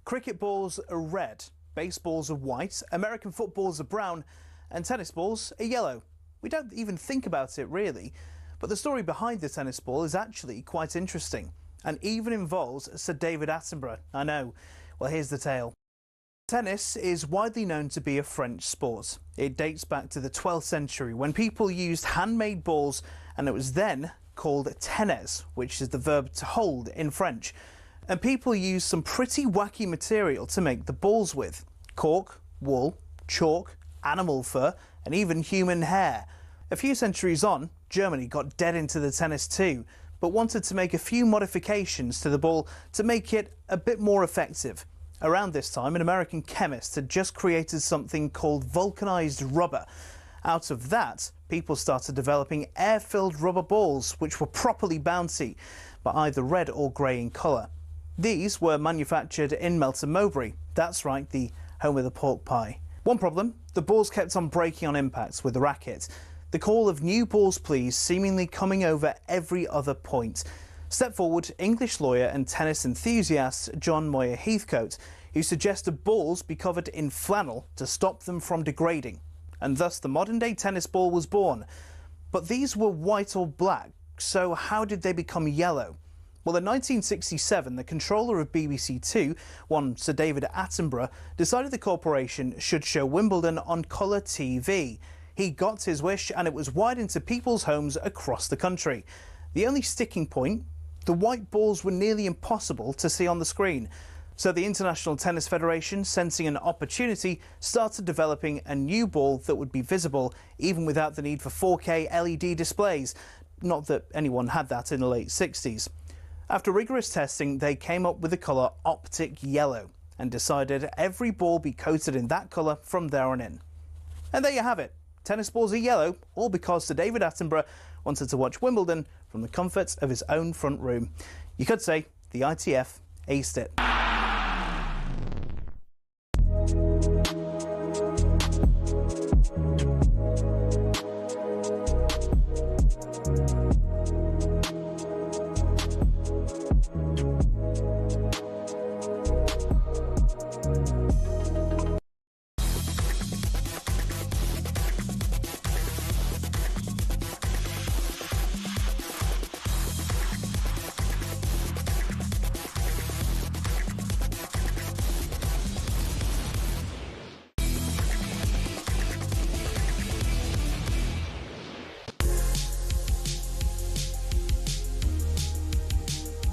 Cricket balls are red, baseballs are white, American footballs are brown, and tennis balls are yellow. We don't even think about it really, but the story behind the tennis ball is actually quite interesting and even involves Sir David Attenborough. I know. Well, here's the tale. Tennis is widely known to be a French sport. It dates back to the 12th century when people used handmade balls, and it was then called tennis, which is the verb to hold in French. And people used some pretty wacky material to make the balls with: cork, wool, chalk, animal fur, and even human hair. A few centuries on, Germany got dead into the tennis too, but wanted to make a few modifications to the ball to make it a bit more effective. Around this time, an American chemist had just created something called vulcanized rubber. Out of that, people started developing air-filled rubber balls, which were properly bouncy, but either red or grey in colour. These were manufactured in Melton Mowbray. That's right, the home of the pork pie. One problem, the balls kept on breaking on impacts with the racket. The call of "new balls please" seemingly coming over every other point. Step forward English lawyer and tennis enthusiast John Moyer Heathcote, who suggested balls be covered in flannel to stop them from degrading. And thus the modern-day tennis ball was born. But these were white or black, so how did they become yellow? Well, in 1967, the controller of BBC Two, one Sir David Attenborough, decided the corporation should show Wimbledon on colour TV. He got his wish, and it was wide into people's homes across the country. The only sticking point: the white balls were nearly impossible to see on the screen. So the International Tennis Federation, sensing an opportunity, started developing a new ball that would be visible even without the need for 4K LED displays. Not that anyone had that in the late 60s. After rigorous testing, they came up with the colour Optic Yellow and decided every ball be coated in that colour from there on in. And there you have it. Tennis balls are yellow, all because Sir David Attenborough wanted to watch Wimbledon from the comfort of his own front room. You could say the ITF aced it.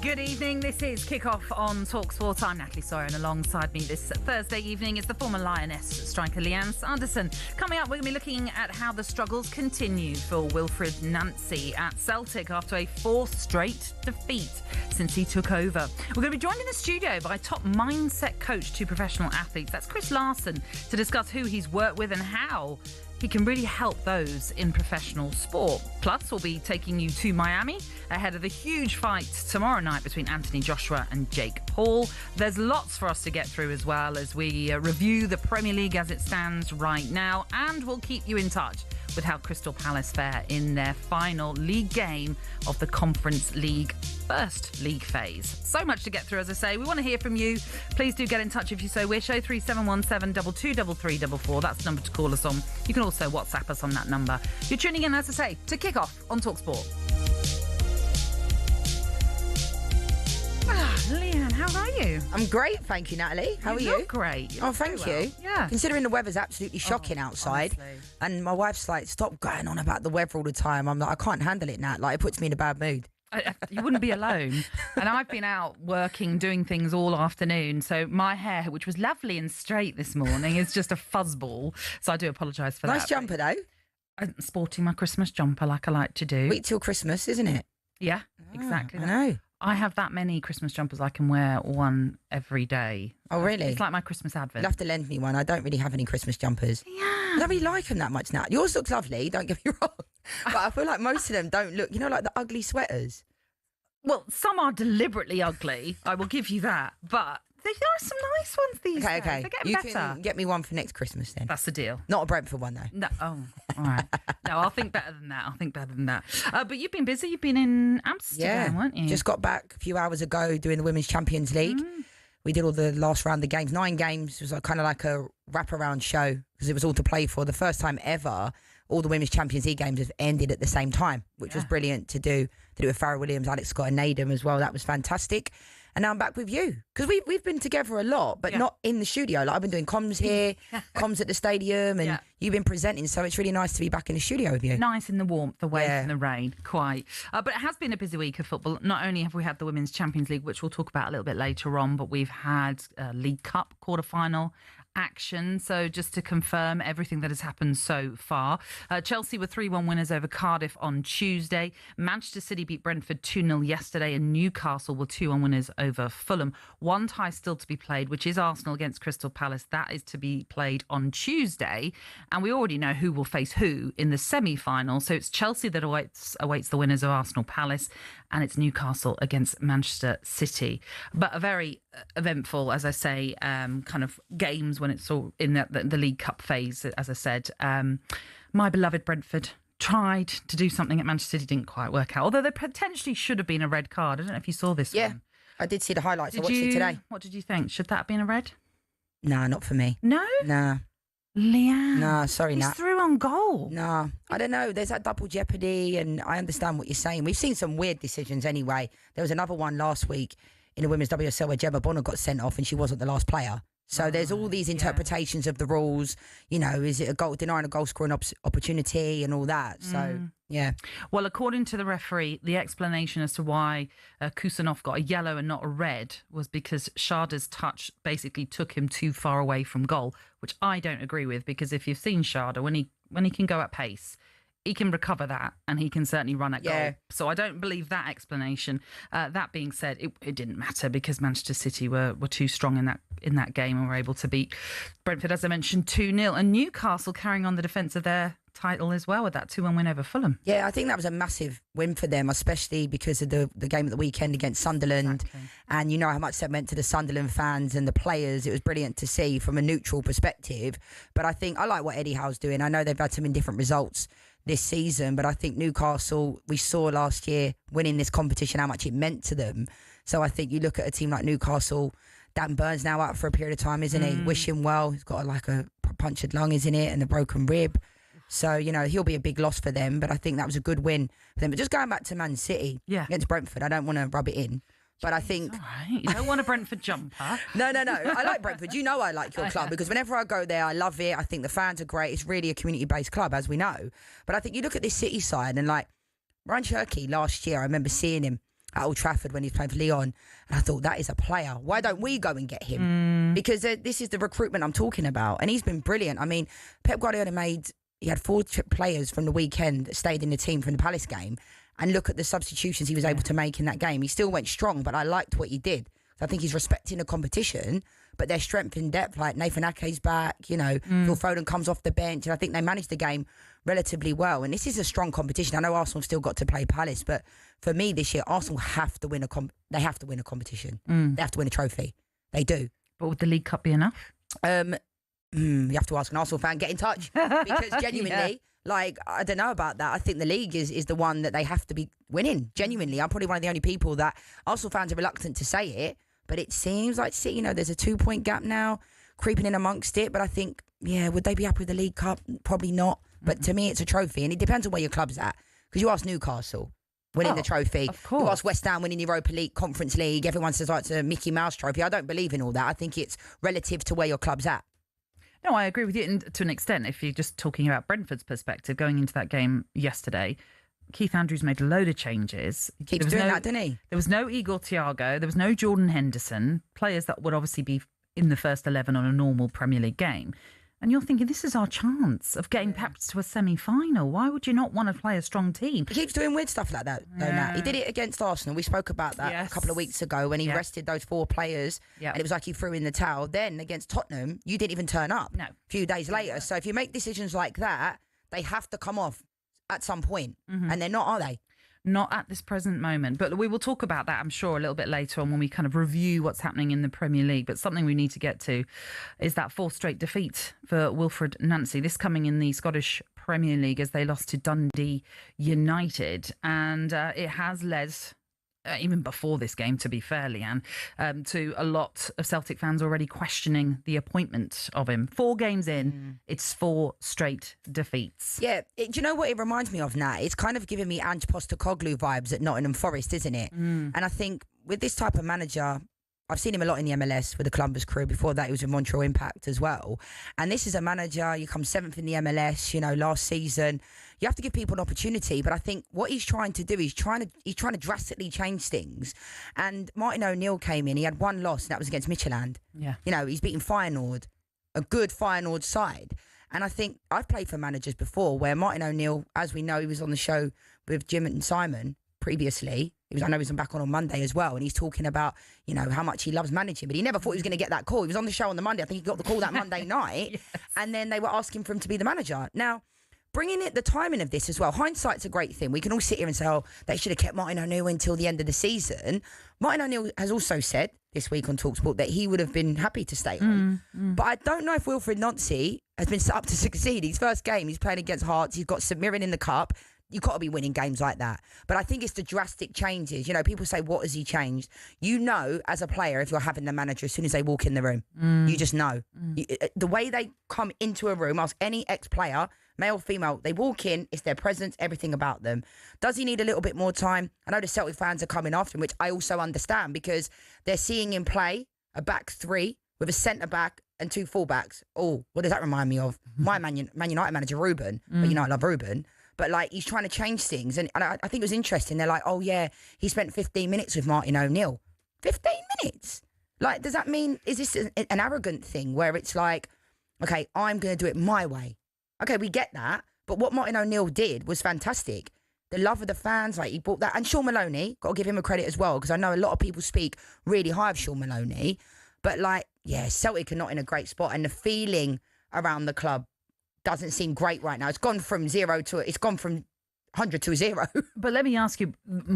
Good evening, this is Kickoff on talkSPORT. I'm Natalie, Sawyer, and alongside me this Thursday evening is the former Lioness striker Lianne Sanderson. Coming up, we're going to be looking at how the struggles continue for Wilfred Nancy at Celtic after a fourth straight defeat since he took over. We're going to be joined in the studio by top mindset coach to professional athletes. That's Chris Larson, to discuss who he's worked with and how he can really help those in professional sport. Plus, we'll be taking you to Miami ahead of the huge fight tomorrow night between Anthony Joshua and Jake Paul. There's lots for us to get through as well as we review the Premier League as it stands right now, and we'll keep you in touch with how Crystal Palace fare in their final league game of the Conference League first league phase. So much to get through, as I say. We want to hear from you. Please do get in touch if you so wish. 03717 223344. That's the number to call us on. You can also WhatsApp us on that number. You're tuning in, as I say, to Kick Off on talkSPORT. Lianne, how are you? I'm great, thank you, Natalie. How are you? Look great. Oh, thank you. Yeah. Considering the weather's absolutely shocking outside, honestly. and my wife's like, stop going on about the weather all the time. I'm like, I can't handle it, Nat. Like, it puts me in a bad mood. You wouldn't be alone. And I've been out working, doing things all afternoon. So my hair, which was lovely and straight this morning, is just a fuzzball. So I do apologise for that. Nice jumper, though. I'm sporting my Christmas jumper like I like to do. Week till Christmas, isn't it? Yeah, exactly. I know. I have that many Christmas jumpers I can wear one every day. Oh, really? It's like my Christmas advent. You'll have to lend me one. I don't really have any Christmas jumpers. Yeah. I don't really like them that much now. Yours looks lovely, don't get me wrong. But I feel like most of them don't look, like the ugly sweaters. Well, some are deliberately ugly. I will give you that. But there are some nice ones these days. Okay. They're getting You better. can get me one for next Christmas then. That's the deal. Not a Brentford one, though. No, all right. No, I'll think better than that. But you've been busy. You've been in Amsterdam, weren't you? Just got back a few hours ago doing the Women's Champions League. We did all the last round of games, 9 games. It was kind of like a wraparound show because it was all to play for. The first time ever, all the Women's Champions League games have ended at the same time, which was brilliant to do. To do with Farrah Williams, Alex Scott and Nadem as well. That was fantastic. And now I'm back with you because we've been together a lot, but not in the studio. Like I've been doing comms here, comms at the stadium, and you've been presenting. So it's really nice to be back in the studio with you. Nice in the warmth, away from the rain, quite. But it has been a busy week of football. Not only have we had the Women's Champions League, which we'll talk about a little bit later on, but we've had League Cup quarter-final action. So just to confirm everything that has happened so far, Chelsea were 3-1 winners over Cardiff on Tuesday. Manchester City beat Brentford 2-0 yesterday, and Newcastle were 2-1 winners over Fulham. One tie still to be played, which is Arsenal against Crystal Palace. That is to be played on Tuesday, and we already know who will face who in the semi-final. So it's Chelsea that awaits the winners of Arsenal Palace, and it's Newcastle against Manchester City. But a very eventful, as I say, kind of games when it's all in the League Cup phase, as I said. My beloved Brentford tried to do something at Manchester City, didn't quite work out, although there potentially should have been a red card. I don't know if you saw this one. I did see the highlights. I watched it today. What did you think? Should that have been a red? Nah, not for me. No? Nah. Lianne. Nah, sorry, Nat. He's through on goal. Nah, I don't know. There's that double jeopardy, and I understand what you're saying. We've seen some weird decisions anyway. There was another one last week in the women's WSL where Gemma Bonner got sent off and she wasn't the last player. So there's all these interpretations of the rules. You know, is it a goal, denying a goal scoring opportunity and all that? So, yeah. Well, according to the referee, the explanation as to why Kusanov got a yellow and not a red was because Sharda's touch basically took him too far away from goal, which I don't agree with, because if you've seen Sharda, when he can go at pace, he can recover that, and he can certainly run at goal. So I don't believe that explanation. That being said, it didn't matter because Manchester City were too strong in that game and were able to beat Brentford, as I mentioned, 2-0. And Newcastle carrying on the defence of their title as well with that 2-1 win over Fulham. Yeah, I think that was a massive win for them, especially because of the game at the weekend against Sunderland. Exactly. And you know how much that meant to the Sunderland fans and the players. It was brilliant to see from a neutral perspective. But I think I like what Eddie Howe's doing. I know they've had some indifferent results this season, but I think Newcastle, we saw last year winning this competition how much it meant to them. So I think you look at a team like Newcastle, Dan Burns now out for a period of time, isn't he? Wish him well. He's got a punctured lung, isn't it, and a broken rib. So, you know, he'll be a big loss for them, but I think that was a good win for them. But just going back to Man City against Brentford, I don't want to rub it in, but I think... All right. You don't want a Brentford jumper. No. I like Brentford. You know I like your club because whenever I go there, I love it. I think the fans are great. It's really a community-based club, as we know. But I think you look at this City side and like Ryan Cherky last year, I remember seeing him at Old Trafford when he was playing for Lianne, and I thought, that is a player. Why don't we go and get him? Because this is the recruitment I'm talking about, and he's been brilliant. I mean, Pep Guardiola he had 4 players from the weekend that stayed in the team from the Palace game, and look at the substitutions he was able to make in that game. He still went strong, but I liked what he did. So I think he's respecting the competition, but their strength in depth, like Nathan Ake's back, you know, Phil Foden comes off the bench, and I think they managed the game relatively well. And this is a strong competition. I know Arsenal still got to play Palace, but for me this year, Arsenal have to win they have to win a competition. They have to win a trophy. They do. But would the League Cup be enough? You have to ask an Arsenal fan, get in touch. Because genuinely, like, I don't know about that. I think the league is the one that they have to be winning. Genuinely, I'm probably one of the only people that Arsenal fans are reluctant to say it, but it seems like, you know, there's a 2-point gap now creeping in amongst it. But I think, would they be happy with the League Cup? Probably not. But to me, it's a trophy, and it depends on where your club's at. Because you ask Newcastle winning the trophy. Of course. You ask West Ham winning the Europa League, Conference League. Everyone says, it's a Mickey Mouse trophy. I don't believe in all that. I think it's relative to where your club's at. No, I agree with you and to an extent. If you're just talking about Brentford's perspective, going into that game yesterday, Keith Andrews made a load of changes. He keeps doing that, doesn't he? There was no Igor Thiago. There was no Jordan Henderson, players that would obviously be in the first 11 on a normal Premier League game. And you're thinking, this is our chance of getting perhaps to a semi-final. Why would you not want to play a strong team? He keeps doing weird stuff like that, though, Nat. He did it against Arsenal. We spoke about that a couple of weeks ago when he rested those 4 players, and it was like he threw in the towel. Then against Tottenham, you didn't even turn up a few days later. So if you make decisions like that, they have to come off at some point. And they're not, are they? Not at this present moment, but we will talk about that, I'm sure, a little bit later on when we kind of review what's happening in the Premier League. But something we need to get to is that 4th straight defeat for Wilfred Nancy, this coming in the Scottish Premier League as they lost to Dundee United. And it has led even before this game, to be fair, Lianne, to a lot of Celtic fans already questioning the appointment of him. 4 games in, it's 4 straight defeats. Yeah, do you know what it reminds me of, Nat? It's kind of giving me Ange Postecoglou vibes at Nottingham Forest, isn't it? And I think with this type of manager, I've seen him a lot in the MLS with the Columbus Crew. Before that, he was with Montreal Impact as well. And this is a manager, you come 7th in the MLS, last season. You have to give people an opportunity. But I think what he's trying to do, he's trying to drastically change things. And Martin O'Neill came in, he had 1 loss, and that was against Midtjylland. Yeah. He's beaten Feyenoord, a good Feyenoord side. And I think I've played for managers before where Martin O'Neill, as we know, he was on the show with Jim and Simon previously. I know he's back on Monday as well, and he's talking about, how much he loves managing, but he never thought he was going to get that call. He was on the show on the Monday. I think he got the call that Monday night, Yes. and then they were asking for him to be the manager. Now, bringing it, the timing of this as well, hindsight's a great thing. We can all sit here and say, oh, they should have kept Martin O'Neill until the end of the season. Martin O'Neill has also said this week on talkSPORT that he would have been happy to stay on. But I don't know if Wilfried Nancy has been set up to succeed. His first game, he's playing against Hearts. He's got St Mirren in the Cup. You've got to be winning games like that. But I think it's the drastic changes. People say, what has he changed? As a player, if you're having the manager, as soon as they walk in the room, you just know. The way they come into a room, ask any ex-player, male, female, they walk in, it's their presence, everything about them. Does he need a little bit more time? I know the Celtic fans are coming after him, which I also understand, because they're seeing him play a back 3 with a centre-back and 2 full-backs. Oh, what does that remind me of? My Man United manager, Ruben. But I love Ruben. But, he's trying to change things. And I think it was interesting. They're like, oh, yeah, he spent 15 minutes with Martin O'Neill. 15 minutes? Does that mean, is this an arrogant thing where it's like, okay, I'm going to do it my way? Okay, we get that. But what Martin O'Neill did was fantastic. The love of the fans, he brought that. And Sean Maloney, got to give him a credit as well, because I know a lot of people speak really high of Sean Maloney. But, Celtic are not in a great spot. And the feeling around the club doesn't seem great right now. It's gone from 100 to 0. But let me ask you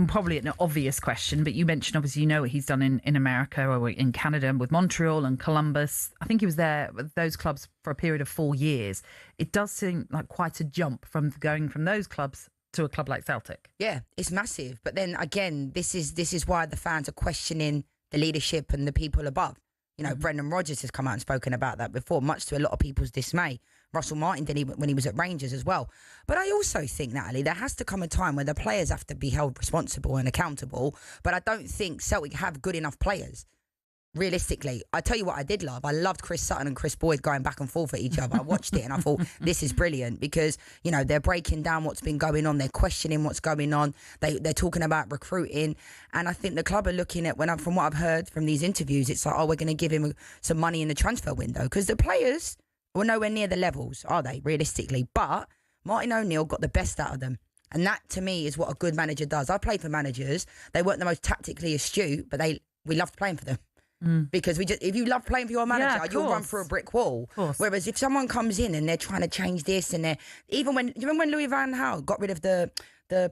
probably an obvious question, but you mentioned obviously what he's done in America or in Canada with Montreal and Columbus. I think he was there with those clubs for a period of 4 years. It does seem like quite a jump from going from those clubs to a club like Celtic. Yeah, it's massive. But then again, this is why the fans are questioning the leadership and the people above. Brendan Rodgers has come out and spoken about that before, much to a lot of people's dismay. Russell Martin did when he was at Rangers as well. But I also think, Natalie, there has to come a time where the players have to be held responsible and accountable. But I don't think Celtic have good enough players. Realistically, I tell you what I did love. I loved Chris Sutton and Chris Boyd going back and forth at each other. I watched it and I thought, this is brilliant because, they're breaking down what's been going on. They're questioning what's going on. They're talking about recruiting. And I think the club are looking at, from what I've heard from these interviews, it's like, oh, we're going to give him some money in the transfer window. Because the players were nowhere near the levels, are they, realistically? But Martin O'Neill got the best out of them. And that, to me, is what a good manager does. I played for managers. They weren't the most tactically astute, but we loved playing for them. Because if you love playing for your manager, you'll run through a brick wall. Whereas if someone comes in and they're trying to change this and even when you remember when Louis van Gaal got rid of the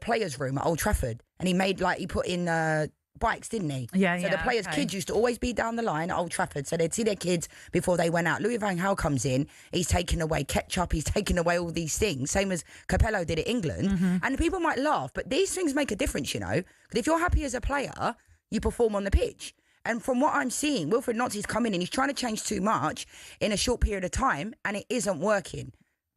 players' room at Old Trafford and he put in bikes, didn't he? Yeah. So the players' kids used to always be down the line at Old Trafford, so they'd see their kids before they went out. Louis van Gaal comes in, he's taken away ketchup, he's taken away all these things, same as Capello did at England. And people might laugh, but these things make a difference, Because if you're happy as a player, you perform on the pitch. And from what I'm seeing, Wilfried Nancy's coming in. He's trying to change too much in a short period of time, and it isn't working.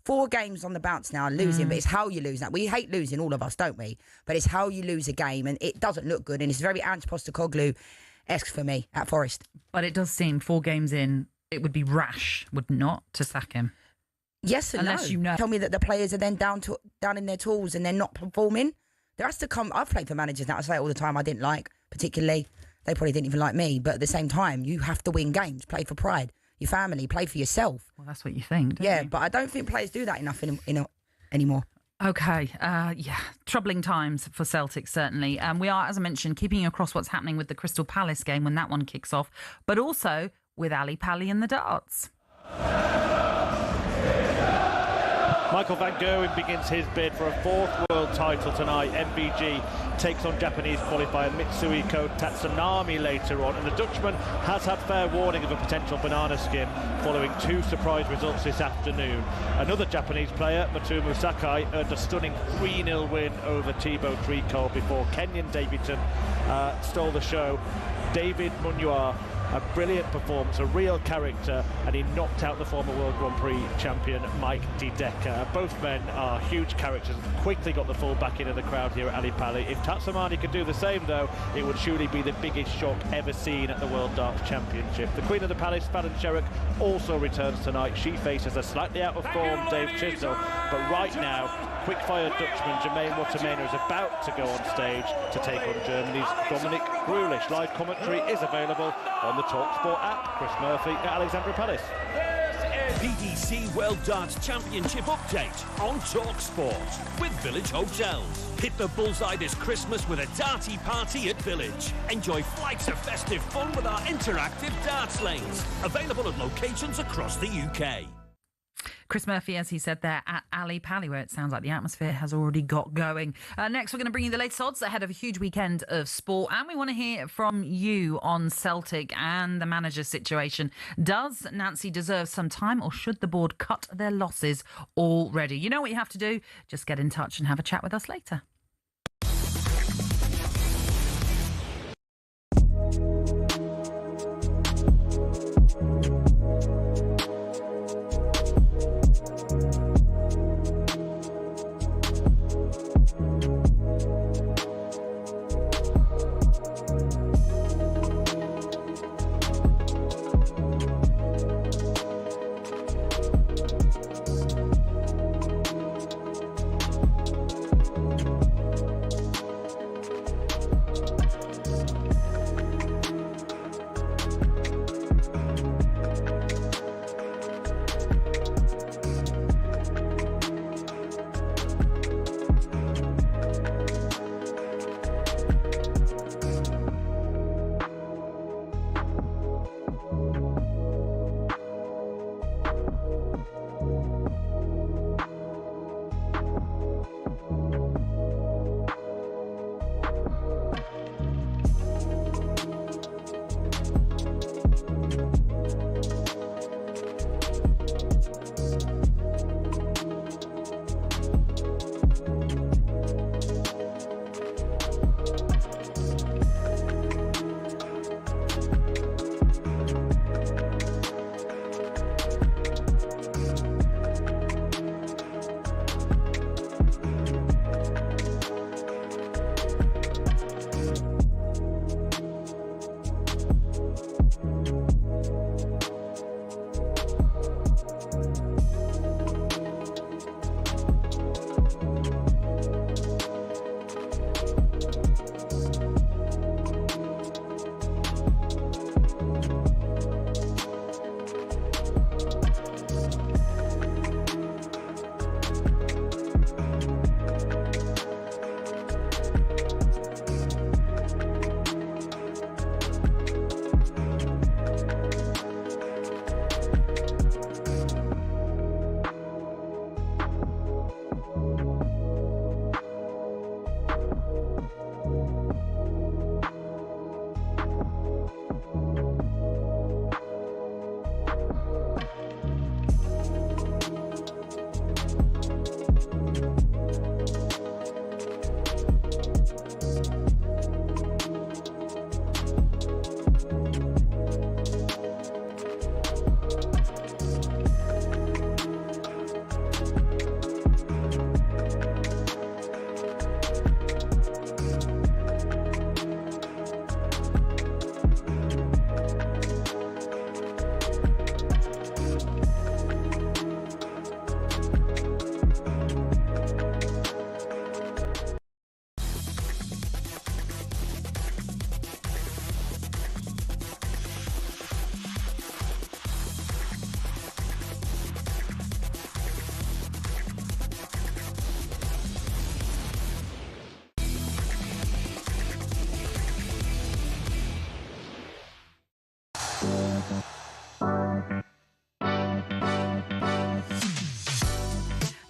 4 games on the bounce now, losing, but it's how you lose that. We hate losing, all of us, don't we? But it's how you lose a game, and it doesn't look good. And it's very Ange Postecoglou-esque for me at Forest. But it does seem 4 games in, it would be rash, would not, to sack him. Yes and Unless no. you know. Tell me that the players are then down in their tools and they're not performing. There has to come. I've played for managers now. I say it all the time. I didn't like particularly. They probably didn't even like me. But at the same time, you have to win games. Play for pride. Your family. Play for yourself. Well, that's what you think, don't Yeah, you? but I don't think players do that enough anymore. Okay, troubling times for Celtic, certainly. We are, as I mentioned, keeping you across what's happening with the Crystal Palace game when that one kicks off, but also with Ali Pally and the darts. Michael van Gerwen begins his bid for a 4th world title tonight. MVG takes on Japanese qualifier Mitsuhiko Tatsunami later on, and the Dutchman has had fair warning of a potential banana skin following 2 surprise results this afternoon. Another Japanese player, Matsumu Sakai, earned a stunning 3-0 win over Thibaut Tricol before Kenyan debutant stole the show. David Munywa, a brilliant performance, a real character, and he knocked out the former World Grand Prix champion Mike De Decker. Both men are huge characters, quickly got the full backing of the crowd here at Ali Pali. If Tatsunami could do the same, though, it would surely be the biggest shock ever seen at the World Darts Championship. The Queen of the Palace, Fallon Sherrock, also returns tonight. She faces a slightly out of form Dave Chisnell, but right now, quick-fire Dutchman Jermaine Watermainer is about to go on stage to take on Germany's Dominic Grulich. Live commentary is available on the talkSPORT app. Chris Murphy at Alexandra Palace. PDC World Darts Championship update on talkSPORT with Village Hotels. Hit the bullseye this Christmas with a darty party at Village. Enjoy flights of festive fun with our interactive darts lanes. Available at locations across the UK. Chris Murphy, as he said there, at Ali Pali, where it sounds like the atmosphere has already got going. Next, we're going to bring you the latest odds ahead of a huge weekend of sport. And we want to hear from you on Celtic and the manager situation. Does Nancy deserve some time, or should the board cut their losses already? You know what you have to do. Just get in touch and have a chat with us later.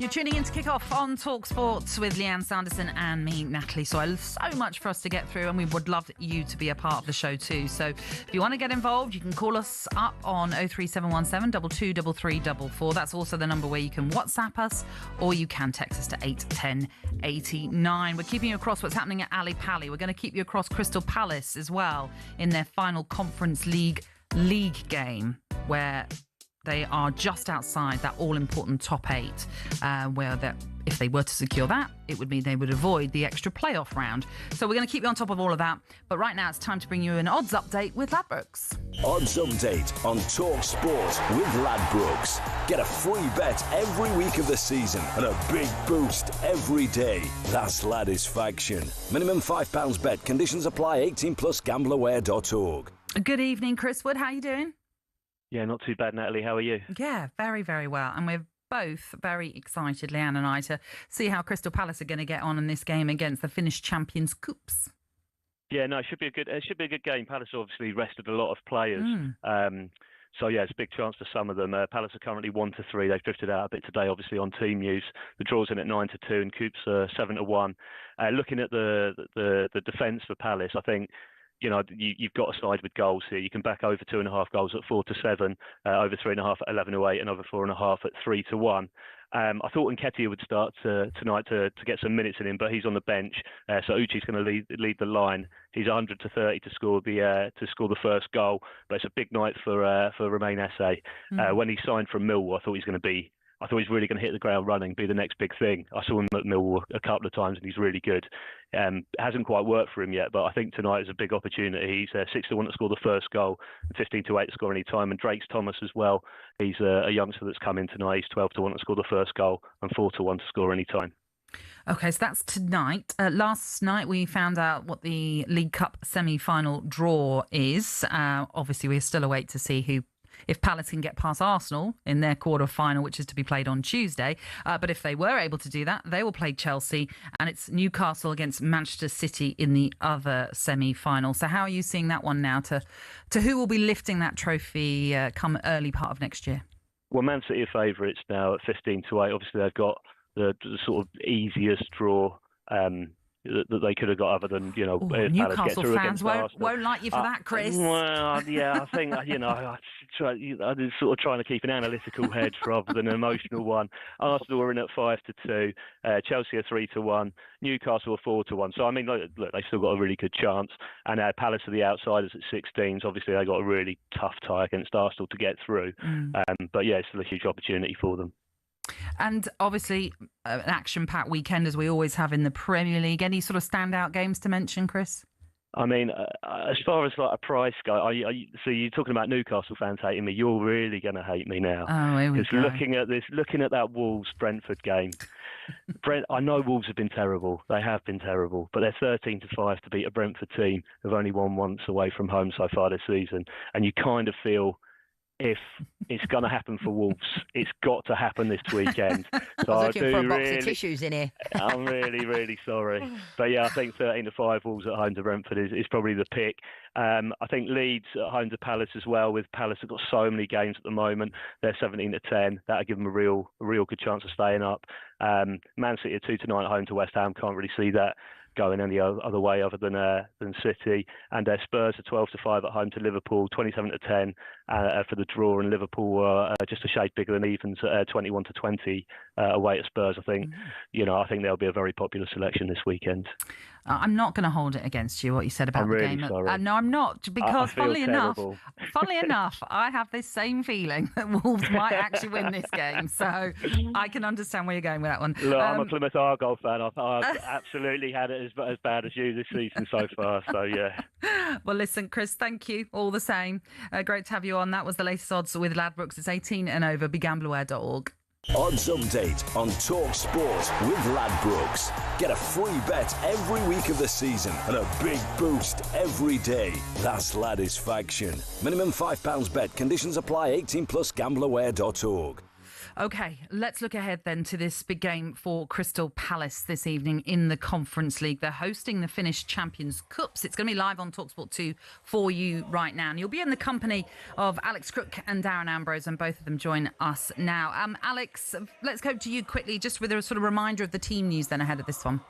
You're tuning in to kick off on talkSPORT with Lianne, Sanderson and me, Natalie. So much for us to get through, and we would love you to be a part of the show too. So if you want to get involved, you can call us up on 03717 223344. That's also the number where you can WhatsApp us, or you can text us to 81089. We're keeping you across what's happening at Ali Pally. We're going to keep you across Crystal Palace as well in their final Conference League game, where they are just outside that all-important top 8, where if they were to secure that, it would mean they would avoid the extra playoff round. So we're going to keep you on top of all of that. But right now, it's time to bring you an odds update with Ladbrokes. Odds update on talkSPORT with Ladbrokes. Get a free bet every week of the season and a big boost every day. That's Ladisfaction. Minimum £5 bet. Conditions apply. 18 plus gambleaware.org. Good evening, Chris Wood. How are you doing? Yeah, not too bad, Natalie. How are you? Yeah, very, very well. And we're both very excited, Lianne and I, to see how Crystal Palace are going to get on in this game against the Finnish champions Coups. Yeah, no, it should be a good game. Palace obviously rested a lot of players. So yeah, it's a big chance for some of them. Palace are currently 1-3. They've drifted out a bit today, obviously on team news. The draw's in at 9-2, and Coups are 7-1. Looking at the defence for Palace, I think, you know, you've got a side with goals here. You can back over 2.5 goals at 4-7, over 3.5 at 11-8, and over 4.5 at 3-1. I thought Nketiah would start tonight to get some minutes in him, but he's on the bench. So Uchi's going to lead the line. He's 100-30 to score the first goal. But it's a big night for Romain Esse. When he signed from Millwall, I thought he's really going to hit the ground running, be the next big thing. I saw him at Millwall a couple of times, and he's really good. It hasn't quite worked for him yet, but I think tonight is a big opportunity. He's 6-1 to score the first goal, and 15-8 to score any time. And Drake's Thomas as well. He's a youngster that's come in tonight. He's 12-1 to score the first goal, and 4-1 to score any time. Okay, so that's tonight. Last night we found out what the League Cup semi-final draw is. Obviously, we still await to see if Palace can get past Arsenal in their quarter-final, which is to be played on Tuesday. But if they were able to do that, they will play Chelsea, and it's Newcastle against Manchester City in the other semi-final. So how are you seeing that one now, to who will be lifting that trophy come early part of next year? Well, Man City are favourites now at 15-8. Obviously, they've got the sort of easiest draw that they could have got, other than, you know, Newcastle fans won't like you for that, Chris. Well, yeah, I think, you know, I'm sort of trying to keep an analytical head rather than an emotional one. Arsenal are in at 5-2, Chelsea are 3-1, Newcastle are 4-1. So I mean, look, they've still got a really good chance. And Palace are the outsiders at 16s. Obviously, they got a really tough tie against Arsenal to get through. But yeah, it's still a huge opportunity for them. And obviously, an action-packed weekend, as we always have in the Premier League. Any sort of standout games to mention, Chris? I mean, as far as like a price go, so you're talking about Newcastle fans hating me. You're really going to hate me now. Oh, here we go. Looking at that Wolves-Brentford game. I know Wolves have been terrible. They have been terrible, but they're 13-5 to beat a Brentford team who've only won once away from home so far this season. And you kind of feel, if it's going to happen for Wolves, it's got to happen this weekend. So I was looking for a box of tissues in here. I'm really, really sorry. But yeah, I think 13-5 Wolves at home to Brentford is probably the pick. I think Leeds at home to Palace as well. With Palace, have got so many games at the moment. They're 17-10. That'll give them a real good chance of staying up. Man City are 2-9 at home to West Ham. Can't really see that going any other way other than City. And Spurs are 12-5 at home to Liverpool, 27-10 for the draw, and Liverpool are just a shade bigger than evens at 21-20 away at Spurs. I think, I think there'll be a very popular selection this weekend. I'm not going to hold it against you, what you said about I'm the really game. Sorry. No, I'm not, because funnily enough, I have this same feeling that Wolves might actually win this game. So I can understand where you're going with that one. Look, I'm a Plymouth Argyle fan. I've absolutely had it as bad as you this season so far. So yeah. Well, listen, Chris, thank you all the same. Great to have you on. That was the latest odds with Ladbrokes. It's 18 and over. BeGambleAware.org. Odds update on talkSPORT with Ladbrokes. Get a free bet every week of the season and a big boost every day. That's Ladisfaction. Minimum £5 bet. Conditions apply. 18 plus gambleaware.org. OK, let's look ahead then to this big game for Crystal Palace this evening in the Conference League. They're hosting the Finnish Champions Cups. It's going to be live on talkSPORT 2 for you right now. And you'll be in the company of Alex Crook and Darren Ambrose, and both of them join us now. Alex, let's go to you quickly, just with a sort of reminder of the team news then ahead of this one.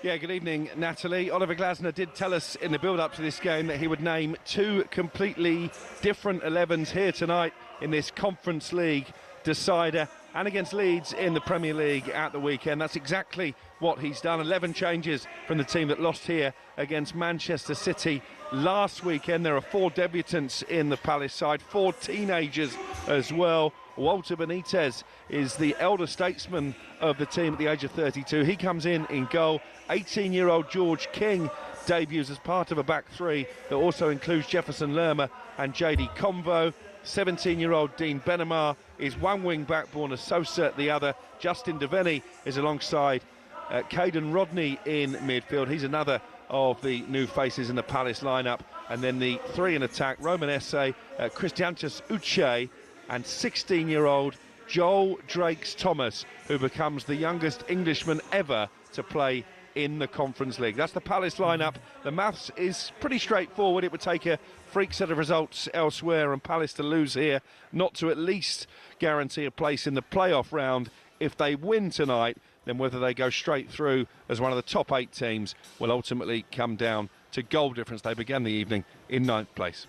Yeah, good evening, Natalie. Oliver Glasner did tell us in the build-up to this game that he would name two completely different 11s here tonight in this Conference League decider and against Leeds in the Premier League at the weekend. That's exactly what he's done. 11 changes from the team that lost here against Manchester City last weekend. There are 4 debutants in the Palace side, 4 teenagers as well. Walter Benitez is the elder statesman of the team at the age of 32. He comes in goal. 18-year-old George King debuts as part of a back three that also includes Jefferson Lerma and JD Convo. 17-year-old Dean Benamar is one wing back, born as Sosa the other. Justin Devenny is alongside Caden Rodney in midfield. He's another of the new faces in the Palace lineup. And then the 3 in attack, Roman Esse, Christianchus Uche, and 16-year-old Joel Drakes-Thomas, who becomes the youngest Englishman ever to play in the Conference League. That's the Palace lineup. The maths is pretty straightforward. It would take a freak set of results elsewhere and Palace to lose here not to at least guarantee a place in the playoff round. If they win tonight, then whether they go straight through as one of the top 8 teams will ultimately come down to goal difference. They began the evening in 9th place.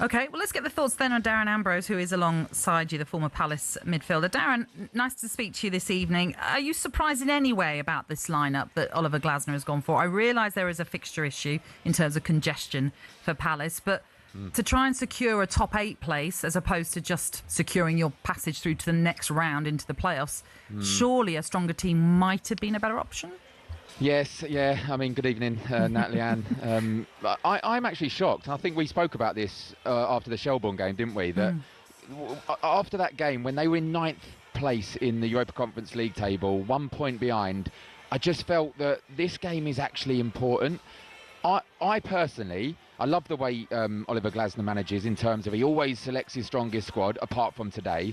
OK, well, let's get the thoughts then on Darren Ambrose, who is alongside you, the former Palace midfielder. Darren, nice to speak to you this evening. Are you surprised in any way about this lineup that Oliver Glasner has gone for? I realise there is a fixture issue in terms of congestion for Palace, but to try and secure a top 8 place as opposed to just securing your passage through to the next round into the playoffs, surely a stronger team might have been a better option? Yes, yeah. I mean, good evening, Natalie Ann. I'm actually shocked. I think we spoke about this after the Shelbourne game, didn't we? That after that game, when they were in 9th place in the Europa Conference League table, 1 point behind, I just felt that this game is actually important. I personally, I love the way Oliver Glasner manages in terms of he always selects his strongest squad, apart from today.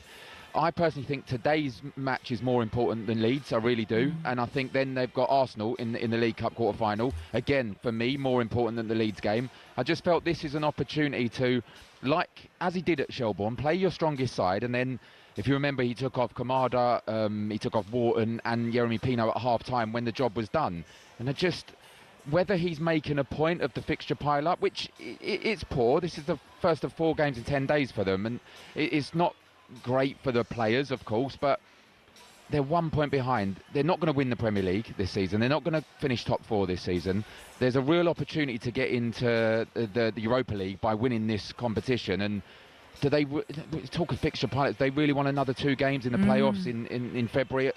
I personally think today's match is more important than Leeds, I really do. And I think then they've got Arsenal in the League Cup quarter-final. Again, for me, more important than the Leeds game. I just felt this is an opportunity to, like, as he did at Shelbourne, play your strongest side. And then, if you remember, he took off Kamada, he took off Wharton and Yeremy Pino at half-time when the job was done. And I just, whether he's making a point of the fixture pile-up, which it's poor. This is the first of 4 games in 10 days for them. And it's not great for the players, of course, but they're 1 point behind. They're not going to win the Premier League this season. They're not going to finish top 4 this season. There's a real opportunity to get into the Europa League by winning this competition. And do they talk of fixture pilots? They really want another 2 games in the playoffs in February.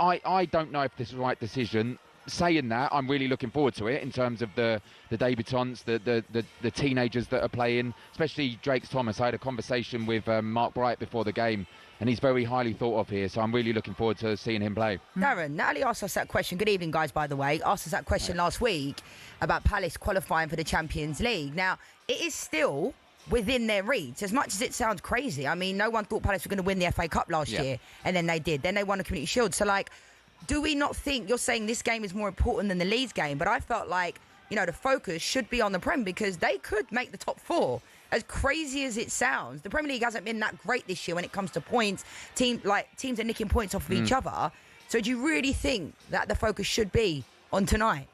I don't know if this is the right decision. Saying that, I'm really looking forward to it in terms of the debutants, the teenagers that are playing, especially Drakes-Thomas. I had a conversation with Mark Bright before the game, and he's very highly thought of here, so I'm really looking forward to seeing him play. Darren, Natalie asked us that question. Good evening, guys, by the way. Asked us that question last week about Palace qualifying for the Champions League. Now, it is still within their reach, as much as it sounds crazy. I mean, no one thought Palace were going to win the FA Cup last year, and then they did. Then they won the Community Shield. So, like, do we not think, you're saying this game is more important than the Leeds game, but I felt like, you know, the focus should be on the Prem because they could make the top 4. As crazy as it sounds, the Premier League hasn't been that great this year when it comes to points. Teams are nicking points off of each other. So do you really think that the focus should be on tonight?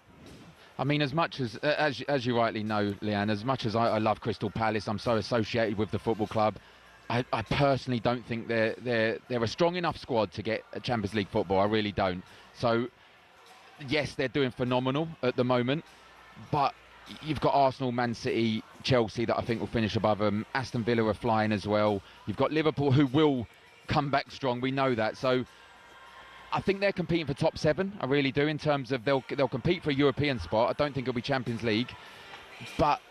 I mean, as much as you rightly know, Lianne, as much as I love Crystal Palace, I'm so associated with the football club. I personally don't think they're a strong enough squad to get a Champions League football. I really don't. So, yes, they're doing phenomenal at the moment, but you've got Arsenal, Man City, Chelsea that I think will finish above them. Aston Villa are flying as well. You've got Liverpool who will come back strong. We know that. So, I think they're competing for top 7. I really do, in terms of they'll compete for a European spot. I don't think it'll be Champions League, but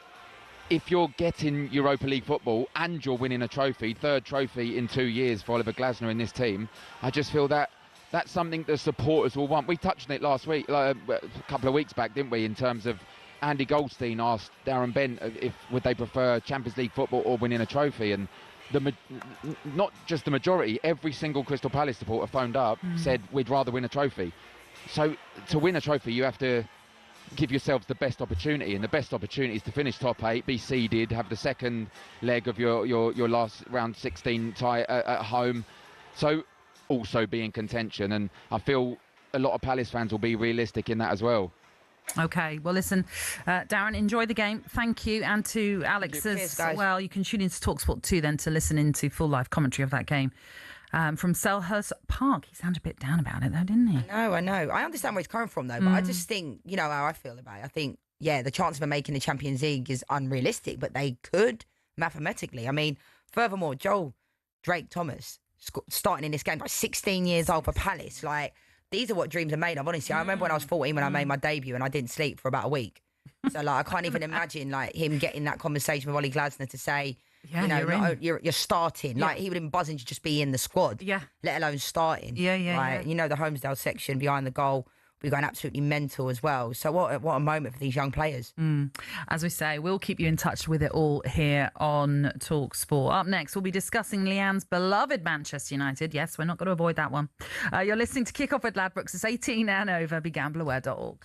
if you're getting Europa League football and you're winning a trophy, 3rd trophy in 2 years for Oliver Glasner in this team, I just feel that that's something the supporters will want. We touched on it last week, a couple of weeks back, didn't we, in terms of Andy Goldstein asked Darren Bent if would they prefer Champions League football or winning a trophy, and not just the majority, every single Crystal Palace supporter phoned up, said we'd rather win a trophy. So to win a trophy, you have to give yourselves the best opportunity, and the best opportunity is to finish top 8, be seeded, have the second leg of your last round 16 tie at home. So also be in contention, and I feel a lot of Palace fans will be realistic in that as well. OK, well, listen, Darren, enjoy the game. Thank you. And to Alex as well. You can tune into talkSPORT 2 then to listen into full live commentary of that game. From Selhurst Park. He sounded a bit down about it, though, didn't he? I know. I understand where he's coming from, though, but I just think, you know how I feel about it. I think, yeah, the chance of them making the Champions League is unrealistic, but they could mathematically. I mean, furthermore, Joel Drake Thomas starting in this game, like 16 years old for Palace. Like, these are what dreams are made of, honestly. I remember when I was 14 when I made my debut and I didn't sleep for about a week. So, like, I can't even imagine, like, him getting that conversation with Ollie Glasner to say, yeah, you know, you're starting. Yeah. Like, he would have been buzzing to just be in the squad. Yeah. Let alone starting. Right? You know, the Holmesdale section behind the goal, we're going absolutely mental as well. So what a moment for these young players. As we say, we'll keep you in touch with it all here on talkSPORT. Up next, we'll be discussing Lianne's beloved Manchester United. Yes, we're not going to avoid that one. You're listening to Kick Off with Ladbrokes. It's 18 and over. BeGambleAware.org.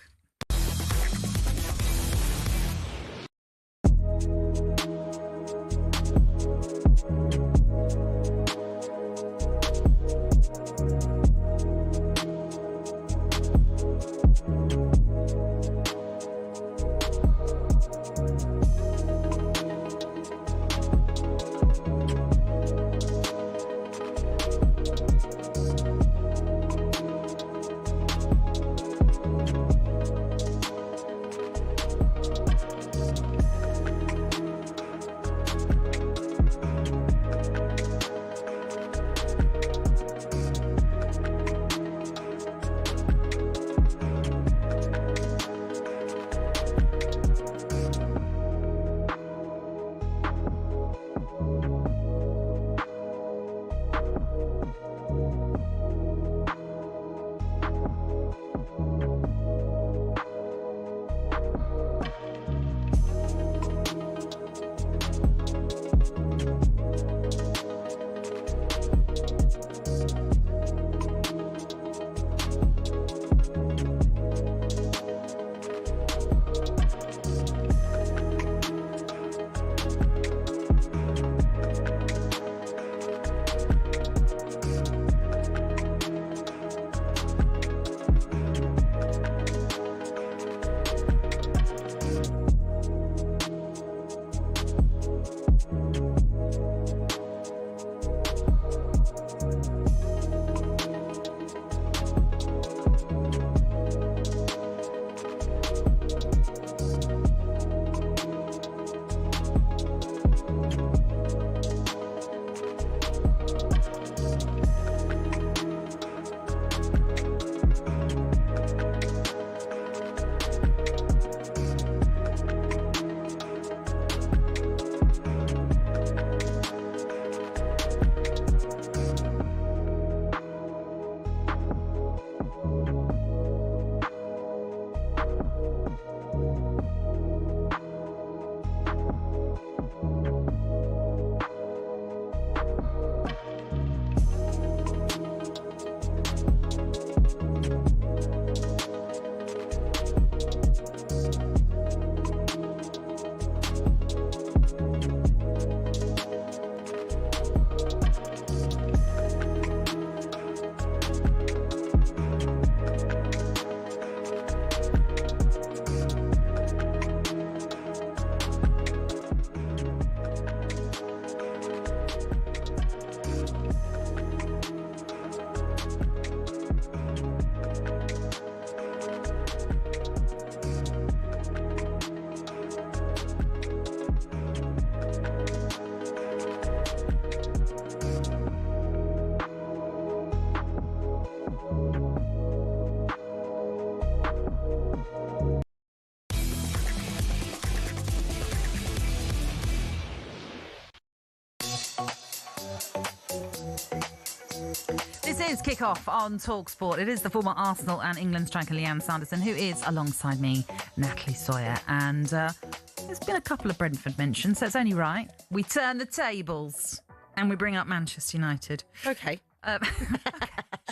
This is Kick-Off on talkSPORT. It is the former Arsenal and England striker Lianne Sanderson, who is alongside me, Natalie Sawyer. And there's been a couple of Brentford mentions, so it's only right we turn the tables. and we bring up Manchester United. Okay.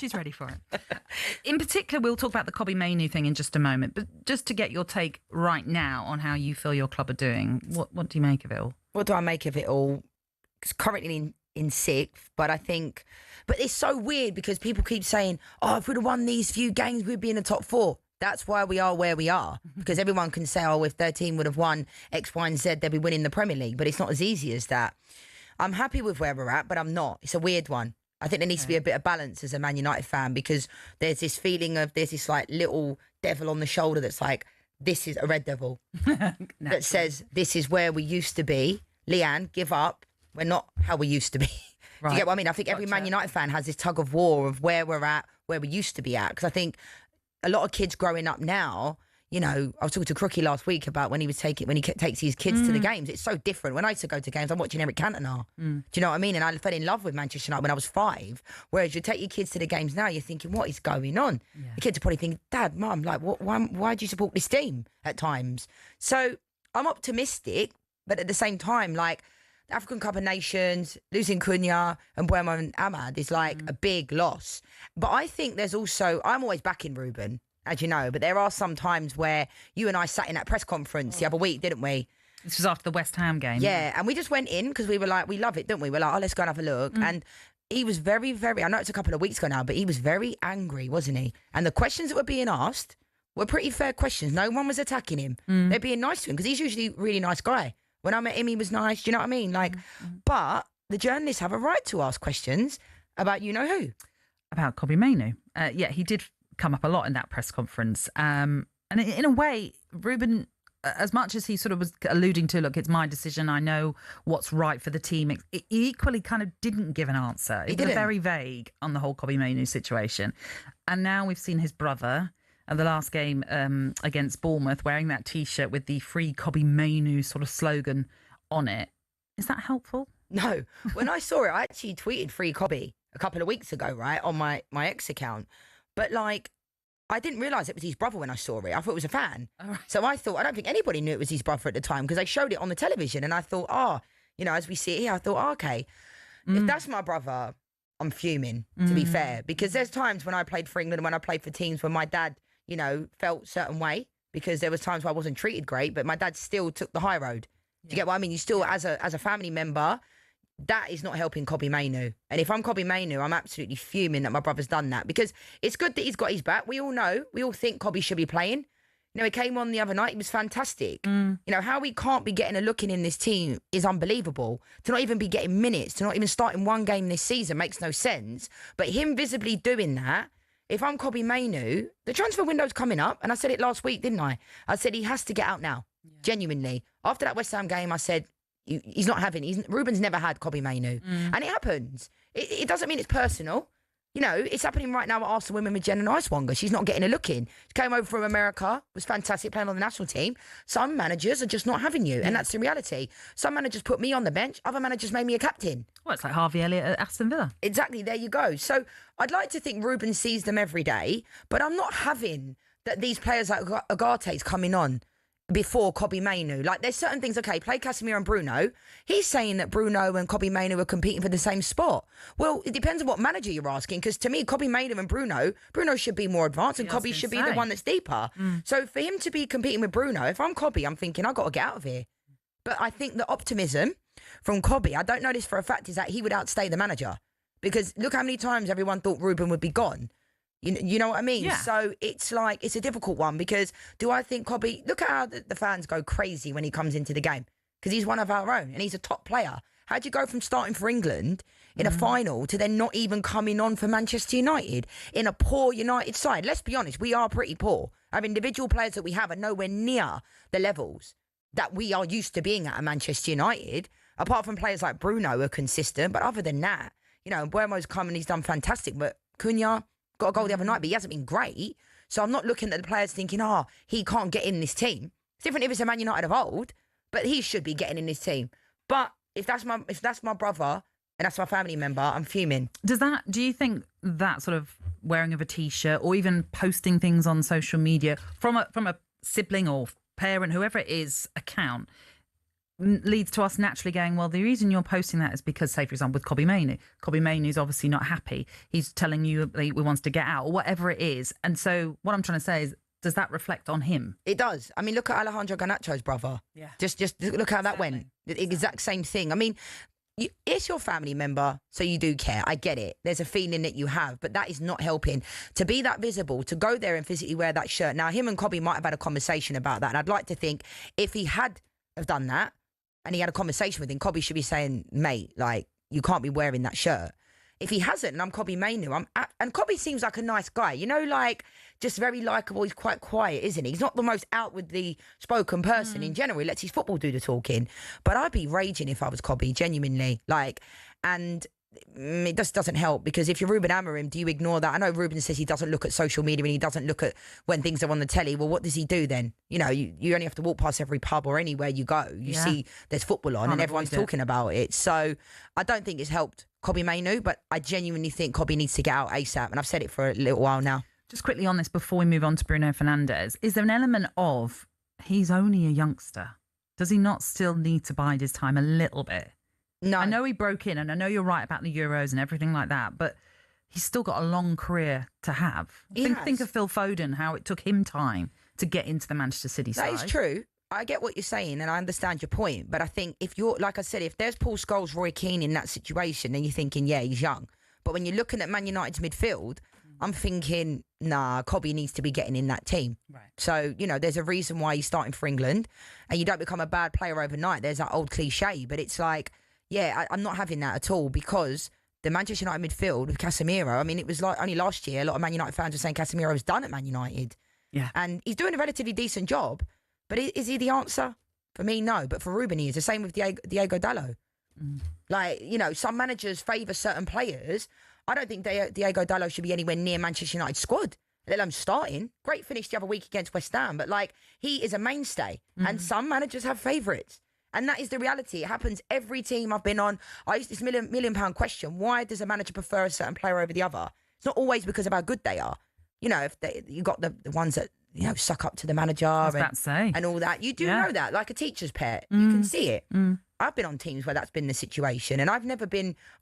She's ready for it. In particular, we'll talk about the Kobie Mainoo thing in just a moment, but just to get your take right now on how you feel your club are doing, what do you make of it all? What do I make of it all? It's currently in sixth, but it's so weird because people keep saying, oh, if we'd have won these few games, we'd be in the top 4. That's why we are where we are, because everyone can say, oh, if their team would have won X, Y, and Z, they'd be winning the Premier League, but it's not as easy as that. I'm happy with where we're at, but I'm not. It's a weird one. I think there needs to be a bit of balance as a Man United fan, because there's this feeling of there's this like little devil on the shoulder that's like, this is a red devil that says this is where we used to be. Lianne, give up. We're not how we used to be. Right. Do you get what I mean? I think every Man United fan has this tug of war of where we're at, where we used to be at. Because I think a lot of kids growing up now, you know, I was talking to Crookie last week about when he takes his kids to the games. It's so different. When I used to go to games, I'm watching Eric Cantona. Do you know what I mean? And I fell in love with Manchester United when I was 5. Whereas you take your kids to the games now, you're thinking, what is going on? Yeah. The kids are probably thinking, Dad, Mum, like, why do you support this team at times? So I'm optimistic, but at the same time, like, the African Cup of Nations, losing Cunha and Mbeumo and Ahmad is like a big loss. But I think there's also, I'm always backing Ruben, as you know, but there are some times where you and I sat in that press conference the other week, didn't we? This was after the West Ham game. Yeah, and we just went in because we were like, we love it, don't we? We're like, oh, let's go and have a look. And he was very, very, I know it's a couple of weeks ago now, but he was very angry, wasn't he? And the questions that were being asked were pretty fair questions. No one was attacking him. They're being nice to him because he's usually a really nice guy. When I met him, he was nice. Do you know what I mean? Like, but the journalists have a right to ask questions about you know who. About Kobie Mainoo. Yeah, he did come up a lot in that press conference. And in a way, Ruben, as much as he sort of was alluding to, look, it's my decision, I know what's right for the team, he equally kind of didn't give an answer. He was very vague on the whole Kobie Mainoo situation. And now we've seen his brother at the last game against Bournemouth wearing that T-shirt with the Free Kobie Mainoo sort of slogan on it. Is that helpful? No. When I saw it, I actually tweeted Free Kobie a couple of weeks ago, right, on my X account. But, like, I didn't realise it was his brother when I saw it. I thought it was a fan. Right. So I thought, I don't think anybody knew it was his brother at the time because they showed it on the television. And I thought, you know, as we see it here, I thought, okay, if that's my brother, I'm fuming, to be fair. Because there's times when I played for England, when I played for teams where my dad, you know, felt a certain way because there was times where I wasn't treated great, but my dad still took the high road. Do you get what I mean? You still, as a family member, that is not helping Kobie Mainoo. And if I'm Kobie Mainoo, I'm absolutely fuming that my brother's done that because it's good that he's got his back. We all know, we all think Kobie should be playing. You know, he came on the other night, he was fantastic. You know, how he can't be getting a look in this team is unbelievable. To not even be getting minutes, to not even start in one game this season makes no sense. But him visibly doing that, if I'm Kobie Mainoo, the transfer window's coming up, and I said it last week, didn't I? I said he has to get out now, genuinely. After that West Ham game, I said, he's not having, Ruben's never had Kobie Mainoo. And it happens. It doesn't mean it's personal. You know, it's happening right now at Arsenal women with Jen and Icewanger. She's not getting a look in. She came over from America, was fantastic playing on the national team. Some managers are just not having you, and that's the reality. Some managers put me on the bench, other managers made me a captain. Well, it's like Harvey Elliott at Aston Villa. Exactly, there you go. So I'd like to think Ruben sees them every day, but I'm not having that these players like Agate's coming on before Kobie Mainoo. Like, there's certain things, okay, play Casemiro and Bruno. He's saying that Bruno and Kobie Mainoo are competing for the same spot. Well, it depends on what manager you're asking, because to me, Kobie Mainoo and Bruno should be more advanced and Kobie should be the one that's deeper. So for him to be competing with Bruno, if I'm Kobie, I'm thinking, I've got to get out of here. But I think the optimism from Kobie, I don't know this for a fact, is that he would outstay the manager. Because look how many times everyone thought Ruben would be gone. You know what I mean? Yeah. So it's like, it's a difficult one because do I think Kobie, look at how the fans go crazy when he comes into the game because he's one of our own and he's a top player. How'd you go from starting for England in a final to then not even coming on for Manchester United in a poor United side? Let's be honest, we are pretty poor. Our individual players that we have are nowhere near the levels that we are used to being at Manchester United. Apart from players like Bruno are consistent, but other than that, you know, Mbeumo's come and he's done fantastic, but Cunha got a goal the other night, but he hasn't been great. So I'm not looking at the players thinking, he can't get in this team. It's different if it's a Man United of old, but he should be getting in this team. But if that's my brother and that's my family member, I'm fuming. Do you think that sort of wearing of a T-shirt or even posting things on social media from a sibling or parent, whoever it is, account, leads to us naturally going, well, the reason you're posting that is because, say, for example, with Kobie Mainoo is obviously not happy. He's telling you he wants to get out or whatever it is. And so what I'm trying to say is, does that reflect on him? It does. I mean, look at Alejandro Garnacho's brother. Yeah. Just look how that went. The exact same thing. I mean, it's your family member, so you do care. I get it. There's a feeling that you have, but that is not helping. To be that visible, to go there and physically wear that shirt. Now, him and Kobie might have had a conversation about that, and I'd like to think if he had have done that, and he had a conversation with him, Kobie should be saying, mate, like, you can't be wearing that shirt. If he hasn't, and I'm Kobie Mainoo, and Kobie seems like a nice guy, you know, like, just very likeable. He's quite quiet, isn't he? He's not the most outwardly spoken person in general. He lets his football do the talking. But I'd be raging if I was Kobie, genuinely. Like, and it just doesn't help, because if you're Ruben Amorim, do you ignore that? I know Ruben says he doesn't look at social media and he doesn't look at when things are on the telly. Well, what does he do then? You know, you only have to walk past every pub or anywhere you go. You see there's football on and everyone's talking about it. So I don't think it's helped Kobie Mainoo, but I genuinely think Kobie needs to get out ASAP. And I've said it for a little while now. Just quickly on this before we move on to Bruno Fernandes, is there an element of he's only a youngster? Does he not still need to bide his time a little bit? No. I know he broke in, and I know you're right about the Euros and everything like that, but he's still got a long career to have. Think of Phil Foden, how it took him time to get into the Manchester City side. That is true. I get what you're saying, and I understand your point, but I think if you're, like I said, if there's Paul Scholes, Roy Keane in that situation, then you're thinking, yeah, he's young. But when you're looking at Man United's midfield, I'm thinking, nah, Kobie needs to be getting in that team. Right. So, you know, there's a reason why he's starting for England, and you don't become a bad player overnight. There's that old cliche, but it's like, yeah, I'm not having that at all, because the Manchester United midfield with Casemiro, I mean, it was like only last year, a lot of Man United fans were saying Casemiro was done at Man United. Yeah. And he's doing a relatively decent job, but is he the answer? For me, no. But for Ruben, he is. The same with Diego Dallo. Like, you know, some managers favour certain players. I don't think Diego Dallo should be anywhere near Manchester United's squad, let alone starting. Great finish the other week against West Ham, but, like, he is a mainstay. And some managers have favourites. And that is the reality. It happens every team I've been on. I used this million pound question. Why does a manager prefer a certain player over the other? It's not always because of how good they are. You know, if you got the ones that, you know, suck up to the manager and all that. You do know that, like a teacher's pet. You can see it. I've been on teams where that's been the situation. And I've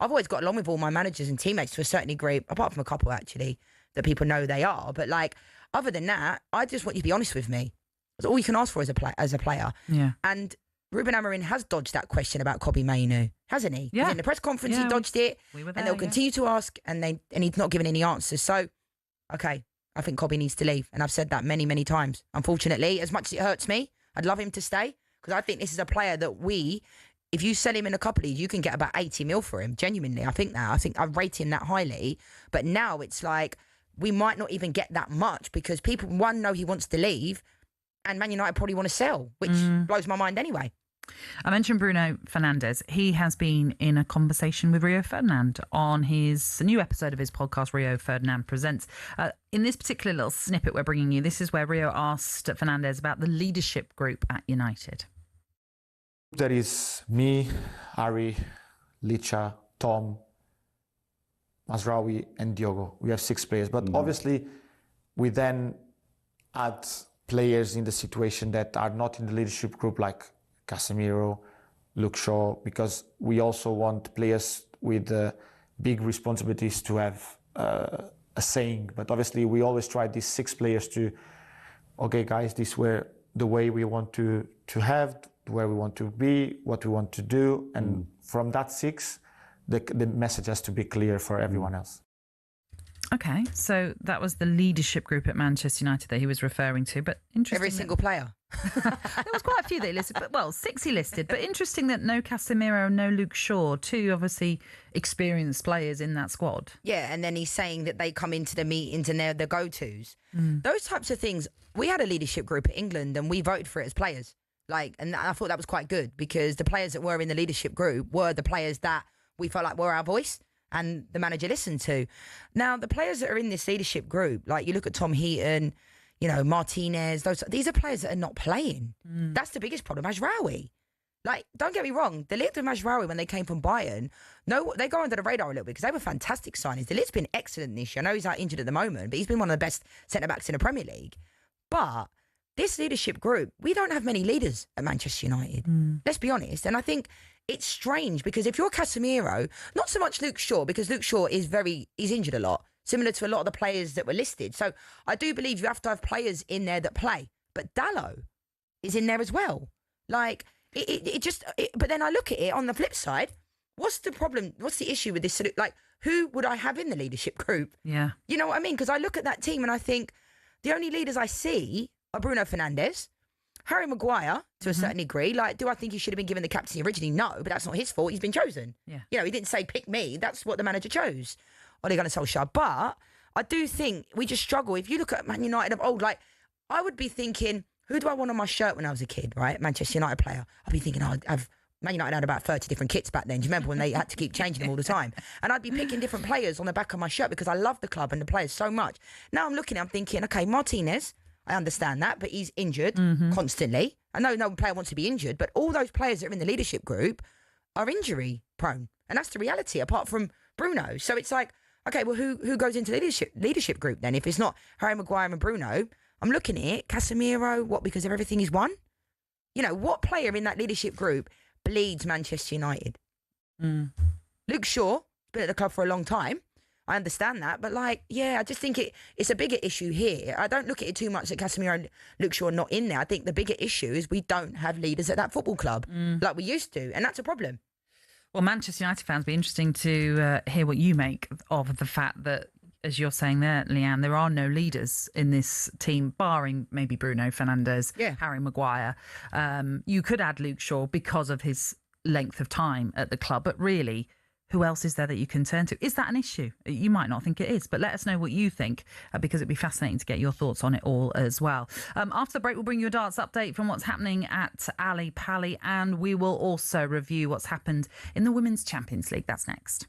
always got along with all my managers and teammates to a certain degree, apart from a couple, actually, that people know they are. But, like, other than that, I just want you to be honest with me. That's all you can ask for as a player. Yeah. And Ruben Amorim has dodged that question about Kobie Mainoo, hasn't he? Yeah. In the press conference, he dodged it. We were there, and they'll continue to ask, and he's not giving any answers. So, okay, I think Kobie needs to leave. And I've said that many, many times. Unfortunately, as much as it hurts me, I'd love him to stay, because I think this is a player that if you sell him in a couple of years, you can get about 80 mil for him. Genuinely, I think I rate him that highly. But now it's like, we might not even get that much, because people, one, know he wants to leave, and Man United probably want to sell, which blows my mind anyway. I mentioned Bruno Fernandes. He has been in a conversation with Rio Ferdinand on his new episode of his podcast, Rio Ferdinand Presents. In this particular little snippet we're bringing you, this is where Rio asked Fernandes about the leadership group at United. There is me, Ari, Licha, Tom, Mazraoui and Diogo. We have 6 players, but obviously we then add players in the situation that are not in the leadership group, like Casemiro, Luke Shaw, because we also want players with big responsibilities to have a saying. But obviously we always try these 6 players to, okay guys, this were the way we want to have, where we want to be, what we want to do, and from that 6, the message has to be clear for everyone else. Okay, so that was the leadership group at Manchester United that he was referring to, but interesting. Every single player. There was quite a few that he listed, but 6 he listed. But interesting that no Casemiro, no Luke Shaw, 2 obviously experienced players in that squad. Yeah, and then he's saying that they come into the meetings and they're the go-tos. Those types of things. We had a leadership group at England and we voted for it as players. And I thought that was quite good, because the players that were in the leadership group were the players that we felt like were our voice and the manager listened to. Now, the players that are in this leadership group, like you look at Tom Heaton, you know, Martinez, these are players that are not playing. That's the biggest problem. Mazraoui. Like, don't get me wrong, the Ligt and Mazraoui, when they came from Bayern, they go under the radar a little bit because they were fantastic signings. The Ligt's been excellent this year. I know he's out injured at the moment, but he's been one of the best centre-backs in the Premier League. But this leadership group, we don't have many leaders at Manchester United. Let's be honest. And I think it's strange because if you're Casemiro, not so much Luke Shaw, because Luke Shaw is he's injured a lot, similar to a lot of the players that were listed. So I do believe you have to have players in there that play. But Dalot is in there as well. Like, but then I look at it on the flip side. What's the problem? What's the issue with this? Like, who would I have in the leadership group? Yeah. You know what I mean? Because I look at that team and I think the only leaders I see are Bruno Fernandes, Harry Maguire to a certain degree. Like, do I think he should have been given the captaincy originally? No, but that's not his fault. He's been chosen. Yeah. You know, he didn't say pick me. That's what the manager chose. Ole Gunnar Solskjaer. But I do think we just struggle. If you look at Man United of old, like, I would be thinking, who do I want on my shirt when I was a kid, right? Manchester United player. I'd be thinking, Man United had about 30 different kits back then. Do you remember when they had to keep changing them all the time? And I'd be picking different players on the back of my shirt because I love the club and the players so much. Now I'm thinking, okay, Martinez, I understand that, but he's injured constantly. I know no player wants to be injured, but all those players that are in the leadership group are injury prone. And that's the reality, apart from Bruno. So it's like, okay, well, who goes into the leadership group then? If it's not Harry Maguire and Bruno, I'm looking at it, Casemiro, what, because of everything he's won? You know, what player in that leadership group bleeds Manchester United? Luke Shaw, been at the club for a long time. I understand that. But, like, yeah, I just think it's a bigger issue here. I don't look at it too much that Casemiro and Luke Shaw are not in there. I think the bigger issue is we don't have leaders at that football club like we used to. And that's a problem. Well, Manchester United fans, be interesting to hear what you make of the fact that, as you're saying there, Lianne, there are no leaders in this team, barring maybe Bruno Fernandes, Harry Maguire. You could add Luke Shaw because of his length of time at the club, but really, who else is there that you can turn to? Is that an issue? You might not think it is, but let us know what you think because it'd be fascinating to get your thoughts on it all as well. After the break, we'll bring you a darts update from what's happening at Ali Pali, and we will also review what's happened in the Women's Champions League. That's next.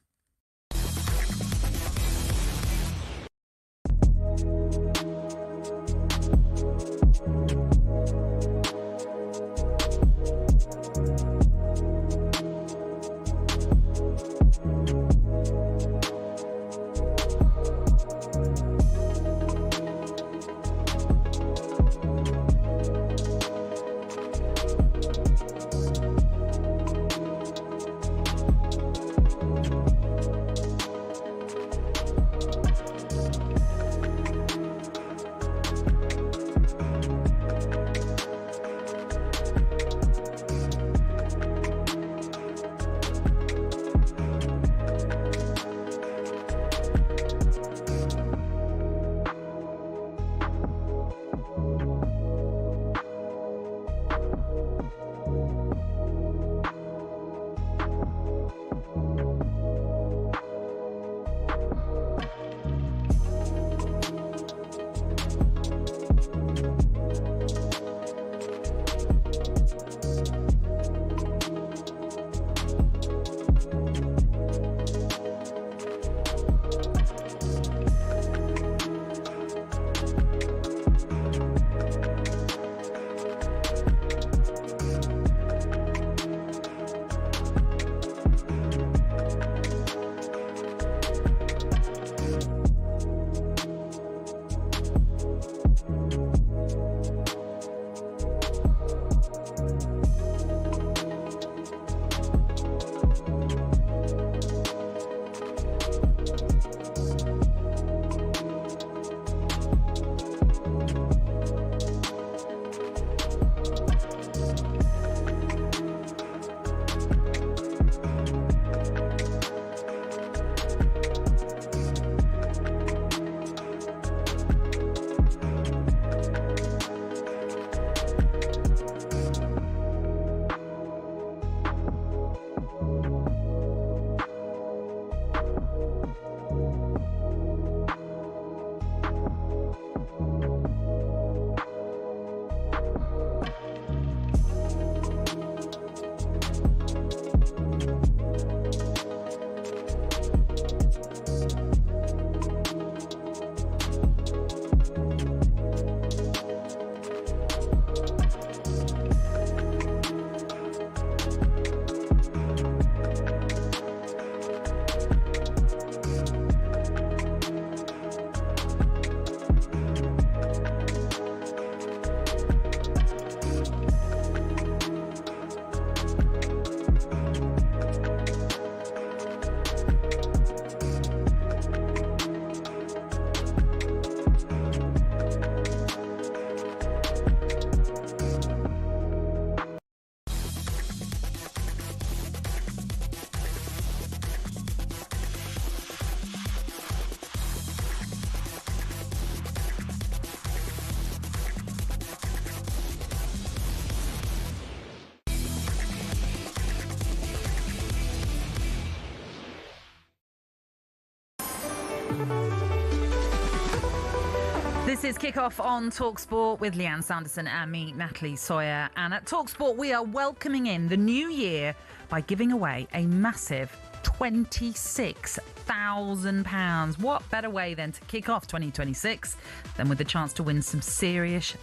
This is Kickoff on talkSPORT with Lianne, Sanderson and me, Natalie, Sawyer. And at talkSPORT, we are welcoming in the new year by giving away a massive £26,000. What better way then to kick off 2026 than with the chance to win some serious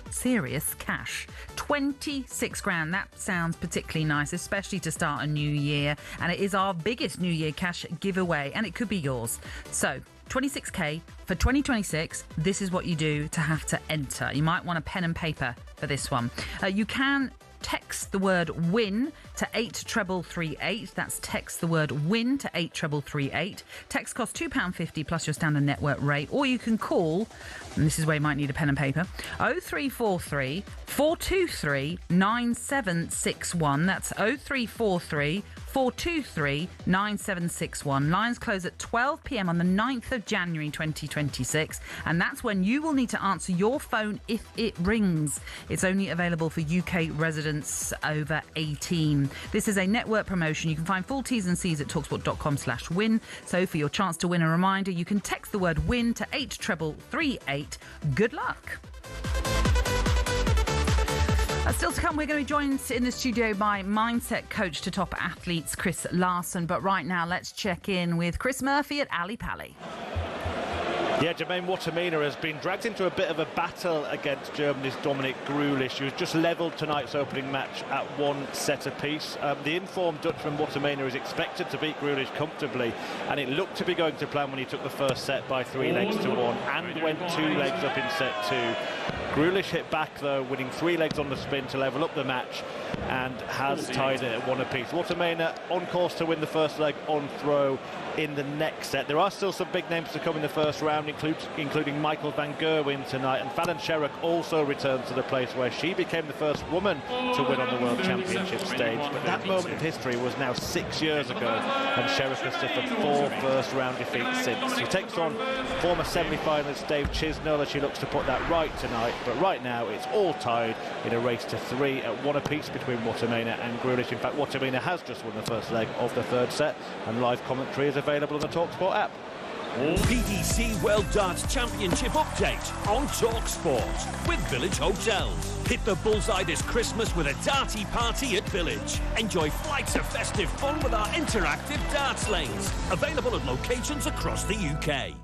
cash? 26 grand. That sounds particularly nice, especially to start a new year. And it is our biggest New Year cash giveaway, and it could be yours. So 26k for 2026. This is what you do to have to enter. You might want a pen and paper for this one. You can text the word WIN to 83338. That's text the word WIN to 83338. Text costs £2.50 plus your standard network rate. Or you can call, and this is where you might need a pen and paper, 0343 423 9761. That's 0343 423 9761. Lines close at 12 p.m. on the 9th of January 2026, and that's when you will need to answer your phone if it rings. It's only available for UK residents over 18. This is a network promotion. You can find full T's and C's at talksport.com/win. So for your chance to win, a reminder, you can text the word WIN to 83338. Good luck. Still to come, we're going to be joined in the studio by mindset coach to top athletes Chris Larson. But right now, let's check in with Chris Murphy at Ali Pali. Yeah, Jermaine Watermina has been dragged into a bit of a battle against Germany's Dominic Grulich, who was just levelled tonight's opening match at 1 set apiece. The informed Dutchman Watermina is expected to beat Grulich comfortably, and it looked to be going to plan when he took the first set by 3 legs to 1 and went 2 legs up in set 2. Grulich hit back though, winning 3 legs on the spin to level up the match, and has tied it at 1 apiece. Watermina on course to win the first leg on throw in the next set. There are still some big names to come in the first round, including Michael van Gerwen tonight, and Fallon Sherrock also returns to the place where she became the first woman to win on the World Championship stage. But that moment of history was now 6 years ago, and Sherrock has suffered 4 first-round defeats since. She takes on former semi-finalist Dave Chisnell as she looks to put that right tonight, but right now it's all tied in a race to 3 at 1 apiece between Watermina and Grulich. In fact, Watermina has just won the first leg of the third set, and live commentary is available on the talkSPORT app. PDC World Darts Championship update on talkSPORT with Village Hotels. Hit the bullseye this Christmas with a darty party at Village. Enjoy flights of festive fun with our interactive darts lanes. Available at locations across the UK.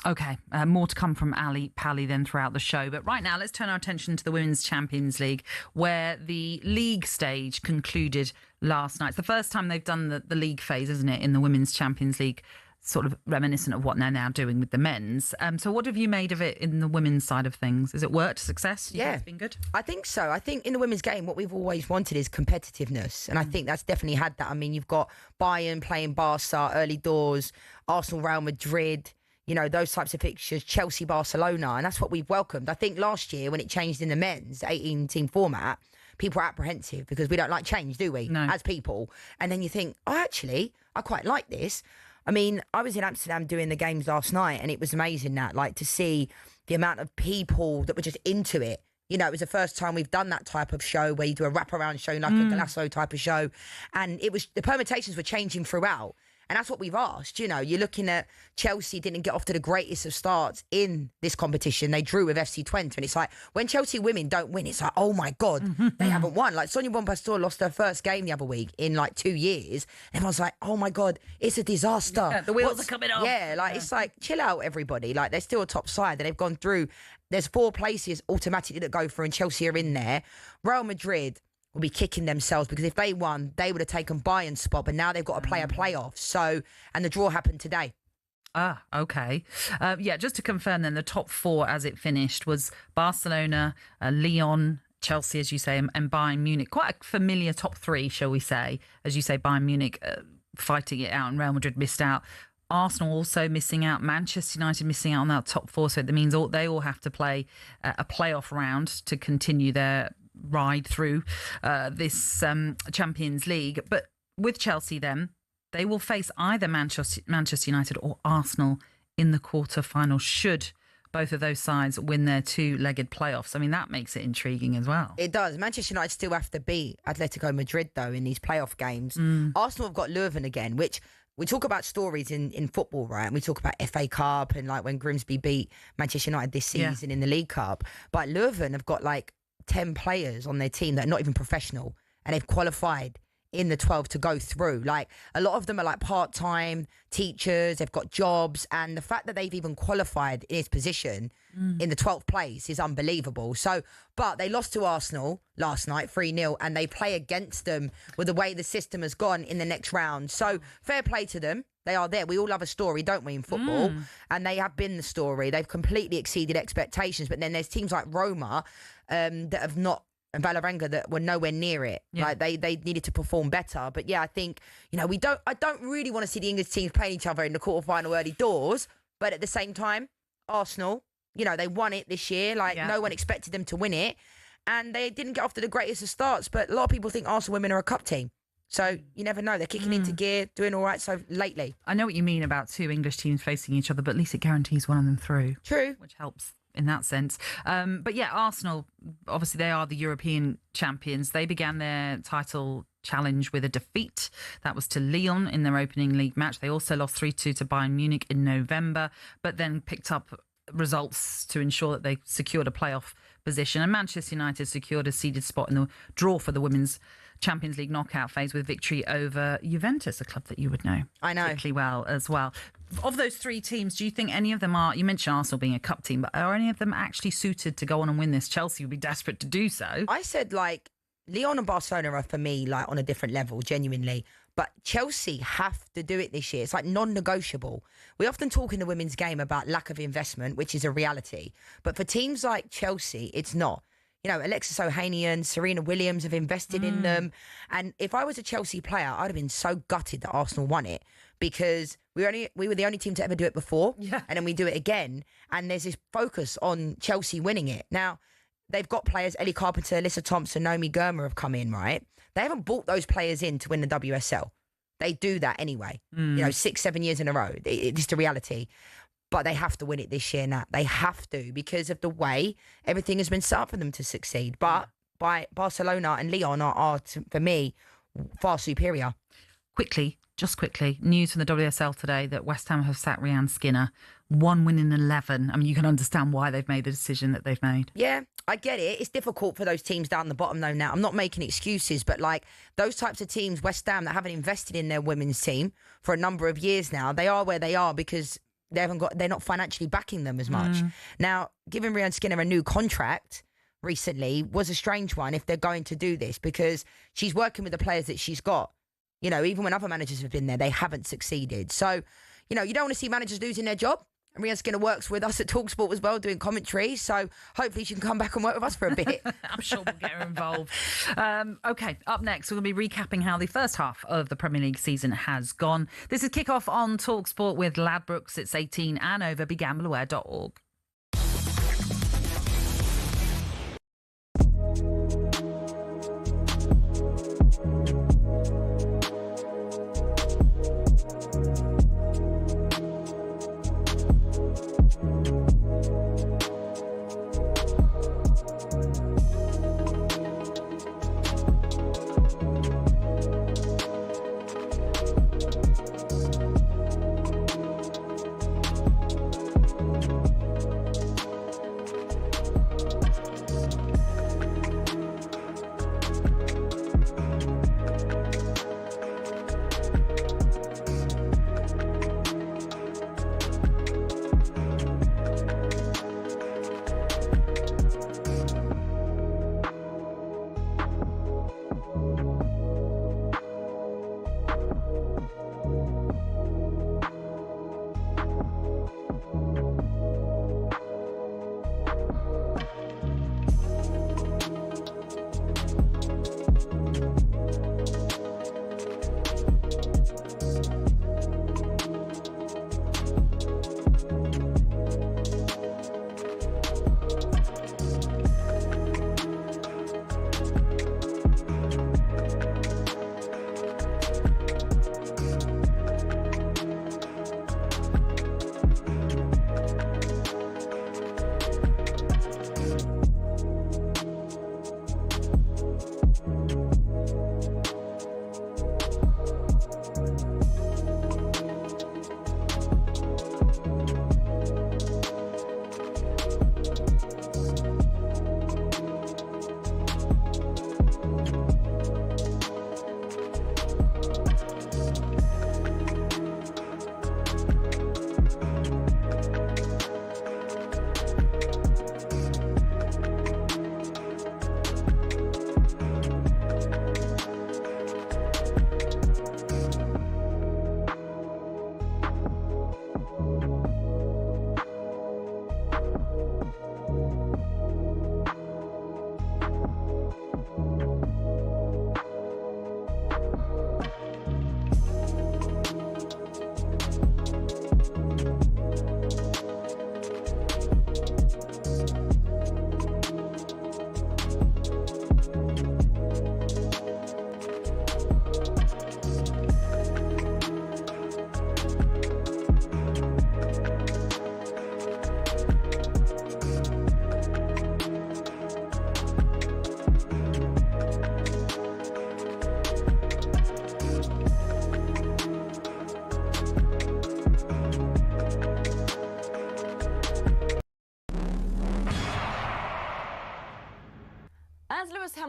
OK, more to come from Ali Pali then throughout the show. But right now, let's turn our attention to the Women's Champions League, where the league stage concluded last night. It's the first time they've done the league phase, isn't it, in the Women's Champions League, sort of reminiscent of what they're now doing with the men's. So what have you made of it in the women's side of things? Has it worked? Success? Yeah. It's been good? I think so. I think in the women's game, what we've always wanted is competitiveness. And I think that's definitely had that. I mean, you've got Bayern playing Barca early doors, Arsenal, Real Madrid, you know, those types of fixtures, Chelsea, Barcelona, and that's what we've welcomed. I think last year when it changed in the men's 18-team format, people are apprehensive because we don't like change, do we, as people? And then you think, oh, actually, I quite like this. I mean, I was in Amsterdam doing the games last night, and it was amazing to see the amount of people that were just into it. You know, it was the first time we've done that type of show where you do a wraparound show, like a Galasso type of show. And it was, the permutations were changing throughout. And that's what we've asked. You know, you're looking at Chelsea didn't get off to the greatest of starts in this competition. They drew with FC Twente. And it's like, when Chelsea women don't win, it's like, oh my God, they haven't won. Like Sonia Bonpastor lost her first game the other week in like 2 years. Everyone's like, oh my God, it's a disaster. Yeah, the wheels are coming off. Yeah, like it's like, chill out, everybody. Like they're still a top side. And they've gone through, there's 4 places automatically that go through, and Chelsea are in there. Real Madrid will be kicking themselves because if they won, they would have taken Bayern's spot, but now they've got to play a playoff. So, and the draw happened today. Ah, okay. Yeah, just to confirm then, the top 4 as it finished was Barcelona, Lyon, Chelsea, as you say, and Bayern Munich. Quite a familiar top 3, shall we say. As you say, Bayern Munich fighting it out, and Real Madrid missed out. Arsenal also missing out, Manchester United missing out on that top 4. So that means they all have to play a playoff round to continue their ride through this Champions League. But with Chelsea then, they will face either Manchester United or Arsenal in the quarter-final should both of those sides win their 2-legged playoffs. I mean, that makes it intriguing as well. It does. Manchester United still have to beat Atletico Madrid, though, in these playoff games. Arsenal have got Leuven again, which we talk about stories in football, right? And we talk about FA Cup and like when Grimsby beat Manchester United this season in the League Cup. But Leuven have got like 10 players on their team that are not even professional, and they've qualified in the 12 to go through. Like, a lot of them are like part-time teachers, they've got jobs, and the fact that they've even qualified in his position in the 12th place is unbelievable. So, but they lost to Arsenal last night 3-0, and they play against them with the way the system has gone in the next round. So fair play to them. They are there. We all love a story, don't we, in football? And they have been the story. They've completely exceeded expectations. But then there's teams like Roma that have not, and Vålerenga, that were nowhere near it. Like they needed to perform better. But yeah, I think, you know, I don't really want to see the English teams playing each other in the quarterfinal early doors. But at the same time, Arsenal, you know, they won it this year. Like no one expected them to win it. And they didn't get off to the greatest of starts. But a lot of people think Arsenal women are a cup team. So you never know. They're kicking into gear, doing all right so lately. I know what you mean about two English teams facing each other, but at least it guarantees one of them through. True. Which helps in that sense. But yeah, Arsenal, obviously they are the European champions. They began their title challenge with a defeat. That was to Lyon in their opening league match. They also lost 3-2 to Bayern Munich in November, but then picked up results to ensure that they secured a playoff position. And Manchester United secured a seeded spot in the draw for the Women's Champions League knockout phase with victory over Juventus, a club that you would know particularly well as well. Of those three teams, do you think any of them are, you mentioned Arsenal being a cup team, but are any of them actually suited to go on and win this? Chelsea would be desperate to do so. I said, like, Lyon and Barcelona are, for me, like, on a different level, genuinely. But Chelsea have to do it this year. It's like non-negotiable. We often talk in the women's game about lack of investment, which is a reality. But for teams like Chelsea, it's not. You know, Alexis Ohanian, Serena Williams have invested in them. And if I was a Chelsea player, I'd have been so gutted that Arsenal won it, because we were the only team to ever do it before. Yeah. And then we do it again. And there's this focus on Chelsea winning it. Now, they've got players, Ellie Carpenter, Alyssa Thompson, Naomi Gurma have come in, right? They haven't bought those players in to win the WSL. They do that anyway. You know, 6-7 years in a row. It's the reality. But they have to win it this year, Nat. They have to, because of the way everything has been set up for them to succeed. But by Barcelona and Lyon are, for me, far superior. Just quickly, news from the WSL today that West Ham have sacked Lianne Skinner. 1 win in 11. I mean, you can understand why they've made the decision that they've made. Yeah, I get it. It's difficult for those teams down the bottom, though, now. I'm not making excuses, but like those types of teams, West Ham, that haven't invested in their women's team for a number of years now, they are where they are because they're not financially backing them as much. Now, giving Lianne Skinner a new contract recently was a strange one if they're going to do this, because she's working with the players that she's got. You know, even when other managers have been there, they haven't succeeded. So, you know, you don't want to see managers losing their job. And Lianne Skinner works with us at talkSPORT as well, doing commentary. So hopefully she can come back and work with us for a bit. I'm sure we'll get her involved. OK, up next, we're going to be recapping how the first half of the Premier League season has gone. This is Kickoff on talkSPORT with Ladbrokes. It's 18 and over. BeGambleAware.org.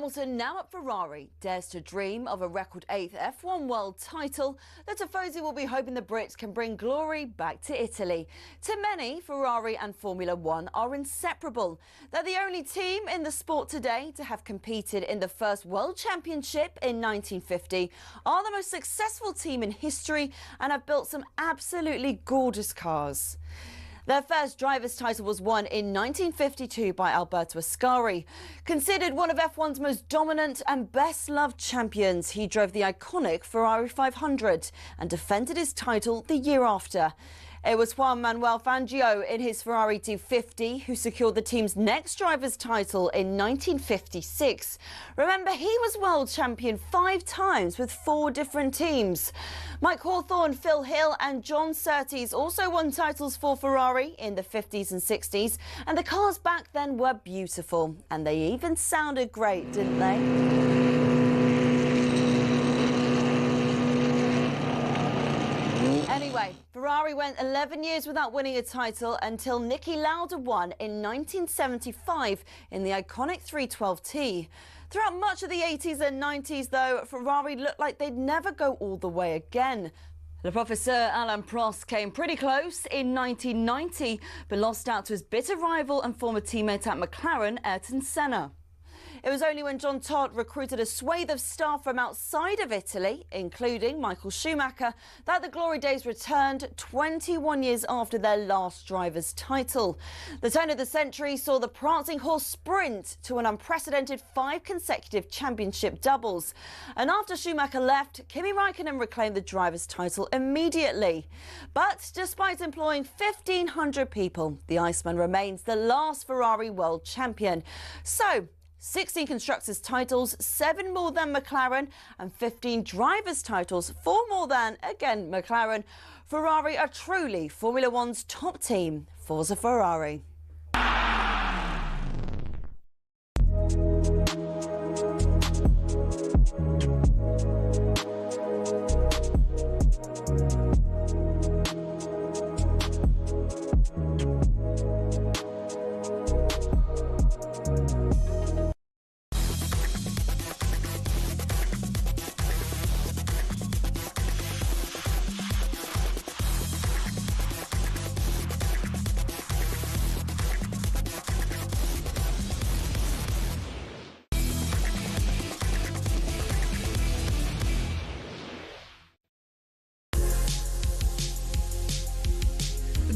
Hamilton, now at Ferrari, dares to dream of a record 8th F1 world title. The Tifosi will be hoping the Brits can bring glory back to Italy. To many, Ferrari and Formula One are inseparable. They're the only team in the sport today to have competed in the first World Championship in 1950, are the most successful team in history, and have built some absolutely gorgeous cars. Their first driver's title was won in 1952 by Alberto Ascari. Considered one of F1's most dominant and best-loved champions, he drove the iconic Ferrari 500 and defended his title the year after. It was Juan Manuel Fangio in his Ferrari 250 who secured the team's next driver's title in 1956. Remember, he was world champion 5 times with 4 different teams. Mike Hawthorne, Phil Hill and John Surtees also won titles for Ferrari in the 50s and 60s, and the cars back then were beautiful, and they even sounded great, didn't they? Anyway, Ferrari went 11 years without winning a title until Niki Lauda won in 1975 in the iconic 312T. Throughout much of the 80s and 90s, though, Ferrari looked like they'd never go all the way again. Le Professeur Alain Prost came pretty close in 1990, but lost out to his bitter rival and former teammate at McLaren, Ayrton Senna. It was only when John Todt recruited a swathe of staff from outside of Italy, including Michael Schumacher, that the glory days returned 21 years after their last driver's title. The turn of the century saw the prancing horse sprint to an unprecedented 5 consecutive championship doubles. And after Schumacher left, Kimi Räikkönen reclaimed the driver's title immediately. But despite employing 1,500 people, the Iceman remains the last Ferrari world champion. So, 16 constructors' titles, 7 more than McLaren, and 15 drivers' titles, 4 more than, again, McLaren. Ferrari are truly Formula One's top team. Forza Ferrari.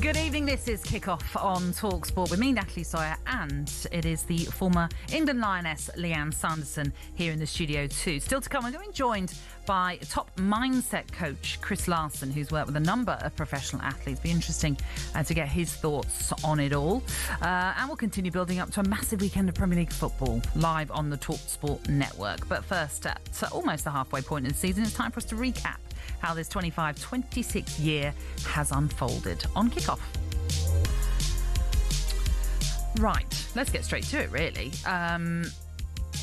Good evening, this is Kickoff on talkSPORT with me, Natalie Sawyer, and it is the former England Lioness, Lianne Sanderson, here in the studio too. Still to come, I'm going joined by top mindset coach Chris Larson, who's worked with a number of professional athletes. Be interesting to get his thoughts on it all. And we'll continue building up to a massive weekend of Premier League football live on the talkSPORT network. But first, at almost the halfway point in the season, it's time for us to recap how this 25-26 year has unfolded on Kickoff. Right, let's get straight to it, really.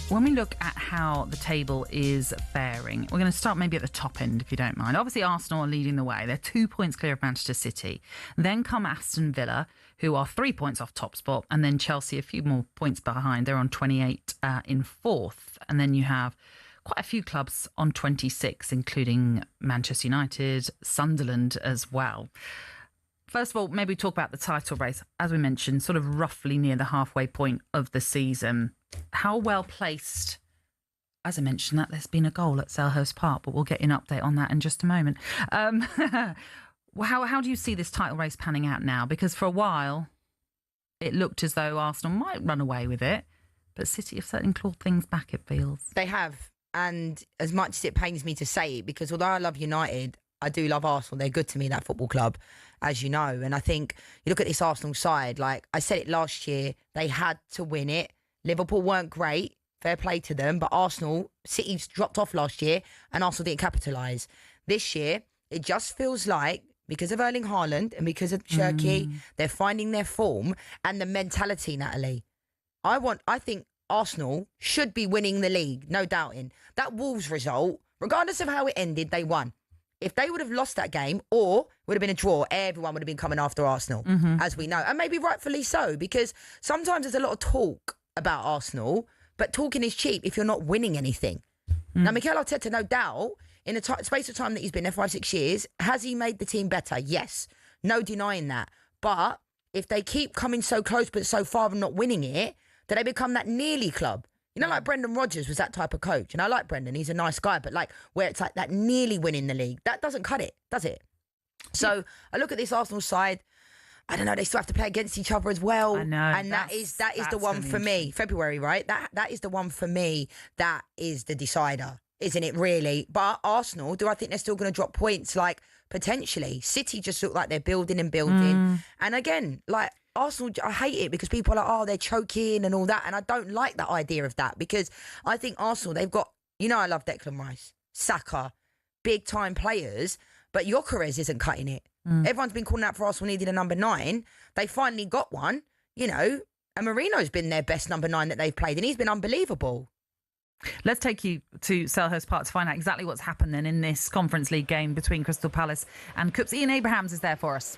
When we look at how the table is faring, we're going to start maybe at the top end, if you don't mind. Obviously, Arsenal are leading the way. They're 2 points clear of Manchester City. Then come Aston Villa, who are 3 points off top spot, and then Chelsea a few more points behind. They're on 28 in 4th. And then you have quite a few clubs on 26, including Manchester United, Sunderland as well. First of all, maybe talk about the title race. As we mentioned, sort of roughly near the halfway point of the season. How well placed, as I mentioned, that there's been a goal at Selhurst Park, but we'll get an update on that in just a moment. How do you see this title race panning out now? Because for a while, it looked as though Arsenal might run away with it, but City have certainly clawed things back, it feels. They have. And as much as it pains me to say it, because although I love United, I do love Arsenal. They're good to me, that football club, as you know. And I think you look at this Arsenal side, like I said it last year, they had to win it. Liverpool weren't great, fair play to them, but Arsenal, City's dropped off last year and Arsenal didn't capitalise. This year, it just feels like, because of Erling Haaland and because of Cherki, they're finding their form and the mentality, Natalie. I think Arsenal should be winning the league, no doubting. That Wolves result, regardless of how it ended, they won. If they would have lost that game or would have been a draw, everyone would have been coming after Arsenal, as we know. And maybe rightfully so, because sometimes there's a lot of talk about Arsenal, But talking is cheap if you're not winning anything. Now, Mikel Arteta, no doubt, in the space of time that he's been there, 5-6 years, has he made the team better? Yes. No denying that. But if they keep coming so close but so far and not winning it, do they become that nearly club? You know, like Brendan Rodgers was that type of coach. And I like Brendan. He's a nice guy. But like where it's like that nearly winning the league, that doesn't cut it, does it? So I look at this Arsenal side. I don't know. They still have to play against each other as well. I know. And that is the one for me. February, right? That is the one for me. That is the decider, isn't it? Really. But Arsenal, do I think they're still going to drop points? Like potentially. City just look like they're building and building. And again, like Arsenal, I hate it because people are like, oh, they're choking and all that. And I don't like that idea of that because I think Arsenal, they've got, you know, I love Declan Rice, Saka, big time players, but Gyökeres isn't cutting it. Everyone's been calling out for Arsenal needed a number 9. They finally got one, you know, and Marino's been their best number 9 that they've played, and he's been unbelievable. Let's take you to Selhurst Park to find out exactly what's happened then in this Conference League game between Crystal Palace and Coops. Ian Abrahams is there for us.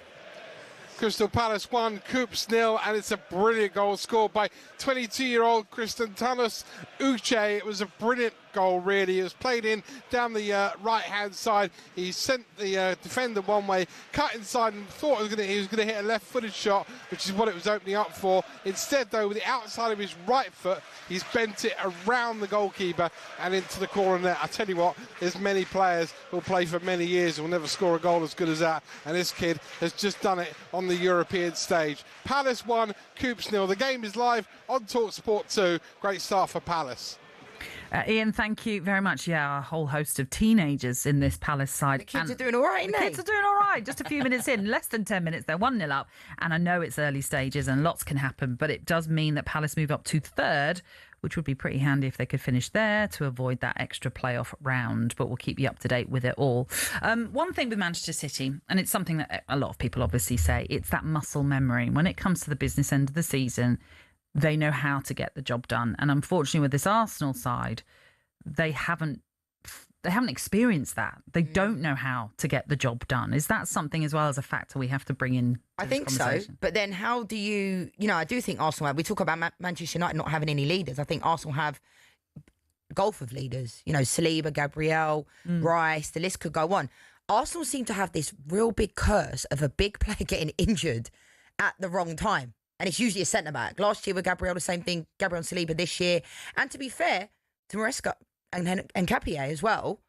Crystal Palace 1, Coops 0, and it's a brilliant goal scored by 22-year-old Kristantanos Uche. It was a brilliant goal, really. It was played in down the right-hand side. He sent the defender one way, cut inside, and thought he was going to hit a left-footed shot, which is what it was opening up for. Instead, though, with the outside of his right foot, he's bent it around the goalkeeper and into the corner net. I tell you what, there's many players who'll play for many years who'll never score a goal as good as that, and this kid has just done it on the European stage. Palace 1, Coops 0. The game is live on talkSPORT 2. Great start for Palace. Ian, thank you very much. Yeah, a whole host of teenagers in this Palace side. The kids are doing all right, The kids are doing all right. Just a few minutes in, less than 10 minutes, they're 1-0 up. And I know it's early stages and lots can happen, but it does mean that Palace move up to 3rd, which would be pretty handy if they could finish there to avoid that extra playoff round. But we'll keep you up to date with it all. One thing with Manchester City, and it's something that a lot of people obviously say, it's that muscle memory. When it comes to the business end of the season, they know how to get the job done. And unfortunately with this Arsenal side, they haven't experienced that. They don't know how to get the job done. Is that something as well as a factor we have to bring in? I think so. But then how do you know, I do think Arsenal have, we talk about Manchester United not having any leaders. I think Arsenal have gulf of leaders. You know, Saliba, Gabriel, Rice, the list could go on. Arsenal seem to have this real big curse of a big player getting injured at the wrong time. And it's usually a centre-back. Last year with Gabriel, the same thing. Gabriel and Saliba this year. And to be fair, to Maresca and Capier as well,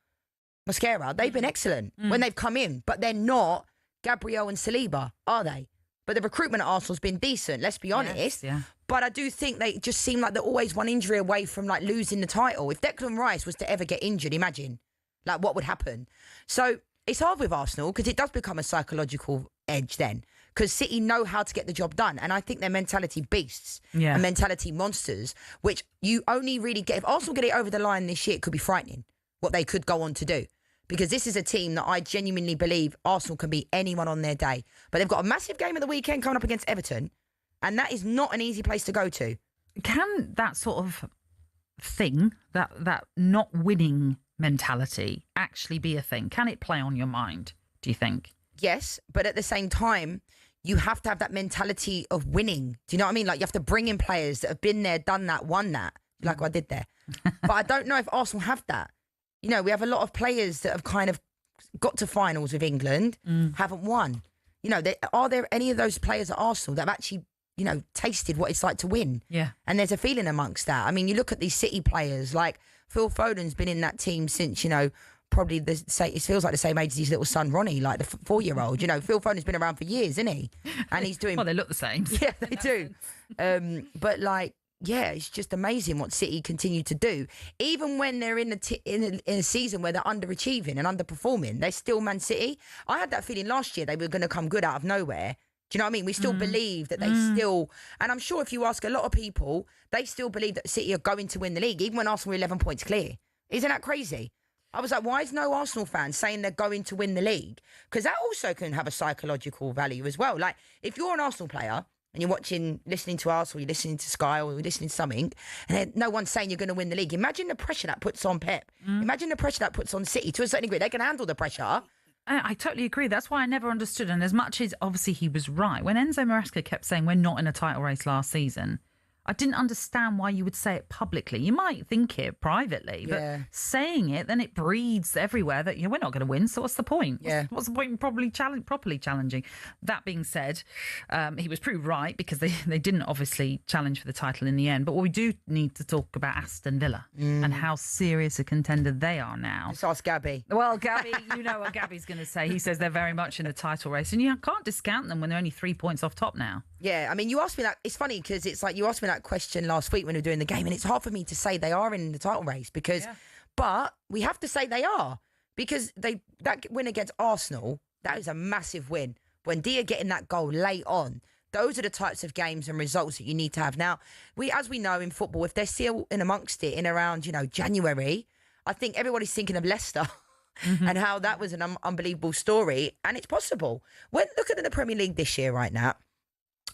Mosquera, they've been excellent when they've come in. But they're not Gabriel and Saliba, are they? But the recruitment at Arsenal's been decent, let's be honest. Yeah. But I do think they just seem like they're always one injury away from like losing the title. If Declan Rice was to ever get injured, imagine like what would happen. So it's hard with Arsenal because it does become a psychological edge then. Because City know how to get the job done. And I think they're mentality beasts and mentality monsters, which you only really get. If Arsenal get it over the line this year, it could be frightening what they could go on to do. Because this is a team that I genuinely believe Arsenal can beat anyone on their day. But they've got a massive game at the weekend coming up against Everton. And that is not an easy place to go to. Can that sort of thing, that not winning mentality, actually be a thing? Can it play on your mind, do you think? Yes, but at the same time, you have to have that mentality of winning. Do you know what I mean? Like, you have to bring in players that have been there, done that, won that, like I did there. But I don't know if Arsenal have that. You know, we have a lot of players that have kind of got to finals with England, haven't won. You know, are there any of those players at Arsenal that have actually, you know, tasted what it's like to win? Yeah. And there's a feeling amongst that. I mean, you look at these City players, like Phil Foden's been in that team since, you know, probably it feels like the same age as his little son Ronnie, like the 4-year-old. You know, Phil Foden's been around for years, isn't he? And he's doing. Well, they look the same. Yeah, they do. But like, yeah, it's just amazing what City continue to do. Even when they're in a season where they're underachieving and underperforming, they're still Man City. I had that feeling last year they were going to come good out of nowhere. Do you know what I mean? We still believe that they still, and I'm sure if you ask a lot of people, they still believe that City are going to win the league, even when Arsenal were 11 points clear. Isn't that crazy? I was like, why is no Arsenal fan saying they're going to win the league? Because that also can have a psychological value as well. Like, if you're an Arsenal player and you're listening to us, or you're listening to Sky, or you're listening to something, and no one's saying you're going to win the league, imagine the pressure that puts on Pep. Imagine the pressure that puts on City. To a certain degree, they can handle the pressure. I totally agree. That's why I never understood. And as much as obviously he was right, when Enzo Maresca kept saying we're not in a title race last season, I didn't understand why you would say it publicly. You might think it privately, but saying it, then it breeds everywhere that we're not going to win. So what's the point? Yeah. What's the point in properly challenging? That being said, he was proved right because they didn't obviously challenge for the title in the end. But what we do need to talk about Aston Villa and how serious a contender they are now. Let's ask Gabby. Well, Gabby, you know what Gabby's going to say. He says they're very much in the title race, and you can't discount them when they're only 3 points off top now. Yeah, I mean, you asked me that. It's funny because it's like you asked me that question last week when we were doing the game, and it's hard for me to say they are in the title race because, but we have to say they are because that win against Arsenal, that is a massive win. When Dia getting that goal late on, those are the types of games and results that you need to have. Now, as we know in football, if they're still in amongst it in around January, I think everybody's thinking of Leicester. And how that was an unbelievable story, and it's possible. When looking at the Premier League this year right now,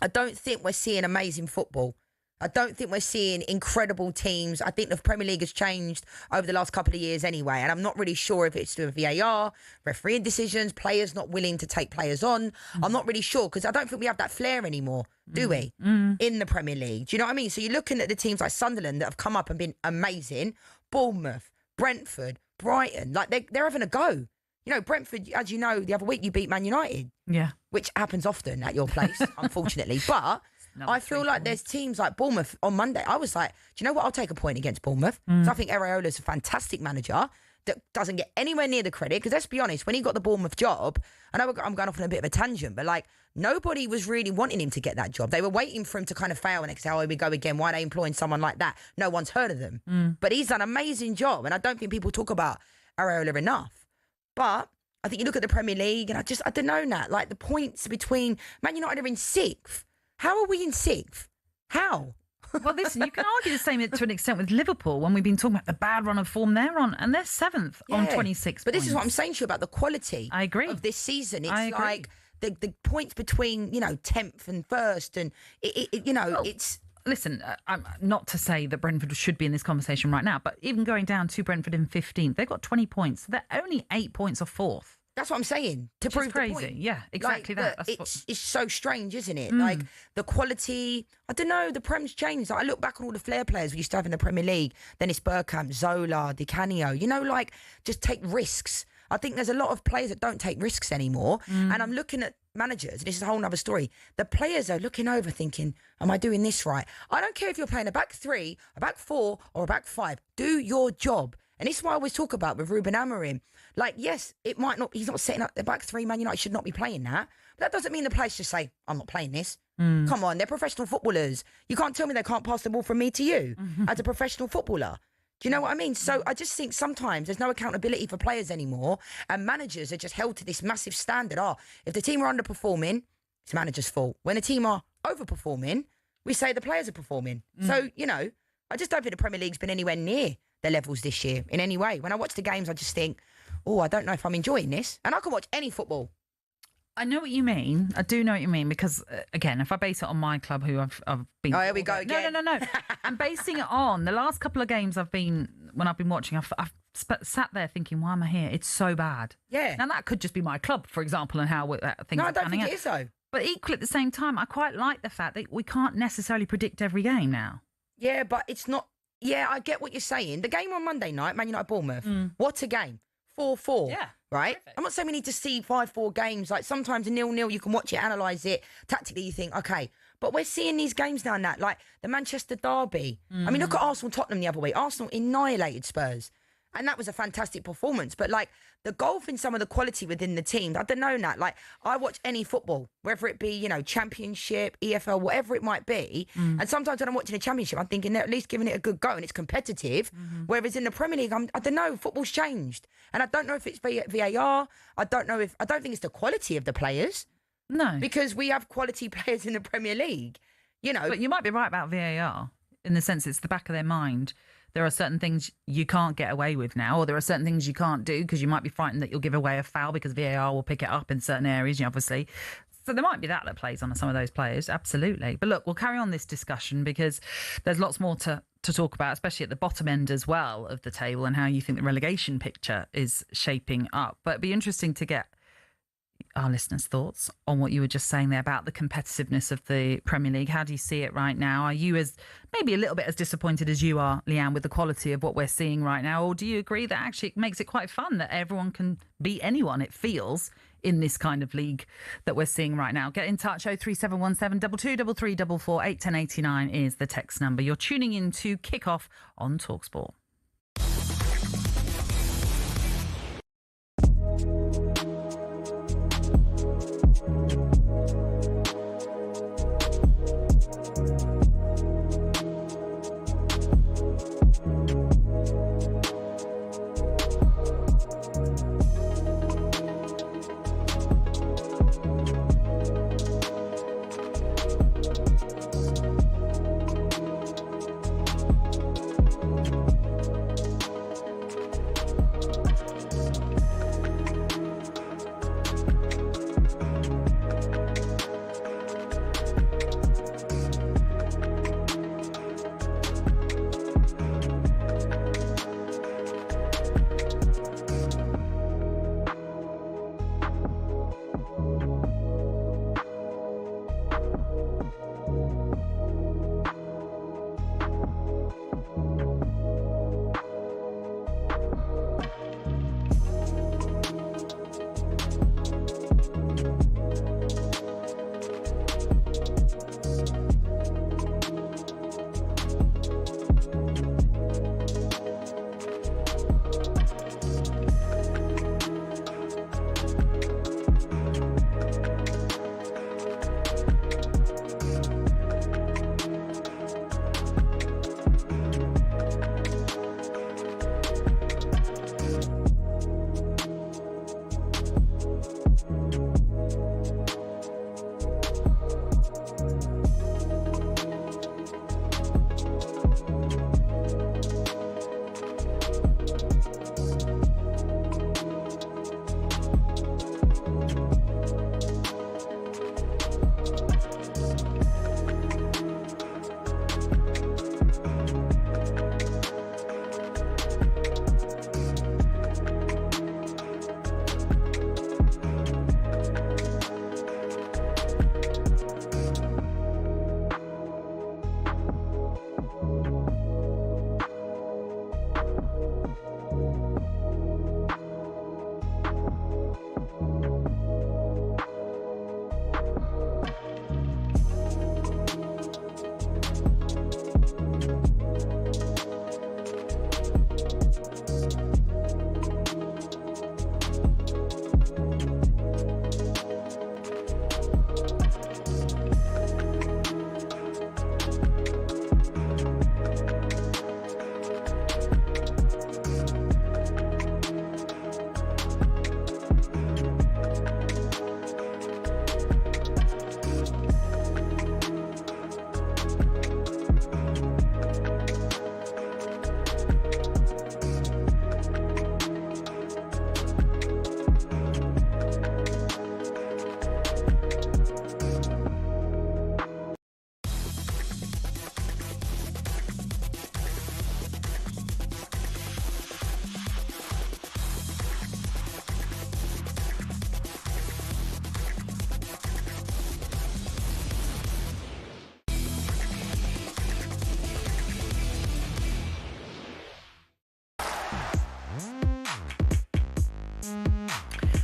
I don't think we're seeing amazing football. I don't think we're seeing incredible teams. I think the Premier League has changed over the last couple of years anyway, and I'm not really sure if it's through VAR, refereeing decisions, players not willing to take players on. I'm not really sure because I don't think we have that flair anymore, do we, in the Premier League? Do you know what I mean? So you're looking at the teams like Sunderland that have come up and been amazing, Bournemouth, Brentford, Brighton, like they're having a go. Brentford, as you know, the other week you beat Man United. Yeah. Which happens often at your place, unfortunately. But I feel like there's teams like Bournemouth on Monday. I was like, do you know what? I'll take a point against Bournemouth. So I think Areola's a fantastic manager that doesn't get anywhere near the credit. Because let's be honest, when he got the Bournemouth job, I know I'm going off on a bit of a tangent, but like nobody was really wanting him to get that job. They were waiting for him to kind of fail and say, oh, here we go again. Why are they employing someone like that? No one's heard of them. But he's done an amazing job. And I don't think people talk about Areola enough. But I think you look at the Premier League and I don't know, Nat, like the points between Man United are in 6th. How are we in 6th? How? Well, listen, you can argue the same to an extent with Liverpool when we've been talking about the bad run of form they're on, and they're 7th on 26 But this is what I'm saying to you about the quality of this season. It's like the points between, 10th and 1st and, it's... Listen, I'm not to say that Brentford should be in this conversation right now, but even going down to Brentford in 15th, they've got 20 points. They're only 8 points off 4th. That's what I'm saying. To prove crazy. The point. Yeah, exactly that. It's so strange, isn't it? Like the quality, I don't know, the Prem's changed. Like, I look back on all the flair players we used to have in the Premier League. Dennis Bergkamp, Zola, Di Canio, just take risks. I think there's a lot of players that don't take risks anymore. And I'm looking at managers, and this is a whole other story. The players are looking over thinking, am I doing this right? I don't care if you're playing a back 3, a back 4, or a back 5. Do your job. And this is what I always talk about with Ruben Amorim. Like, yes, it might not, he's not setting up the back 3, Man United should not be playing that. But that doesn't mean the players just say, I'm not playing this. Come on, they're professional footballers. You can't tell me they can't pass the ball from me to you as a professional footballer. Do you know what I mean? So I just think sometimes there's no accountability for players anymore, and managers are just held to this massive standard. If the team are underperforming, it's manager's fault. When the team are overperforming, we say the players are performing. So, I just don't think the Premier League's been anywhere near their levels this year in any way. When I watch the games, I just think, I don't know if I'm enjoying this. And I can watch any football. I know what you mean. I do know what you mean because, again, if I base it on my club, who I've been... Oh, here we go again. No. I'm basing it on the last couple of games when I've been watching, I've sat there thinking, why am I here? It's so bad. Yeah. Now, that could just be my club, for example, and how things are panning out. No, I don't think it is, though. But equally, at the same time, I quite like the fact that we can't necessarily predict every game now. Yeah, but it's not... Yeah, I get what you're saying. The game on Monday night, Man United Bournemouth, what a game. 4-4. Yeah. Right? Perfect. I'm not saying we need to see 5-4 games. Like sometimes a 0-0, you can watch it, analyse it. Tactically, you think, okay. But we're seeing these games now, Nat, like the Manchester Derby. I mean, look at Arsenal-Tottenham the other week. Arsenal annihilated Spurs. And that was a fantastic performance. But like the golf in some of the quality within the teams, I don't know, Nat. Like I watch any football, whether it be, Championship, EFL, whatever it might be. And sometimes when I'm watching a Championship, I'm thinking they're at least giving it a good go and it's competitive. Whereas in the Premier League, I don't know, football's changed. And I don't know if it's VAR. I don't think it's the quality of the players. No. Because we have quality players in the Premier League, But you might be right about VAR in the sense it's the back of their mind. There are certain things you can't get away with now, or there are certain things you can't do because you might be frightened that you'll give away a foul because VAR will pick it up in certain areas, obviously. So there might be that plays on some of those players, absolutely. But look, we'll carry on this discussion because there's lots more to talk about, especially at the bottom end as well of the table and how you think the relegation picture is shaping up. But it'd be interesting to get our listeners' thoughts on what you were just saying there about the competitiveness of the Premier League. How do you see it right now? Are you as maybe a little bit as disappointed as you are, Lianne, with the quality of what we're seeing right now? Or do you agree that actually it makes it quite fun that everyone can beat anyone, it feels, in this kind of league that we're seeing right now? Get in touch. 03717 223344 81089 is the text number. You're tuning in to Kickoff on talkSPORT.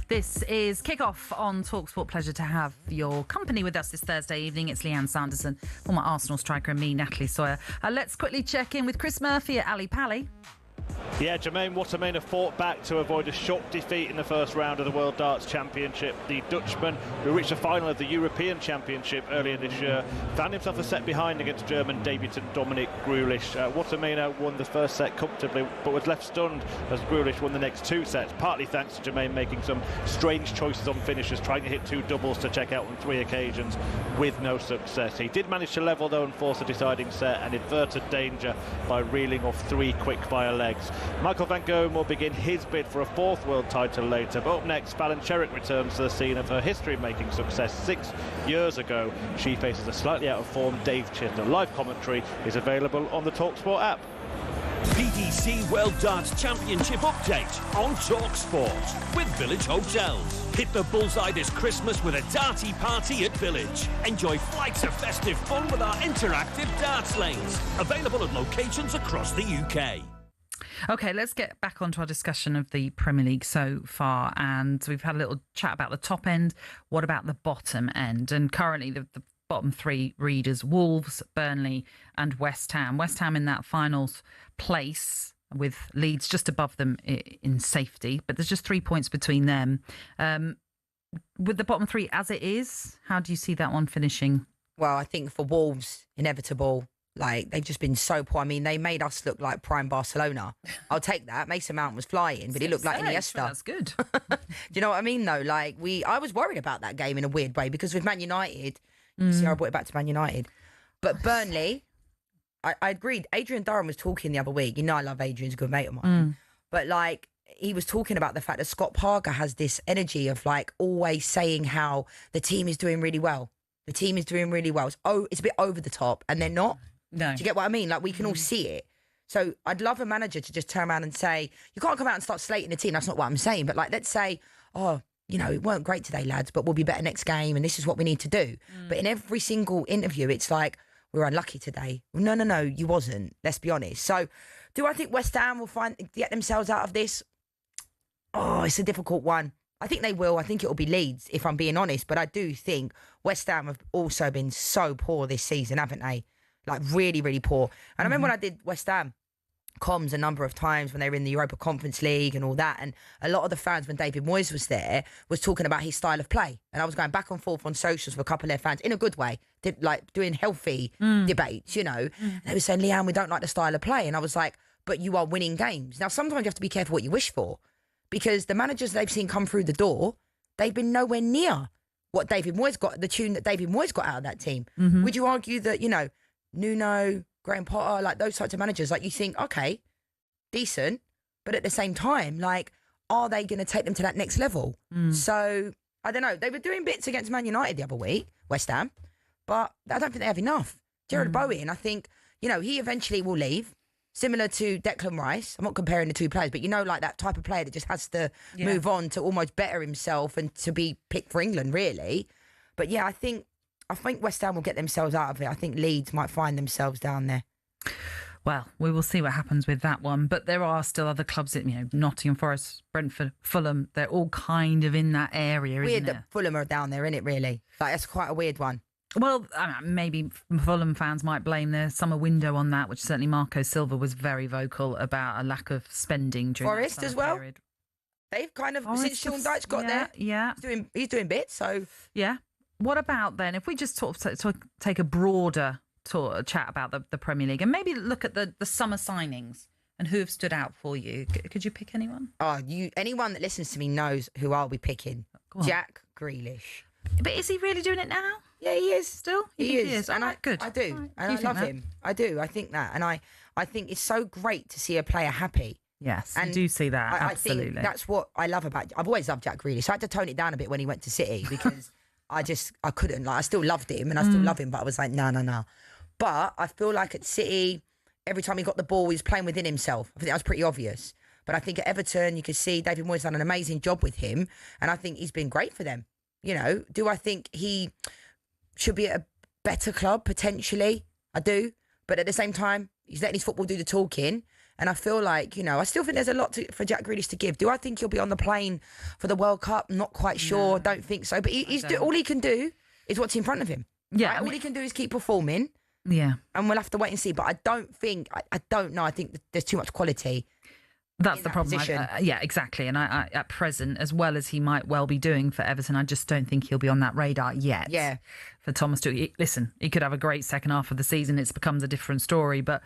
This is Kickoff on talkSPORT. Pleasure to have your company with us this Thursday evening. It's Lianne Sanderson, former Arsenal striker, and me, Natalie Sawyer. Let's quickly check in with Chris Murphy at Ali Pally. Yeah, Jermaine Watermain have fought back to avoid a shock defeat in the first round of the World Darts Championship. The Dutchman, who reached the final of the European Championship earlier this year, found himself a set behind against German debutant Dominik Grulich. Watermain won the first set comfortably, but was left stunned as Grulich won the next two sets, partly thanks to Jermaine making some strange choices on finishes, trying to hit two doubles to check out on 3 occasions with no success. He did manage to level, though, and force a deciding set and averted danger by reeling off 3 quick-fire legs. Michael van Gerwen will begin his bid for a 4th world title later, but up next, Fallon Sherrick returns to the scene of her history-making success 6 years ago. She faces a slightly out-of-form Dave Chisnell. Live commentary is available on the talkSPORT app. PDC World Darts Championship update on talkSPORT with Village Hotels. Hit the bullseye this Christmas with a darty party at Village. Enjoy flights of festive fun with our interactive darts lanes. Available at locations across the UK. OK, let's get back onto our discussion of the Premier League so far. And we've had a little chat about the top end. What about the bottom end? And currently the bottom three readers: Wolves, Burnley and West Ham. West Ham in that finals place with Leeds just above them in safety. But there's just 3 points between them. With the bottom three as it is, how do you see that one finishing? Well, I think for Wolves, inevitable. Like, they've just been so poor. I mean, they made us look like prime Barcelona. I'll take that. Mason Mount was flying, but he looked like Iniesta. That's good. Do you know what I mean, though? Like, I was worried about that game in a weird way because with Man United, you see how I brought it back to Man United. But Burnley, I agreed. Adrian Durham was talking the other week. You know I love Adrian's a good mate of mine. But, like, he was talking about the fact that Scott Parker has this energy of, like, always saying how the team is doing really well. The team is doing really well. It's a bit over the top, and they're not. No. Do you get what I mean? Like, we can all see it. So I'd love a manager to just turn around and say, you can't come out and start slating the team. That's not what I'm saying. But, like, let's say, oh, you know, it weren't great today, lads, but we'll be better next game and this is what we need to do. But in every single interview, it's like, we're unlucky today. No, you wasn't. Let's be honest. So do I think West Ham will get themselves out of this? Oh, it's a difficult one. I think they will. I think it will be Leeds, if I'm being honest. But I do think West Ham have also been so poor this season, haven't they? Like, really, really poor. And I remember when I did West Ham comms a number of times when they were in the Europa Conference League and all that, and a lot of the fans, when David Moyes was there, was talking about his style of play. And I was going back and forth on socials with a couple of their fans, in a good way, doing healthy debates, you know. They were saying, Lianne, we don't like the style of play. And I was like, but you are winning games. Now, sometimes you have to be careful what you wish for, because the managers they've seen come through the door, they've been nowhere near what David Moyes got, the tune that David Moyes got out of that team. Would you argue that, you know, Nuno, Graham Potter, like those types of managers, like you think, okay, decent, but at the same time, like, are they going to take them to that next level? So, I don't know. They were doing bits against Man United the other week, West Ham, but I don't think they have enough. Jared Bowen, I think, you know, he eventually will leave, similar to Declan Rice. I'm not comparing the two players, but you know, like that type of player that just has to move on to almost better himself and to be picked for England, really. But yeah, I think West Ham will get themselves out of it. I think Leeds might find themselves down there. Well, we will see what happens with that one. But there are still other clubs, you know, Nottingham Forest, Brentford, Fulham. They're all kind of in that area, isn't it? Weird that Fulham are down there, isn't it, really? Like, that's quite a weird one. Well, maybe Fulham fans might blame their summer window on that, which certainly Marco Silva was very vocal about a lack of spending during Forest that as well? Period. They've kind of, since Sean Dyche got there, he's doing bits, so... Yeah. What about then, if we just take a broader chat about the Premier League and maybe look at the summer signings and who have stood out for you? Could you pick anyone? Oh, anyone that listens to me knows who I'll be picking. Jack Grealish. But is he really doing it now? Yeah, he is. Still? He is. And good. I do. Right. And I love him. I do. I think that. And I think it's so great to see a player happy. Yes, and I do see that. Absolutely. I think that's what I love about... I've always loved Jack Grealish. So I had to tone it down a bit when he went to City because... I couldn't. Like, I still loved him and I still love him, but I was like, no. But I feel like at City, every time he got the ball, he was playing within himself. I think that was pretty obvious. But I think at Everton, you could see David Moyes done an amazing job with him. And I think he's been great for them. You know, do I think he should be at a better club? Potentially. I do. But at the same time, he's letting his football do the talking. And I feel like, you know, I still think there's a lot for Jack Grealish to give. Do I think he'll be on the plane for the World Cup? Not quite sure. Don't think so. But all he can do is what's in front of him. Yeah. Right? All he can do is keep performing. Yeah. And we'll have to wait and see. But I don't know. I think there's too much quality. That's the problem. Yeah, exactly. And I at present, as well as he might well be doing for Everton, I just don't think he'll be on that radar yet. Yeah. For Thomas Tuchel. Listen, he could have a great second half of the season. It becomes a different story. But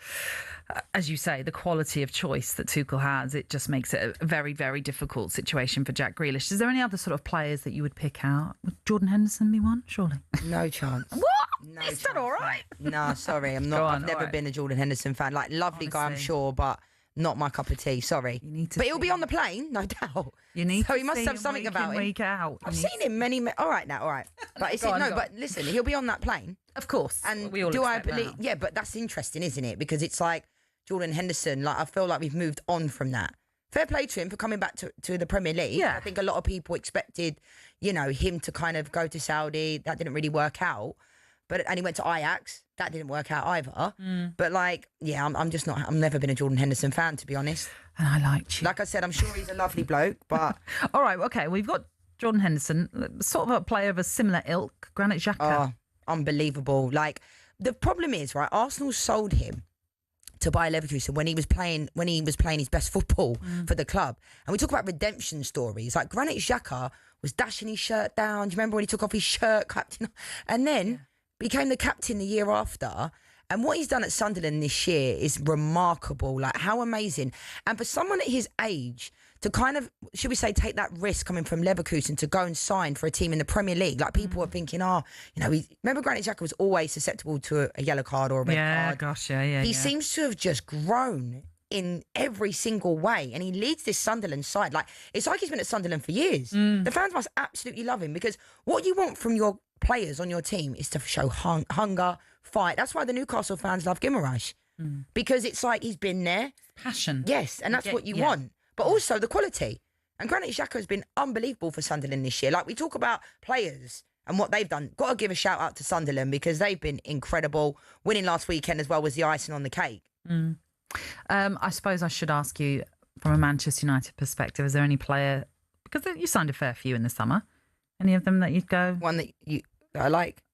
as you say, the quality of choice that Tuchel has, it just makes it a very, very difficult situation for Jack Grealish. Is there any other sort of players that you would pick out? Would Jordan Henderson be one? Surely. No chance. What? No Is that all right? No, sorry. I'm not. I've never been a Jordan Henderson fan. Like, lovely guy, I'm sure, but... not my cup of tea, sorry. But he'll be on the plane, no doubt. So he must have something about him. Week out. I've seen him many. All right, now, all right. But but listen, he'll be on that plane, of course. And we all do I expect believe? that. Yeah, but that's interesting, isn't it? Because it's like Jordan Henderson, like I feel like we've moved on from that. Fair play to him for coming back to the Premier League. Yeah. I think a lot of people expected, you know, him to kind of go to Saudi. That didn't really work out. And he went to Ajax. That didn't work out either. But like, yeah, I'm just not. I've never been a Jordan Henderson fan, to be honest. And I liked you. Like I said, I'm sure he's a lovely bloke, but All right, okay, we've got Jordan Henderson, sort of a player of a similar ilk, Granit Xhaka. Unbelievable. Like, the problem is, right, Arsenal sold him to Bayer Leverkusen when he was playing his best football for the club. And we talk about redemption stories. Like, Granit Xhaka was dashing his shirt down. Do you remember when he took off his shirt, captain? And then became the captain the year after. And what he's done at Sunderland this year is remarkable. Like, how amazing. And for someone at his age to kind of, should we say, take that risk coming from Leverkusen to go and sign for a team in the Premier League. Like, people are thinking, remember Granit Xhaka was always susceptible to a yellow card or a red card. Gosh, yeah. He seems to have just grown in every single way, and he leads this Sunderland side. Like, it's like he's been at Sunderland for years. The fans must absolutely love him, because what you want from your players on your team is to show hunger, fight. That's why the Newcastle fans love Guimaraes, because it's like he's been there. Passion. Yes, and that's what you want. But also the quality. And Granit Xhaka has been unbelievable for Sunderland this year. Like, we talk about players and what they've done. Got to give a shout out to Sunderland, because they've been incredible. Winning last weekend as well was the icing on the cake. I suppose I should ask you, from a Manchester United perspective, is there any player, because you signed a fair few in the summer, any of them that you'd go? One that I like?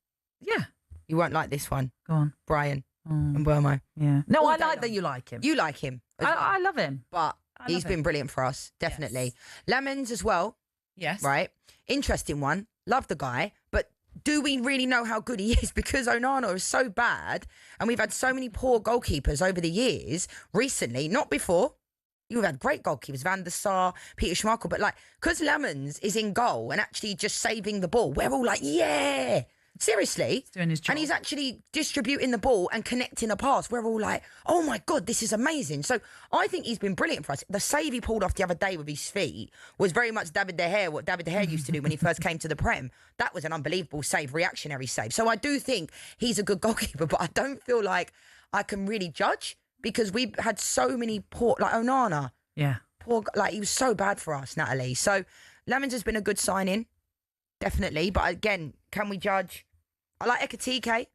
Yeah. You won't like this one. Go on. Brian and Burmo. Yeah. No, All I day like long. that you like him. You like him. I love him. But he's been brilliant for us, definitely. Lemons as well. Yes. Right? Interesting one. Love the guy. But do we really know how good he is? Because Onana is so bad, and we've had so many poor goalkeepers over the years, recently, not before. You've had great goalkeepers, Van der Sar, Peter Schmeichel, but like, because Lemons is in goal and actually just saving the ball, we're all like, yeah. Seriously. He's doing his job. And he's actually distributing the ball and connecting a pass. We're all like, oh my God, this is amazing. So I think he's been brilliant for us. The save he pulled off the other day with his feet was very much David De Gea, what David De Gea used to do when he first came to the Prem. That was an unbelievable save, reactionary save. So I do think he's a good goalkeeper, but I don't feel like I can really judge, because we've had so many poor, like Onana. Yeah. Poor, like, he was so bad for us, Natalie. So Lemons has been a good signing. Definitely. But again, can we judge? I like Ekatike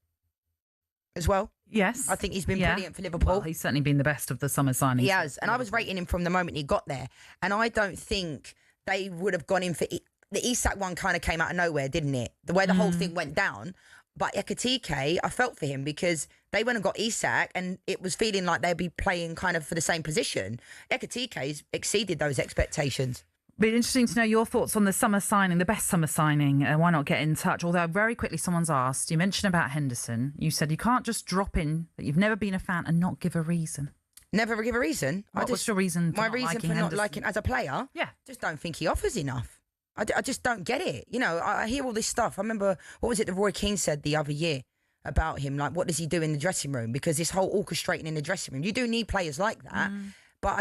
as well. Yes. I think he's been brilliant for Liverpool. Well, he's certainly been the best of the summer signings. He has. And I was rating him from the moment he got there. And I don't think they would have gone in for... The Isak one kind of came out of nowhere, didn't it? The way the whole thing went down. But Ekatike, I felt for him, because they went and got Isak, and it was feeling like they'd be playing kind of for the same position. Ekatike's exceeded those expectations. Be interesting to know your thoughts on the summer signing, the best summer signing. Why not get in touch? Although very quickly someone's asked, you mentioned about Henderson. You said you can't just drop in that you've never been a fan and not give a reason. Never give a reason? What's your reason for my not reason liking for not Henderson? liking as a player? Yeah. Just don't think he offers enough. I just don't get it. You know, I hear all this stuff. I remember, what was it that Roy Keane said the other year about him? Like, what does he do in the dressing room? Because this whole orchestrating in the dressing room, you do need players like that. But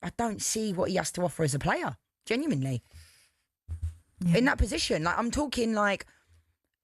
I don't see what he has to offer as a player, genuinely. Yeah. In that position, like, I'm talking, like,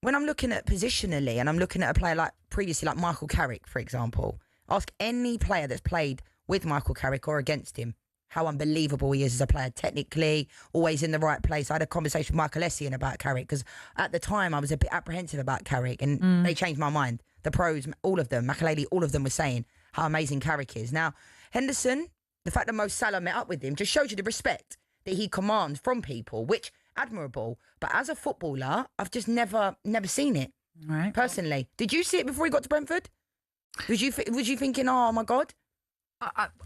when I'm looking at positionally and I'm looking at a player like previously, like Michael Carrick, for example, ask any player that's played with Michael Carrick or against him how unbelievable he is as a player, technically, always in the right place. I had a conversation with Michael Essien about Carrick, because at the time I was a bit apprehensive about Carrick, and they changed my mind. The pros, all of them, Makelele, all of them were saying how amazing Carrick is. Now, Henderson, the fact that Mo Salah met up with him just shows you the respect that he commands from people, which, admirable. But as a footballer, I've just never seen it, right, personally. Did you see it before he got to Brentford? Was you thinking, oh my God?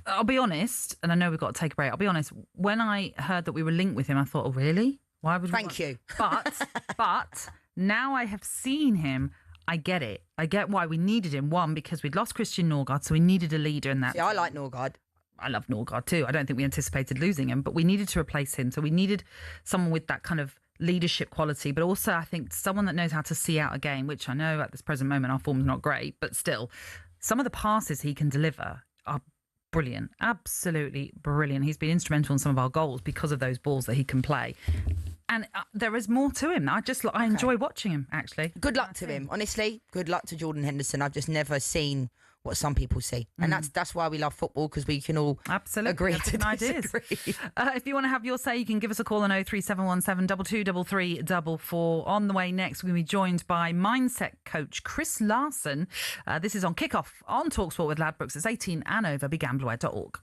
I'll be honest, and I know we've got to take a break. I'll be honest, when I heard that we were linked with him, I thought, oh, really? Why would we Thank you. But now I have seen him, I get it. I get why we needed him. One, because we'd lost Christian Norgard, so we needed a leader in that. See, I like Norgard. I love Norgard too. I don't think we anticipated losing him, but we needed to replace him. So we needed someone with that kind of leadership quality, but also I think someone that knows how to see out a game, which I know at this present moment our form's not great, but still, some of the passes he can deliver are brilliant, absolutely brilliant. He's been instrumental in some of our goals because of those balls that he can play. And there is more to him. I enjoy watching him, actually. Good luck to him. Honestly, good luck to Jordan Henderson. I've just never seen what some people see. And that's why we love football, because we can all agree to disagree. If you want to have your say, you can give us a call on 03717 223344. On the way next, we're going to be joined by mindset coach Chris Larson. This is on Kickoff on talkSPORT with Ladbrokes. It's 18 and over. BeGambleAware.org.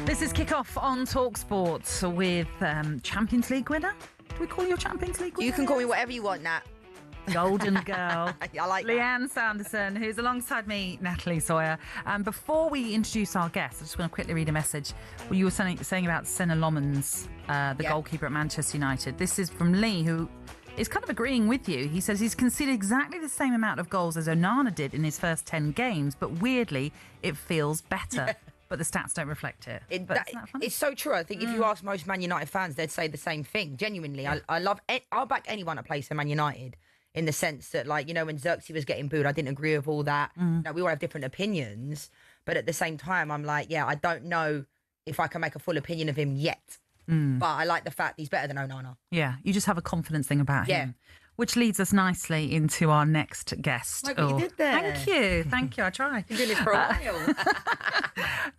This is Kickoff on talkSPORT with Champions League winner. Do we call you a Champions League winner? You can call me whatever you want, Nat. Golden girl. I like Lianne Sanderson, who's alongside me, Natalie Sawyer. Before we introduce our guest, I just want to quickly read a message. Well, you were saying about Senna Lomans, the goalkeeper at Manchester United. This is from Lee, who is kind of agreeing with you. He says he's conceded exactly the same amount of goals as Onana did in his first 10 games, but weirdly, it feels better. But the stats don't reflect it. Isn't that funny? It's so true. I think if you ask most Man United fans, they'd say the same thing. Genuinely, I'll back anyone that plays for Man United. in the sense that, like, you know, when Xerxes was getting booed, I didn't agree with all that. Now, we all have different opinions, but at the same time, I'm like, yeah, I don't know if I can make a full opinion of him yet. But I like the fact he's better than Onana. Yeah, you just have a confidence thing about him. Which leads us nicely into our next guest. Like what you did there. Thank you. I tried. You've been doing this for a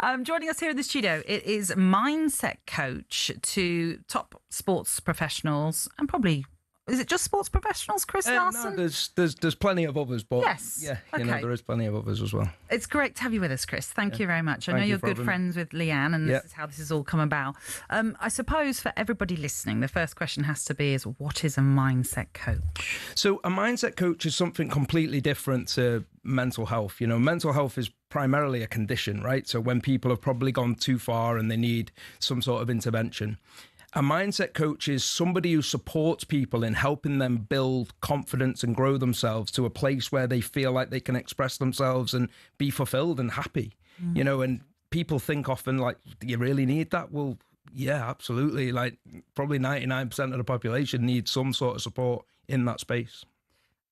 while. Joining us here in the studio, it is mindset coach to top sports professionals and probably. Is it just sports professionals, Chris Larson? No, there's plenty of others, but yes. Yeah, you know, there is plenty of others as well. It's great to have you with us, Chris. Thank you very much. I know you're good friends with Lianne, and this is how this has all come about. I suppose for everybody listening, the first question has to be: what is a mindset coach? So a mindset coach is something completely different to mental health. You know, mental health is primarily a condition, right? So when people have probably gone too far and they need some sort of intervention. A mindset coach is somebody who supports people in helping them build confidence and grow themselves to a place where they feel like they can express themselves and be fulfilled and happy. You know, and people think often like, do you really need that? Well, yeah, absolutely. Like probably 99% of the population needs some sort of support in that space.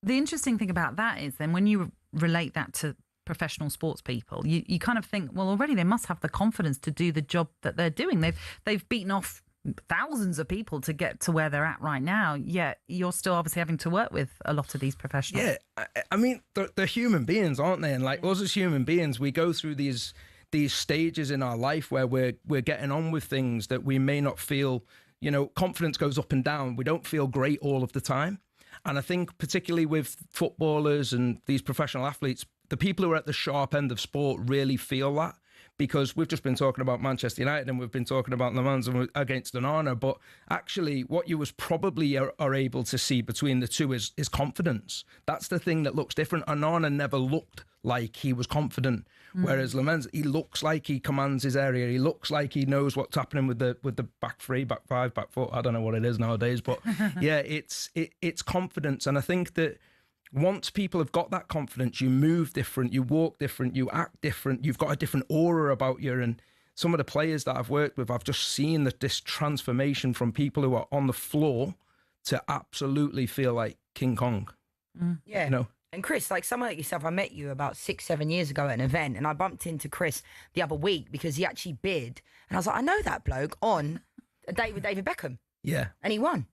The interesting thing about that is then when you relate that to professional sports people, you kind of think, well, already they must have the confidence to do the job that they're doing. They've beaten off thousands of people to get to where they're at right now, yet you're still obviously having to work with a lot of these professionals. Yeah, I mean, they're human beings, aren't they? And like us as human beings, we go through these stages in our life where we're getting on with things that we may not feel, you know, confidence goes up and down. We don't feel great all of the time. And I think particularly with footballers and these professional athletes, the people who are at the sharp end of sport really feel that. Because we've just been talking about Manchester United and we've been talking about Le Mans against Onana, but actually what you was probably are able to see between the two is confidence. That's the thing that looks different. Onana never looked like he was confident, whereas Le Mans, he looks like he commands his area. He looks like he knows what's happening with the back three, back five, back four. I don't know what it is nowadays, but yeah, it's confidence. And I think that once people have got that confidence, you move different, you walk different, you act different, you've got a different aura about you. And some of the players that I've worked with, I've just seen this transformation from people who are on the floor to absolutely feel like King Kong. Yeah. You know? And Chris, like someone like yourself, I met you about 6-7 years ago at an event, and I bumped into Chris the other week because he actually bid. And I was like, I know that bloke on a date with David Beckham. Yeah. And he won.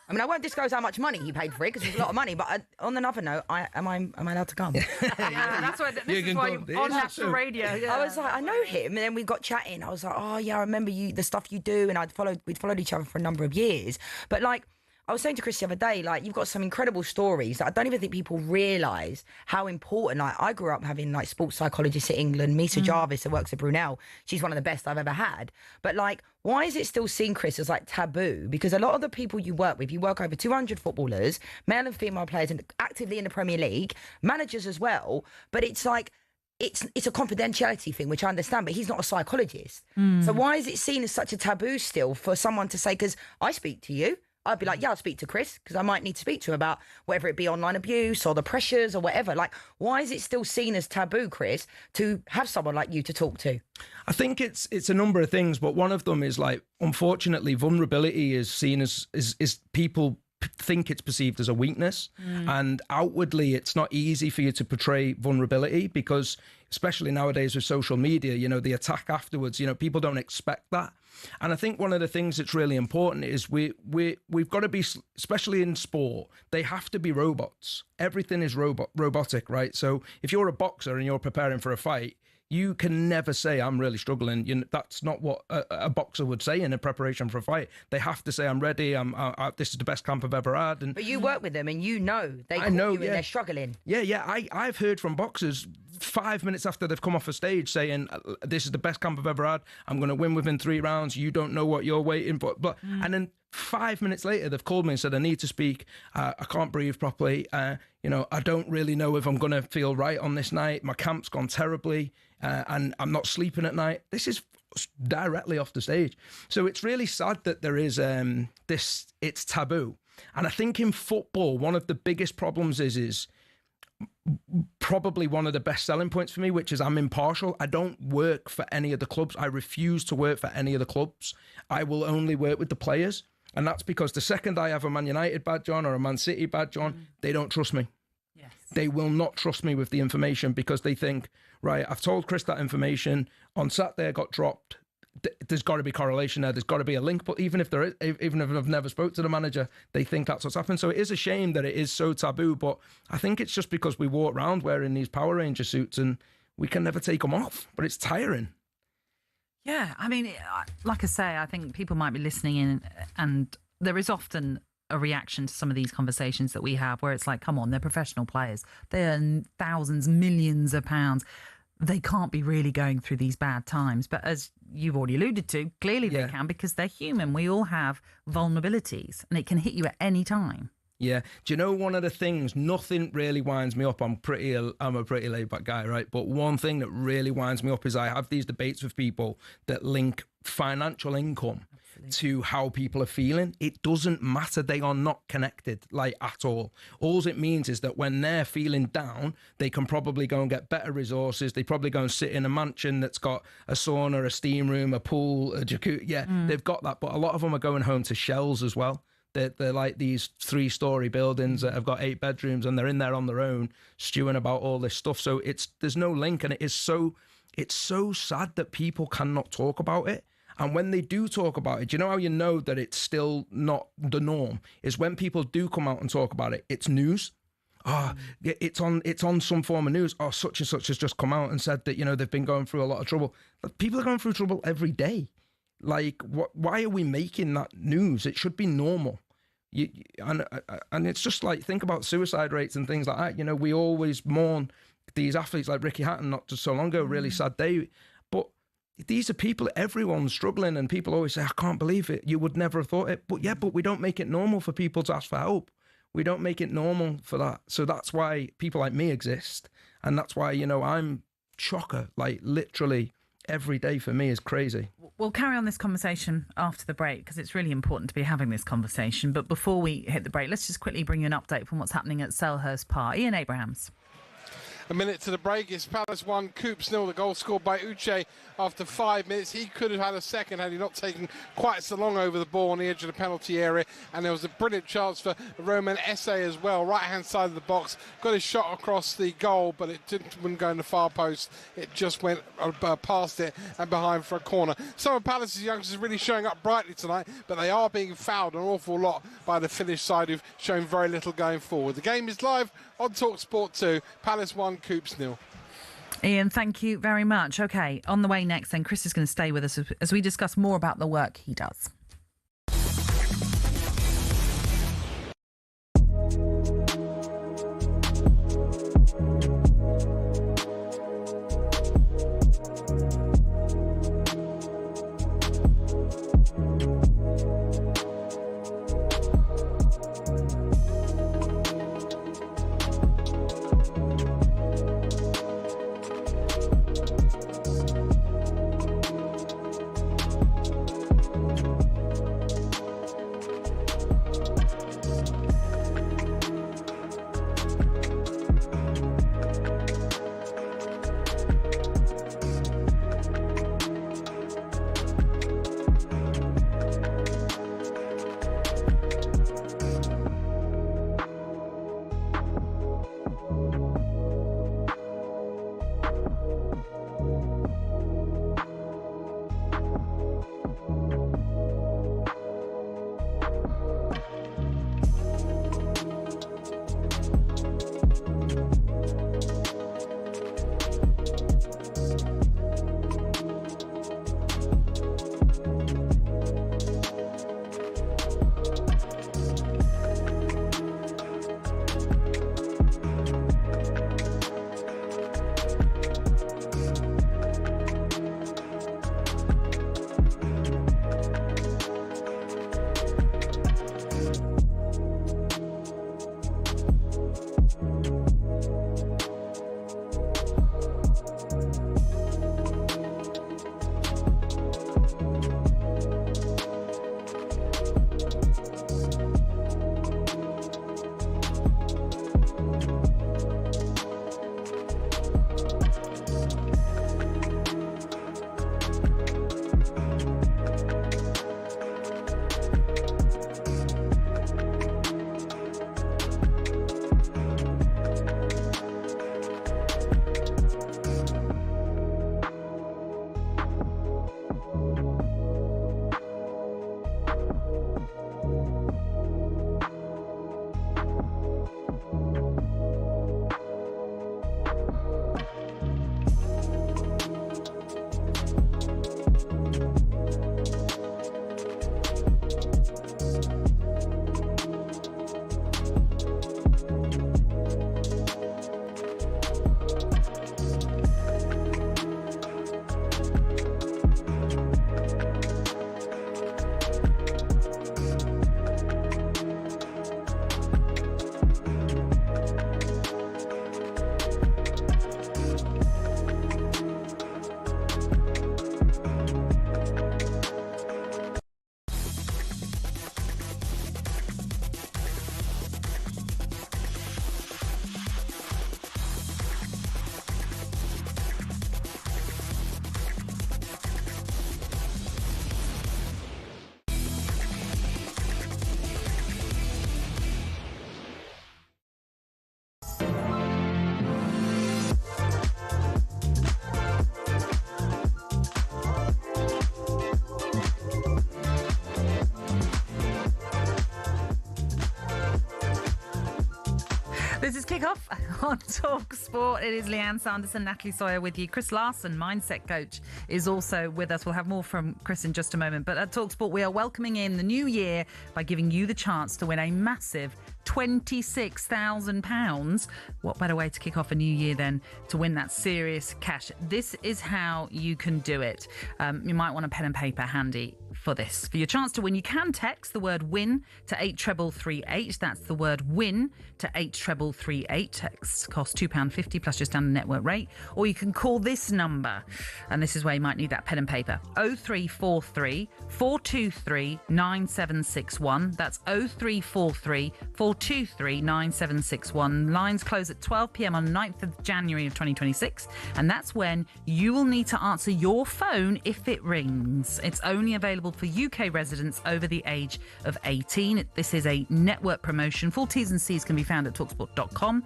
I mean, I won't disclose how much money he paid for it because it was a lot of money. But on another note, am I allowed to come? That's why this is why you're on national radio. Yeah. I was like, I know him, and then we got chatting. I was like, oh yeah, I remember you, the stuff you do, and we'd followed each other for a number of years. But like, I was saying to Chris the other day, like, you've got some incredible stories that I don't even think people realise how important. Like, I grew up having like sports psychologists in England, Misa Jarvis, who works at Brunel. She's one of the best I've ever had. But like, why is it still seen, Chris, as like taboo? Because a lot of the people you work with, you work over 200 footballers, male and female players, and actively in the Premier League, managers as well. But it's like, it's a confidentiality thing, which I understand, but he's not a psychologist. So why is it seen as such a taboo still for someone to say, because I speak to you, I'd be like, yeah, I'll speak to Chris because I might need to speak to him about whether it be online abuse or the pressures or whatever. Like, why is it still seen as taboo, Chris, to have someone like you to talk to? I think it's a number of things, but one of them is like, unfortunately, vulnerability is seen as people think it's perceived as a weakness, and outwardly it's not easy for you to portray vulnerability because, especially nowadays with social media, you know, the attack afterwards, you know, people don't expect that. And I think one of the things that's really important is we've got to be, especially in sport, they have to be robots. Everything is robotic, right? So if you're a boxer and you're preparing for a fight, you can never say, I'm really struggling. You know, that's not what a boxer would say in a preparation for a fight. They have to say, I'm ready. This is the best camp I've ever had. And but you work with them and you know they call you and they're struggling. Yeah. I've heard from boxers 5 minutes after they've come off a stage saying, this is the best camp I've ever had. I'm going to win within 3 rounds. You don't know what you're waiting for. And then 5 minutes later, they've called me and said, I need to speak. I can't breathe properly. You know, I don't really know if I'm going to feel right on this night. My camp's gone terribly. And I'm not sleeping at night. This is directly off the stage. So it's really sad that there is it's taboo. And I think in football, one of the biggest problems is probably one of the best selling points for me, which is I'm impartial. I don't work for any of the clubs. I refuse to work for any of the clubs. I will only work with the players. And that's because the second I have a Man United badge on or a Man City badge on, they don't trust me. Yes. They will not trust me with the information because they think, right, I've told Chris that information. On Saturday, I got dropped. There's got to be correlation there. There's got to be a link. But even if there is, even if I've never spoke to the manager, they think that's what's happened. So it is a shame that it is so taboo. But I think it's just because we walk around wearing these Power Ranger suits and we can never take them off. But it's tiring. Yeah, I mean, like I say, I think people might be listening in, and there is often a reaction to some of these conversations that we have where it's like, come on, they're professional players. They earn thousands, millions of pounds. They can't be really going through these bad times. But as you've already alluded to, clearly they can, because they're human. We all have vulnerabilities and it can hit you at any time. Yeah. Do you know one of the things, nothing really winds me up. I'm a pretty laid back guy, right? But one thing that really winds me up is I have these debates with people that link financial income to how people are feeling. It doesn't matter. They are not connected, like, at all. All it means is that when they're feeling down, they can probably go and get better resources. They probably go and sit in a mansion that's got a sauna, a steam room, a pool, a jacuzzi. Yeah, they've got that. But a lot of them are going home to shells as well. They're like these 3-story buildings that have got 8 bedrooms, and they're in there on their own, stewing about all this stuff. So there's no link, and it's so sad that people cannot talk about it. And when they do talk about it, do you know how you know that it's still not the norm? Is when people do come out and talk about it, it's news. It's on some form of news. Oh, such and such has just come out and said that, you know, they've been going through a lot of trouble. But people are going through trouble every day. Like, why are we making that news? It should be normal. And it's just like, think about suicide rates and things like that. You know, we always mourn these athletes like Ricky Hatton, not just so long ago, really sad day. But these are people, everyone's struggling, and people always say, I can't believe it. You would never have thought it. But yeah, but we don't make it normal for people to ask for help. We don't make it normal for that. So that's why people like me exist. And that's why, you know, I'm chocker, like literally every day for me is crazy. We'll carry on this conversation after the break because it's really important to be having this conversation. But before we hit the break, let's just quickly bring you an update from what's happening at Selhurst Park. Ian Abrahams. A minute to the break. It's Palace 1, Coops 0. The goal scored by Uche after 5 minutes. He could have had a second had he not taken quite so long over the ball on the edge of the penalty area. And there was a brilliant chance for Roman Esse as well. Right-hand side of the box. Got his shot across the goal, but it wouldn't go in the far post. It just went past it and behind for a corner. Some of Palace's youngsters really showing up brightly tonight, but they are being fouled an awful lot by the Finnish side, who've shown very little going forward. The game is live on talkSPORT 2. Palace 1, Coops 0. Ian, thank you very much. OK, on the way next, then, Chris is going to stay with us as we discuss more about the work he does. This is Kickoff on talkSPORT. It is Lianne, Sanderson, Natalie, Sawyer with you. Chris Larson, mindset coach, is also with us. We'll have more from Chris in just a moment. But at talkSPORT, we are welcoming in the new year by giving you the chance to win a massive £26,000. What better way to kick off a new year than to win that serious cash? This is how you can do it. You might want a pen and paper handy for this. For your chance to win, you can text the word WIN to 83338. That's the word WIN to 83338. Text costs £2.50 plus your standard network rate. Or you can call this number, and this is where you might need that pen and paper. 0343 423 9761. That's 0343 423 9761. Lines close at 12 p.m. on 9th of January of 2026, and that's when you will need to answer your phone if it rings. It's only available for UK residents over the age of 18. This is a network promotion. Full T's and C's can be found at talksport.com.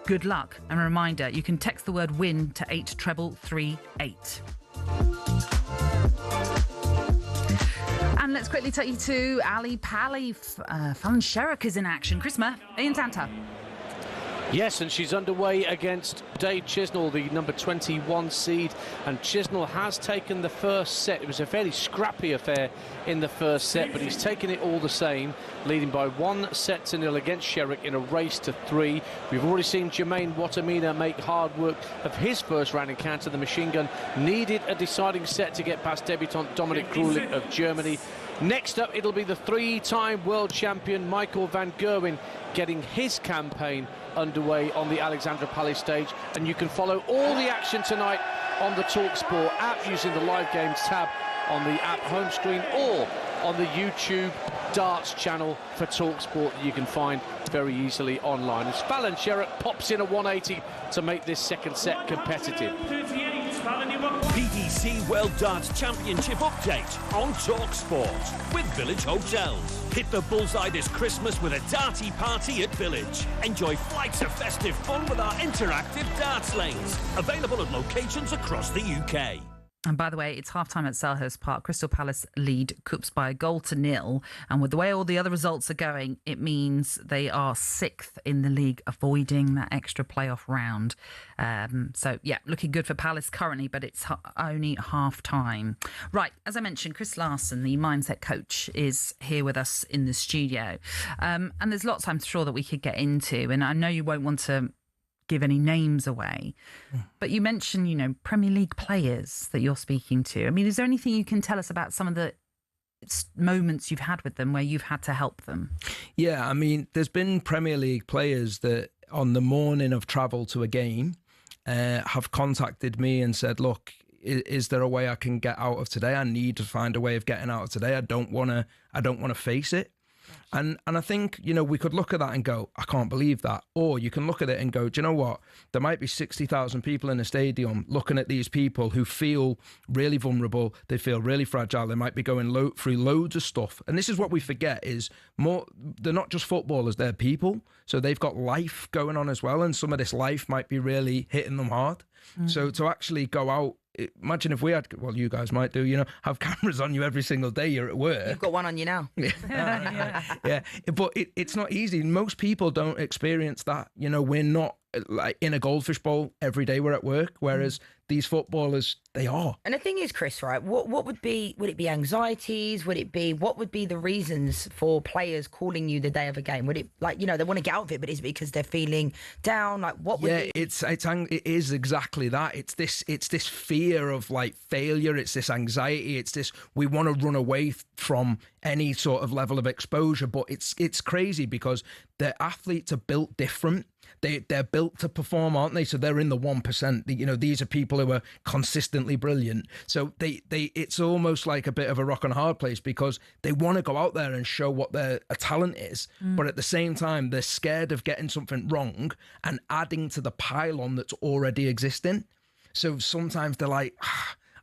Good luck, and a reminder, you can text the word WIN to 83338. And let's quickly take you to Ali Pally. Fallon Sherrock is in action. Chris Murph, Ian Tanter. Yes, and she's underway against Dave Chisnall, the number 21 seed, and Chisnall has taken the first set. It was a fairly scrappy affair in the first set, but he's taken it all the same, leading by 1-0 against Sherrock in a race to 3. We've already seen Jermaine Watamina make hard work of his first round encounter. The machine gun needed a deciding set to get past debutant Dominic Grulich of Germany. Next up, it'll be the 3-time world champion Michael van Gerwen getting his campaign underway on the Alexandra Palace stage, and you can follow all the action tonight on the talkSPORT app using the live games tab on the app home screen or on the YouTube darts channel for talkSPORT that you can find very easily online. As Fallon Sherrock pops in a 180 to make this second set competitive. PDC World Darts Championship update on talkSPORT with Village Hotels. Hit the bullseye this Christmas with a darty party at Village. Enjoy flights of festive fun with our interactive darts lanes. Available at locations across the UK. And by the way, it's half-time at Selhurst Park. Crystal Palace lead Coops by 1-0. And with the way all the other results are going, it means they are 6th in the league, avoiding that extra playoff round. So, yeah, looking good for Palace currently, but it's only half-time. Right, as I mentioned, Chris Larson, the mindset coach, is here with us in the studio. And there's lots I'm sure that we could get into. And I know you won't want to give any names away, but you mentioned, Premier League players that you're speaking to. I mean, is there anything you can tell us about some of the moments you've had with them where you've had to help them? Yeah, I mean, there's been Premier League players that on the morning of travel to a game have contacted me and said, look, is there a way I can get out of today? I need to find a way of getting out of today. I don't want to face it. And I think, we could look at that and go, I can't believe that. Or you can look at it and go, do you know what? There might be 60,000 people in a stadium looking at these people who feel really vulnerable. They feel really fragile. They might be going through loads of stuff. And this is what we forget is they're not just footballers, they're people. So they've got life going on as well. And some of this life might be really hitting them hard. So to actually go out, imagine if we had, well, you guys might do, have cameras on you every single day you're at work. You've got one on you now. Yeah, but it's not easy. Most people don't experience that. We're not like in a goldfish bowl every day we're at work, whereas these footballers, they are. And the thing is, Chris, right, would it be anxieties? What would be the reasons for players calling you the day of a game? Would it, they want to get out of it, but is it because they're feeling down? Like, what would it is exactly that. It's this fear of failure. It's this anxiety. It's this, we want to run away from any sort of level of exposure, but it's crazy because the athletes are built different. They're built to perform, aren't they? So they're in the 1%. These are people who are consistently brilliant. So it's almost like a bit of a rock and a hard place because they want to go out there and show what their talent is. But at the same time, they're scared of getting something wrong and adding to the pylon that's already existing. So sometimes they're like,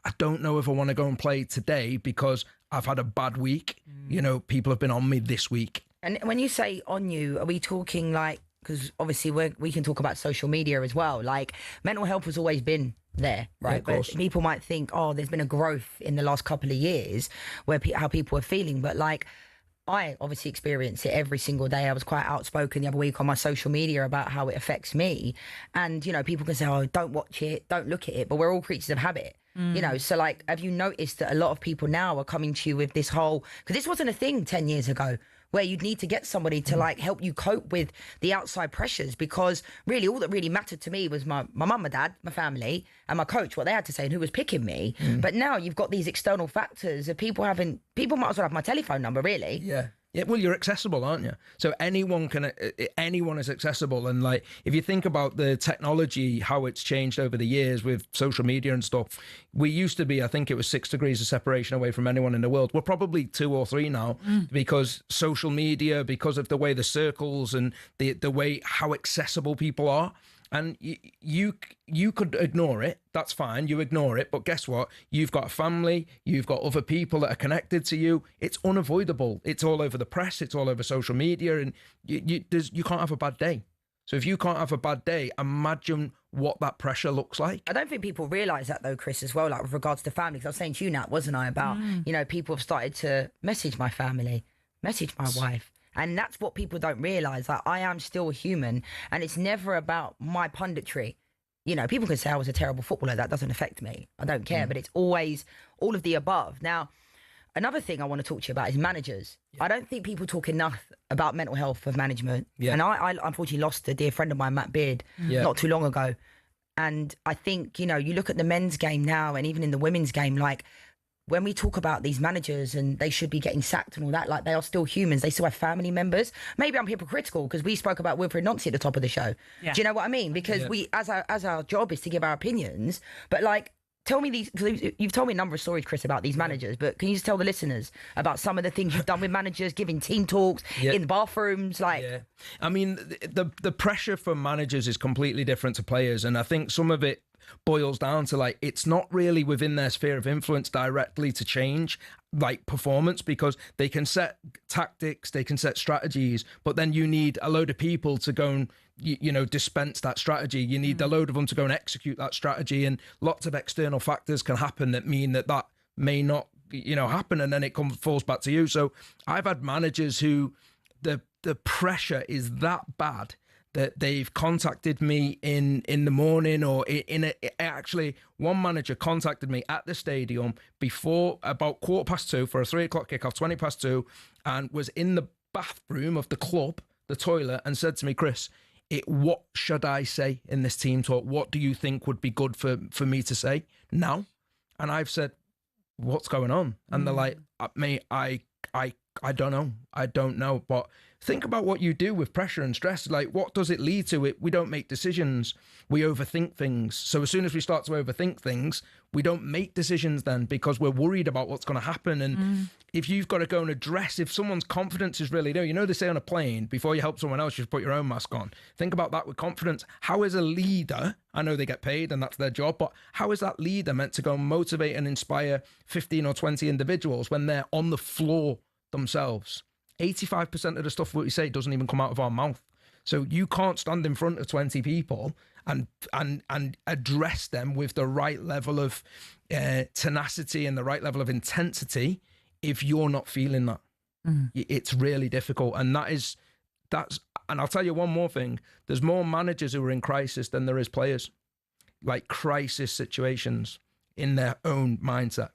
I don't know if I want to go and play today because I've had a bad week. People have been on me this week. And when you say on you, are we talking because obviously we can talk about social media as well. Mental health has always been there, right? Yeah, but people might think, there's been a growth in the last couple of years where how people are feeling. But I obviously experience it every single day. I was quite outspoken the other week on my social media about how it affects me. And, you know, people can say, oh, don't watch it, don't look at it, but we're all creatures of habit. You know, so like, have you noticed that a lot of people now are coming to you with this whole, because this wasn't a thing 10 years ago, where you'd need to get somebody to like help you cope with the outside pressures, because really all that really mattered to me was my mum, my dad, my family, and my coach, what they had to say and who was picking me. But now you've got these external factors of people might as well have my telephone number, really. Yeah. Yeah, well, you're accessible, aren't you? So anyone is accessible. And like, if you think about the technology, how it's changed over the years with social media and stuff, we used to be, I think it was 6 degrees of separation away from anyone in the world. We're probably 2 or 3 now because social media, because of the way the circles and the way how accessible people are. And you could ignore it. That's fine. You ignore it. But guess what? You've got a family. You've got other people that are connected to you. It's unavoidable. It's all over the press. It's all over social media. And you can't have a bad day. So if you can't have a bad day, imagine what that pressure looks like. I don't think people realise that though, Chris, as well, like with regards to family. Because I was saying to you, Nat, wasn't I, about, you know, people have started to message my family, message my wife. And that's what people don't realise, that I am still a human, and it's never about my punditry. You know, people can say I was a terrible footballer. That doesn't affect me. I don't care. But it's always all of the above. Now, another thing I want to talk to you about is managers. I don't think people talk enough about mental health of management. And I unfortunately lost a dear friend of mine, Matt Beard, not too long ago. And I think, you know, you look at the men's game now and even in the women's game, like, when we talk about these managers and they should be getting sacked and all that, like, they are still humans. They still have family members. Maybe I'm hypocritical because we spoke about Wilfred Nancy at the top of the show. Do you know what I mean? Because we, as our job is to give our opinions, but like, tell me these, you've told me a number of stories, Chris, about these managers, but can you just tell the listeners about some of the things you've done with managers, giving team talks in the bathrooms? Like, I mean, the pressure for managers is completely different to players. And I think some of it boils down to, like, it's not really within their sphere of influence directly to change like performance, because they can set tactics, they can set strategies, but then you need a load of people to go and you know, dispense that strategy. You need a load of them to go and execute that strategy, and lots of external factors can happen that mean that may not, you know, happen, and then it falls back to you. So I've had managers who the pressure is that bad that they've contacted me in the morning, or actually one manager contacted me at the stadium before about 2:15 for a 3 o'clock kickoff, 2:20, and was in the bathroom of the club, the toilet, and said to me, Chris, what should I say in this team talk? What do you think would be good for me to say now? And I've said, what's going on? And they're like, mate, I don't know. I don't know. But think about what you do with pressure and stress. Like, what does it lead to? We don't make decisions. We overthink things. So as soon as we start to overthink things, we don't make decisions then, because we're worried about what's going to happen. And if you've got to go and address, if someone's confidence is really low, you know, they say on a plane, before you help someone else, you should put your own mask on. Think about that with confidence. How is a leader, I know they get paid and that's their job, but how is that leader meant to go and motivate and inspire 15 or 20 individuals when they're on the floor themselves? 85% of the stuff we say doesn't even come out of our mouth. So you can't stand in front of 20 people and address them with the right level of tenacity and the right level of intensity if you're not feeling that. It's really difficult. And that's and I'll tell you one more thing. There's more managers who are in crisis than there is players. Like, crisis situations in their own mindset.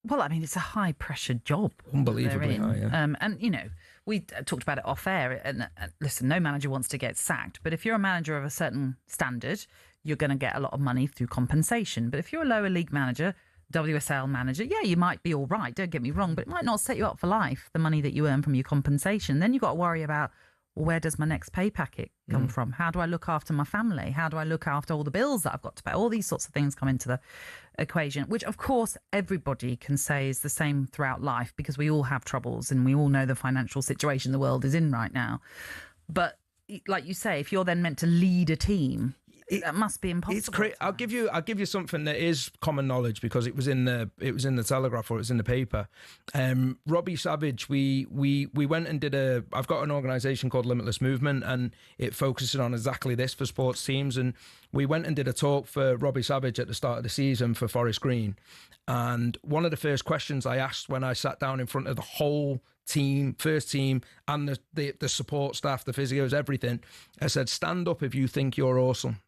Well, I mean, it's a high-pressure job. Unbelievably high, yeah. And, you know, we talked about it off air. And listen, no manager wants to get sacked. But if you're a manager of a certain standard, you're going to get a lot of money through compensation. But if you're a lower league manager, WSL manager, yeah, you might be all right, don't get me wrong, but it might not set you up for life, the money that you earn from your compensation. Then you've got to worry about, well, where does my next pay packet come from? How do I look after my family? How do I look after all the bills that I've got to pay? All these sorts of things come into the equation, which, of course, everybody can say is the same throughout life, because we all have troubles and we all know the financial situation the world is in right now. But like you say, if you're then meant to lead a team, that must be impossible. It's crazy. I'll give you something that is common knowledge, because it was in the Telegraph, or it was in the paper. Robbie Savage, we went and did I've got an organisation called Limitless Movement, and it focuses on exactly this for sports teams. And we went and did a talk for Robbie Savage at the start of the season for Forest Green. And one of the first questions I asked when I sat down in front of the whole team, first team, and the support staff, the physios, everything, I said, stand up if you think you're awesome.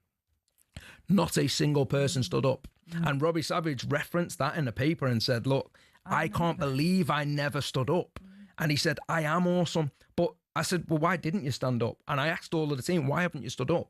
Not a single person stood up. And Robbie Savage referenced that in the paper and said, look, I can't believe I never stood up. And he said, I am awesome. But I said, well, why didn't you stand up? And I asked all of the team, why haven't you stood up?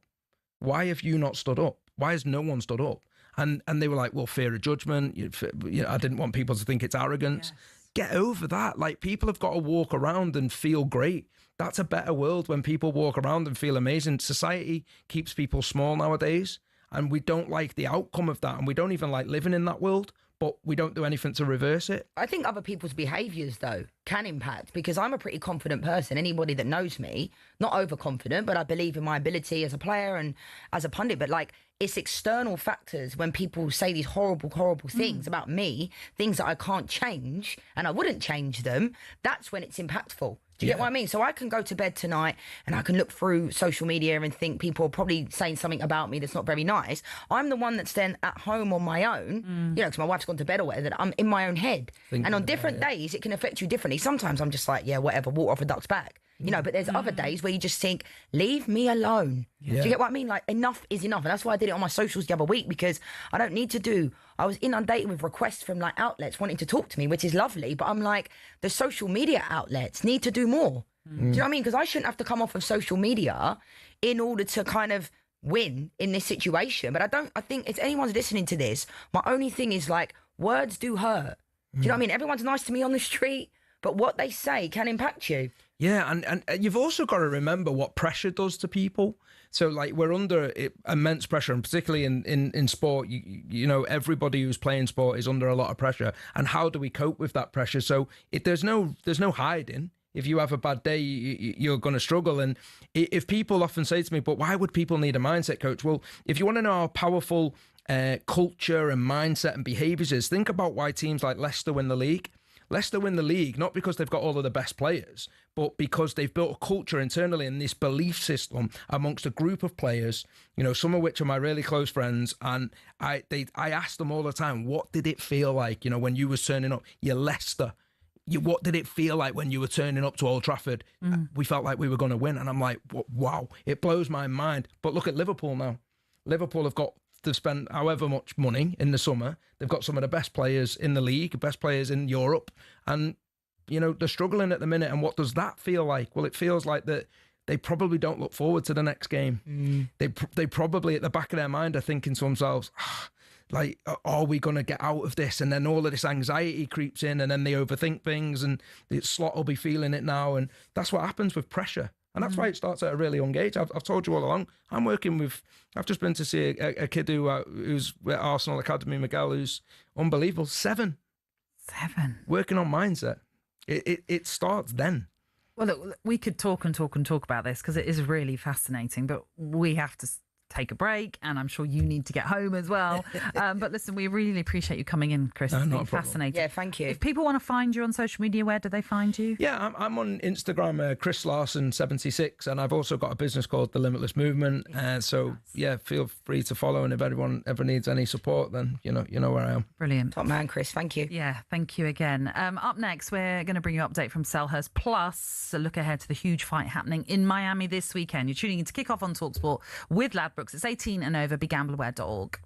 Why have you not stood up? Why has no one stood up? And they were like, well, fear of judgment. I didn't want people to think it's arrogance. Yes. Get over that. Like, people have got to walk around and feel great. That's a better world when people walk around and feel amazing. Society keeps people small nowadays, and we don't like the outcome of that, and we don't even like living in that world, but we don't do anything to reverse it. I think other people's behaviours, though, can impact, because I'm a pretty confident person. Anybody that knows me, not overconfident, but I believe in my ability as a player and as a pundit. But, like, it's external factors when people say these horrible, horrible things about me, things that I can't change, and I wouldn't change them. That's when it's impactful. Do you get what I mean? So I can go to bed tonight and I can look through social media and think people are probably saying something about me that's not very nice. I'm the one that's then at home on my own, because my wife's gone to bed or whatever, that I'm in my own head. And on different days, it can affect you differently. Sometimes I'm just like, yeah, whatever, water off a duck's back. But there's other days where you just think, leave me alone. Yeah. Do you get what I mean? Like, enough is enough. And that's why I did it on my socials the other week, because I don't need to do... I was inundated with requests from, like, outlets wanting to talk to me, which is lovely. But I'm like, the social media outlets need to do more. Do you know what I mean? Because I shouldn't have to come off of social media in order to kind of win in this situation. But I think if anyone's listening to this, my only thing is, like, words do hurt. Do you know what I mean? Everyone's nice to me on the street, but what they say can impact you. Yeah, and you've also got to remember what pressure does to people. So, like, we're under immense pressure, and particularly in sport, you know, everybody who's playing sport is under a lot of pressure. And how do we cope with that pressure? So there's no hiding. If you have a bad day, you're going to struggle. And if people often say to me, but why would people need a mindset coach? Well, if you want to know how powerful culture and mindset and behaviours is, think about why teams like Leicester win the league. Leicester win the league, not because they've got all of the best players, but because they've built a culture internally and this belief system amongst a group of players, you know, some of which are my really close friends. And I ask them all the time, what did it feel like, you know, when you were turning up? You're Leicester. What did it feel like when you were turning up to Old Trafford? We felt like we were going to win. And I'm like, wow, it blows my mind. But look at Liverpool now. Liverpool they've spent however much money in the summer. They've got some of the best players in the league, best players in Europe. And, you know, they're struggling at the minute. And what does that feel like? Well, it feels like that they probably don't look forward to the next game. They probably, at the back of their mind, are thinking to themselves, like, are we going to get out of this? And then all of this anxiety creeps in, and then they overthink things, and the Slot will be feeling it now. And that's what happens with pressure. And that's why it starts at a really young age. I've told you all along, I've just been to see a kid who's at Arsenal Academy, Miguel, who's unbelievable. 7. Working on mindset. It starts then. Well, look, we could talk about this because it is really fascinating, but we have to take a break, and I'm sure you need to get home as well. But listen, we really appreciate you coming in, Chris. It's been fascinating. Yeah, thank you. If people want to find you on social media, where do they find you? Yeah, I'm on Instagram, Chris Larson 76, and I've also got a business called The Limitless Movement. So yeah, feel free to follow, and if anyone ever needs any support, then you know where I am. Brilliant. Top man, Chris. Thank you. Yeah, thank you again. Up next, we're going to bring you an update from Selhurst, plus a look ahead to the huge fight happening in Miami this weekend. You're tuning in to Kick Off on talkSPORT with Ladbrokes. It's 18 and over. BeGambleAware.org.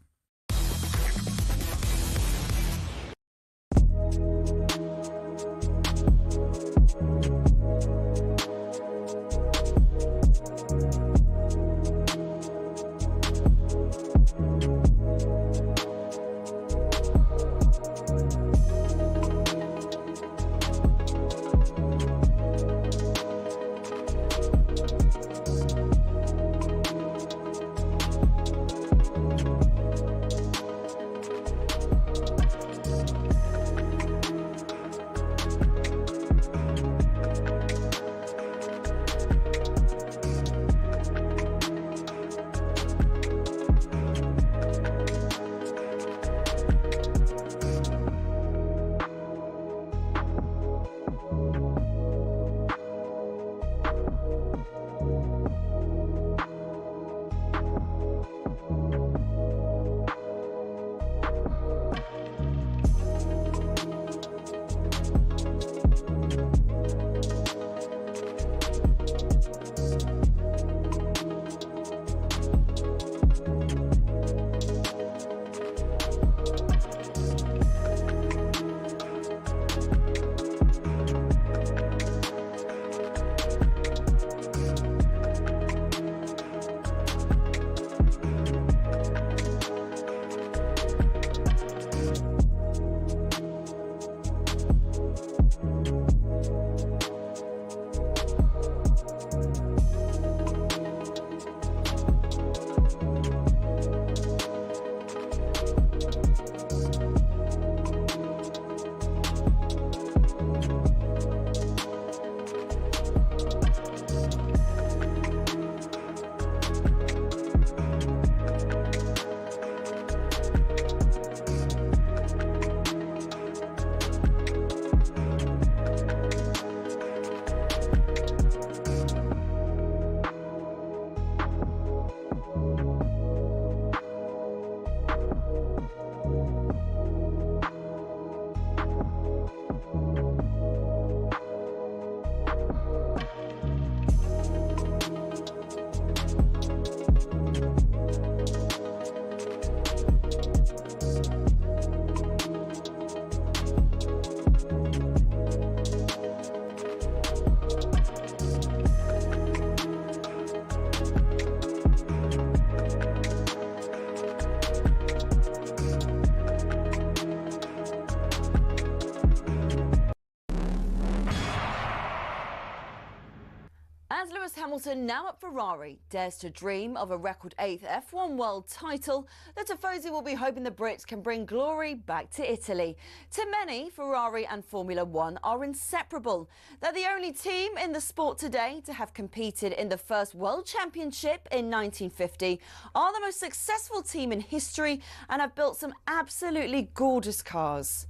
Hamilton, now at Ferrari, dares to dream of a record 8th F1 world title. The Tifosi will be hoping the Brits can bring glory back to Italy. To many, Ferrari and Formula One are inseparable. They're the only team in the sport today to have competed in the first World Championship in 1950, are the most successful team in history, and have built some absolutely gorgeous cars.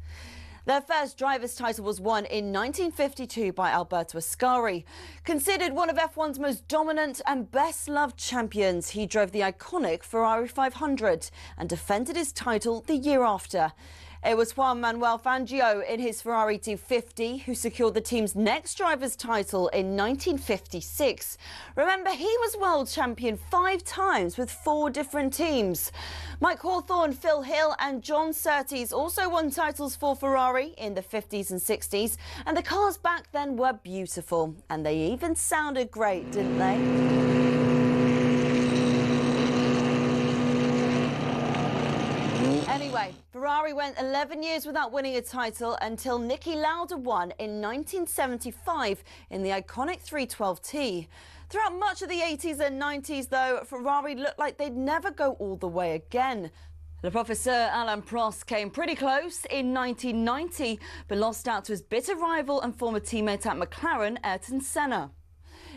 Their first driver's title was won in 1952 by Alberto Ascari. Considered one of F1's most dominant and best-loved champions, he drove the iconic Ferrari 500 and defended his title the year after. It was Juan Manuel Fangio in his Ferrari 250 who secured the team's next driver's title in 1956. Remember, he was world champion 5 times with 4 different teams. Mike Hawthorne, Phil Hill and John Surtees also won titles for Ferrari in the 50s and 60s, and the cars back then were beautiful, and they even sounded great, didn't they? Anyway, Ferrari went 11 years without winning a title until Niki Lauda won in 1975 in the iconic 312T. Throughout much of the 80s and 90s, though, Ferrari looked like they'd never go all the way again. Le Professeur Alain Prost came pretty close in 1990, but lost out to his bitter rival and former teammate at McLaren, Ayrton Senna.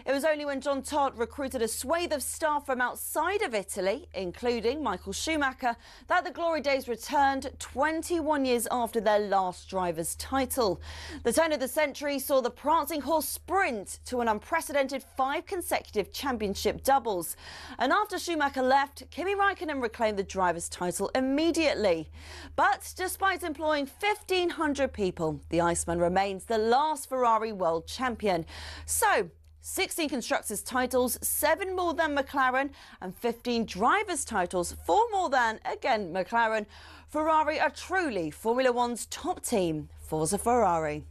It was only when John Todt recruited a swathe of staff from outside of Italy, including Michael Schumacher, that the glory days returned 21 years after their last driver's title. The turn of the century saw the prancing horse sprint to an unprecedented 5 consecutive championship doubles. And after Schumacher left, Kimi Räikkönen reclaimed the driver's title immediately. But despite employing 1,500 people, the Iceman remains the last Ferrari world champion. So, 16 constructors' titles, 7 more than McLaren, and 15 drivers' titles, 4 more than, again, McLaren. Ferrari are truly Formula One's top team. Forza Ferrari.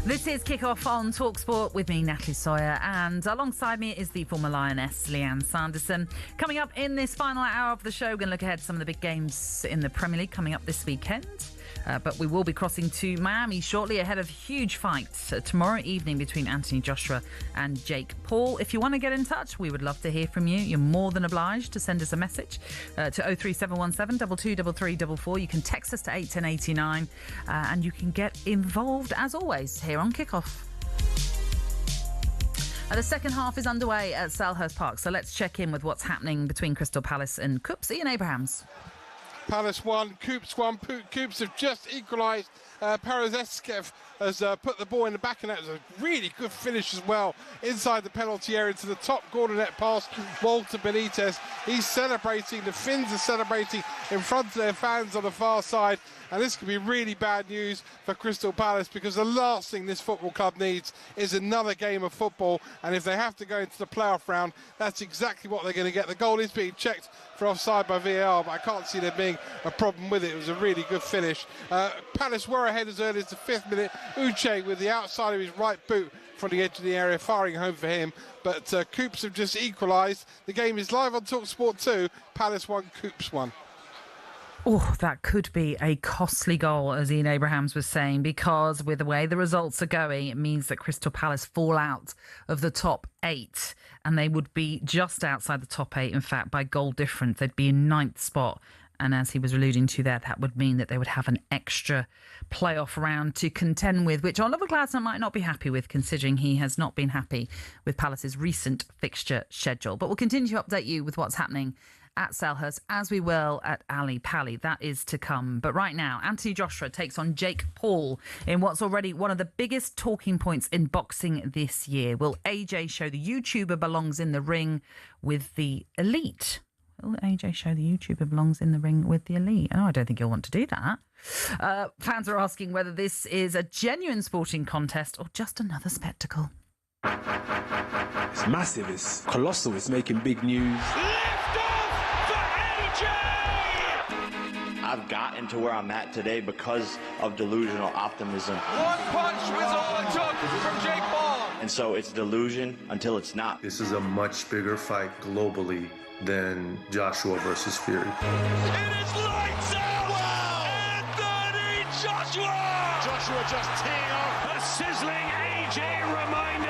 This is Kickoff on talkSPORT with me, Natalie Sawyer, and alongside me is the former Lioness, Lianne Sanderson. Coming up in this final hour of the show, we're going to look ahead to some of the big games in the Premier League coming up this weekend. But we will be crossing to Miami shortly ahead of huge fights tomorrow evening between Anthony Joshua and Jake Paul. If you want to get in touch, we would love to hear from you. You're more than obliged to send us a message to 03717 223344. You can text us to 81089 and you can get involved as always here on Kickoff. The second half is underway at Selhurst Park, so let's check in with what's happening between Crystal Palace and Coops. Ian Abrahams. Palace 1, Coops 1. Coops have just equalised. Paraseskev has put the ball in the back, and that was a really good finish as well inside the penalty area to the top corner net past Walter Benitez. He's celebrating, the Finns are celebrating in front of their fans on the far side, and this could be really bad news for Crystal Palace, because the last thing this football club needs is another game of football, and if they have to go into the playoff round, that's exactly what they're going to get. The goal is being checked for offside by VAR, but I can't see there being a problem with it. It was a really good finish. Palace were ahead as early as the 5th minute. Uche with the outside of his right boot from the edge of the area, firing home for him. But Coops have just equalised. The game is live on talkSPORT 2. Palace 1, Coops 1. Oh, that could be a costly goal, as Ian Abrahams was saying, because with the way the results are going, it means that Crystal Palace fall out of the top 8, and they would be just outside the top 8, in fact, by goal difference. They'd be in 9th spot. And as he was alluding to there, that would mean that they would have an extra playoff round to contend with, which Oliver Glasner might not be happy with, considering he has not been happy with Palace's recent fixture schedule. But we'll continue to update you with what's happening at Selhurst, as we will at Ali Pally. That is to come. But right now, Anthony Joshua takes on Jake Paul in what's already one of the biggest talking points in boxing this year. Will AJ show the YouTuber belongs in the ring with the elite? Will AJ show the YouTuber belongs in the ring with the elite? Oh, I don't think he'll want to do that. Fans are asking whether this is a genuine sporting contest or just another spectacle. It's massive, it's colossal, it's making big news. Lift off for AJ! I've gotten to where I'm at today because of delusional optimism. One punch was all it took from Jake Paul. And so it's delusion until it's not. This is a much bigger fight globally than Joshua versus Fury. It is lights out! Wow! Anthony Joshua! Joshua just teeing off a sizzling AJ reminder.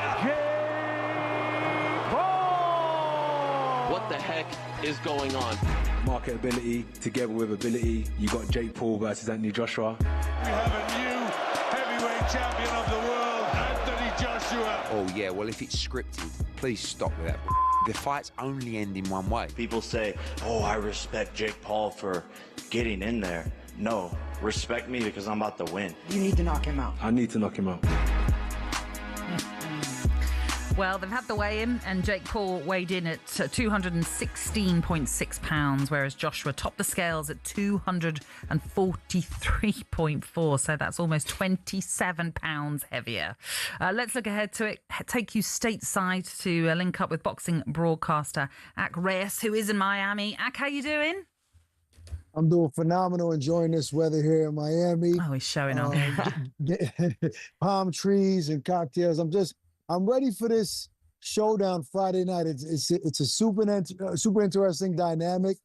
What the heck is going on? Marketability together with ability. You got Jake Paul versus Anthony Joshua. We have a new heavyweight champion of the world, Anthony Joshua. Oh yeah, well if it's scripted, please stop with that. The fights only end in one way. People say, oh, I respect Jake Paul for getting in there. No, respect me because I'm about to win. You need to knock him out. I need to knock him out. Well, they've had the weigh-in, and Jake Paul weighed in at 216.6 pounds, whereas Joshua topped the scales at 243.4, so that's almost 27 pounds heavier. Let's look ahead to it, take you stateside to link up with boxing broadcaster Ak Reyes, who is in Miami. Ak, how you doing? I'm doing phenomenal, enjoying this weather here in Miami. Oh, he's showing off. Palm trees and cocktails. I'm ready for this showdown Friday night. It's a super interesting dynamic.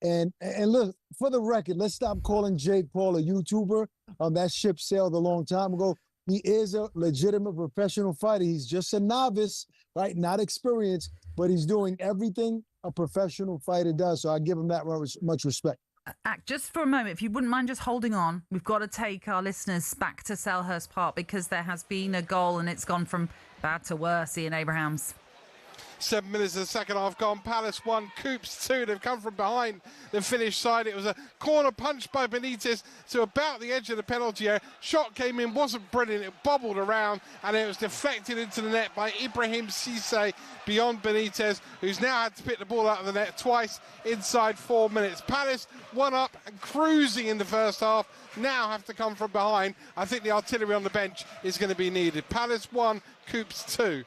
And look, for the record, let's stop calling Jake Paul a YouTuber. That ship sailed a long time ago. He is a legitimate professional fighter. He's just a novice, right? Not experienced, but he's doing everything a professional fighter does. So I give him that much respect. Just for a moment, if you wouldn't mind just holding on, we've got to take our listeners back to Selhurst Park because there has been a goal and it's gone from bad to worse. Ian Abrahams. 7 minutes of the second half gone. Palace 1, Coops 2. They've come from behind the Finnish side. It was a corner punch by Benitez to about the edge of the penalty area. Shot came in, wasn't brilliant. It bobbled around and it was deflected into the net by Ibrahim Cisse beyond Benitez, who's now had to pick the ball out of the net twice inside 4 minutes. Palace 1 up and cruising in the first half. Now have to come from behind. I think the artillery on the bench is going to be needed. Palace 1, Coops 2.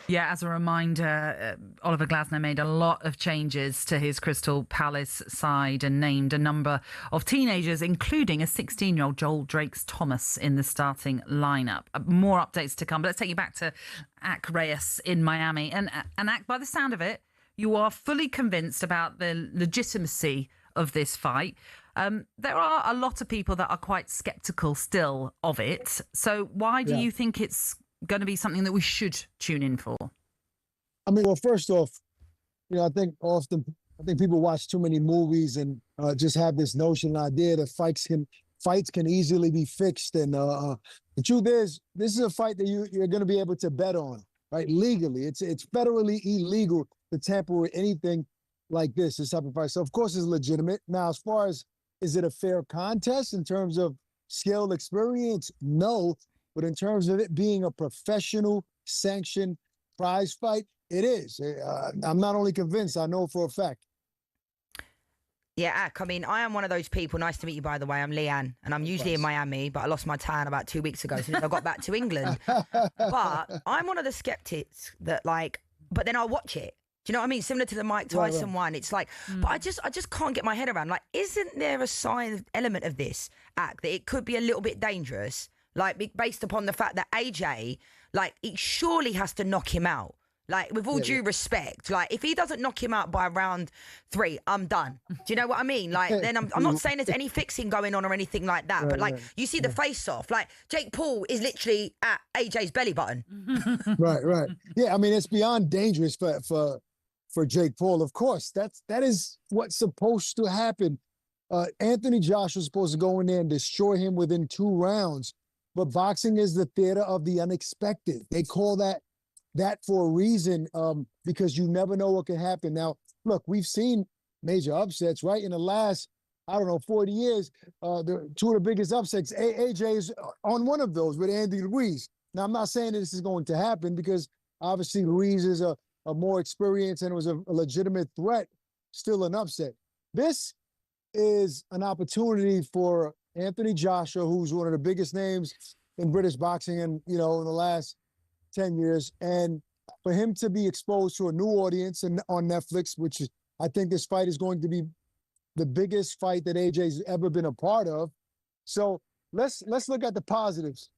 Yeah, as a reminder, Oliver Glasner made a lot of changes to his Crystal Palace side and named a number of teenagers, including a 16-year-old Joel Drakes-Thomas in the starting lineup. More updates to come, but let's take you back to Ak Reyes in Miami. And Ak, by the sound of it, you are fully convinced about the legitimacy of this fight. There are a lot of people that are quite sceptical still of it. So why do you think it's going to be something that we should tune in for? I mean, well, first off, I think people watch too many movies and just have this notion, idea that fights can easily be fixed. And the truth is, this is a fight that you're going to be able to bet on, right? Legally, it's federally illegal to tamper with anything like this type of fight. So of course, it's legitimate. Now, as far as is it a fair contest in terms of skill, experience? No. But in terms of it being a professional sanctioned prize fight, it is. I'm not only convinced, I know for a fact. Yeah, Ak, I mean, I am one of those people. Nice to meet you, by the way. I'm Lianne, and I'm usually in Miami, but I lost my tan about 2 weeks ago since I got back to England. But I'm one of the skeptics that, but then I'll watch it. Do you know what I mean? Similar to the Mike Tyson one. It's like, but I just can't get my head around, isn't there a element of this, Ak, that it could be a little bit dangerous? Based upon the fact that AJ, he surely has to knock him out. With all due respect, if he doesn't knock him out by round 3, I'm done. Do you know what I mean? Then I'm not saying there's any fixing going on or anything like that, but you see the face-off. Jake Paul is literally at AJ's belly button. Right. Yeah, I mean, it's beyond dangerous for Jake Paul. Of course, that is what's supposed to happen. Anthony Joshua's supposed to go in there and destroy him within 2 rounds. But boxing is the theater of the unexpected. They call that for a reason, because you never know what can happen. Now, look, we've seen major upsets, right? In the last, 40 years, two of the biggest upsets, AJ is on one of those with Andy Ruiz. Now, I'm not saying that this is going to happen because obviously Ruiz is a more experienced and it was a legitimate threat, still an upset. This is an opportunity for Anthony Joshua, who's one of the biggest names in British boxing in the last 10 years, and for him to be exposed to a new audience on Netflix, which is, I think this fight is going to be the biggest fight that AJ's ever been a part of. So let's look at the positives.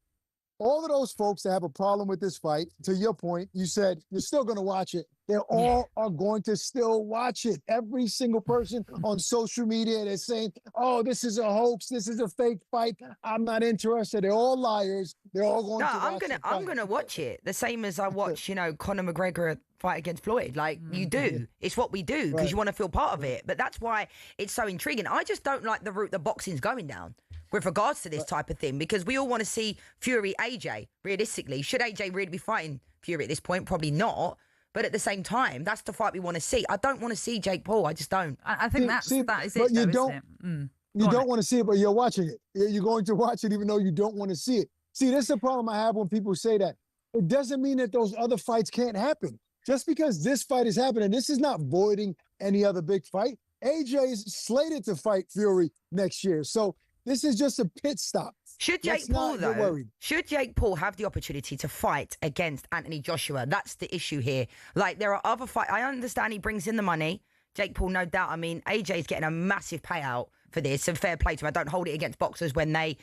All of those folks that have a problem with this fight, to your point, you said you're still going to watch it. They all are going to still watch it. Every single person on social media that's saying, oh, this is a hoax, this is a fake fight, I'm not interested. They're all liars. They're all going to watch it. I'm gonna watch it. The same as I watch, Conor McGregor fight against Floyd. Like, you do. It's what we do because you want to feel part of it. But that's why it's so intriguing. I just don't like the route that boxing's going down with regards to this type of thing, because we all want to see Fury AJ, realistically. Should AJ really be fighting Fury at this point? Probably not. But at the same time, that's the fight we want to see. I don't want to see Jake Paul. I just don't. I think that is it, but though, you isn't don't, it? You don't want to see it, but you're watching it. You're going to watch it even though you don't want to see it. See, this is the problem I have when people say that. It doesn't mean that those other fights can't happen. Just because this fight is happening, this is not voiding any other big fight. AJ is slated to fight Fury next year. So this is just a pit stop. Should Jake Paul, though, should Jake Paul have the opportunity to fight against Anthony Joshua? That's the issue here. Like, there are other fights. I understand he brings in the money. Jake Paul, no doubt. I mean, AJ's getting a massive payout for this, and fair play to him. I don't hold it against boxers when they,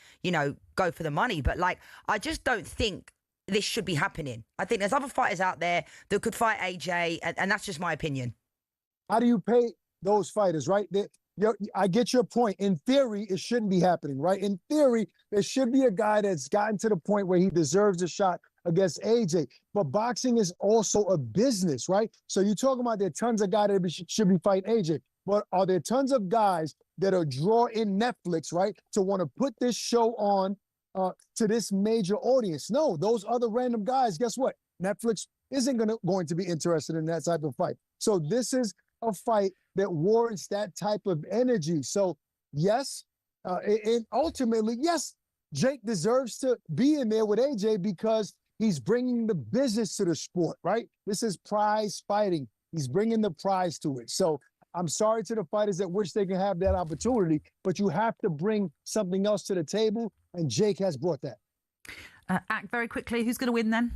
go for the money. But, I just don't think this should be happening. I think there's other fighters out there that could fight AJ, and that's just my opinion. How do you pay those fighters, right? I get your point. In theory, it shouldn't be happening, right? In theory, there should be a guy that's gotten to the point where he deserves a shot against AJ. But boxing is also a business, right? So you're talking about there are tons of guys that should be fighting AJ. But are there tons of guys that are drawing Netflix, right, to want to put this show on to this major audience? No, those other random guys, guess what? Netflix isn't going to be interested in that type of fight. So this is a fight that warrants that type of energy. So yes, and ultimately, yes, Jake deserves to be in there with AJ because he's bringing the business to the sport, right? This is prize fighting. He's bringing the prize to it. So I'm sorry to the fighters that wish they can have that opportunity, but you have to bring something else to the table, and Jake has brought that. Act very quickly. Who's going to win then?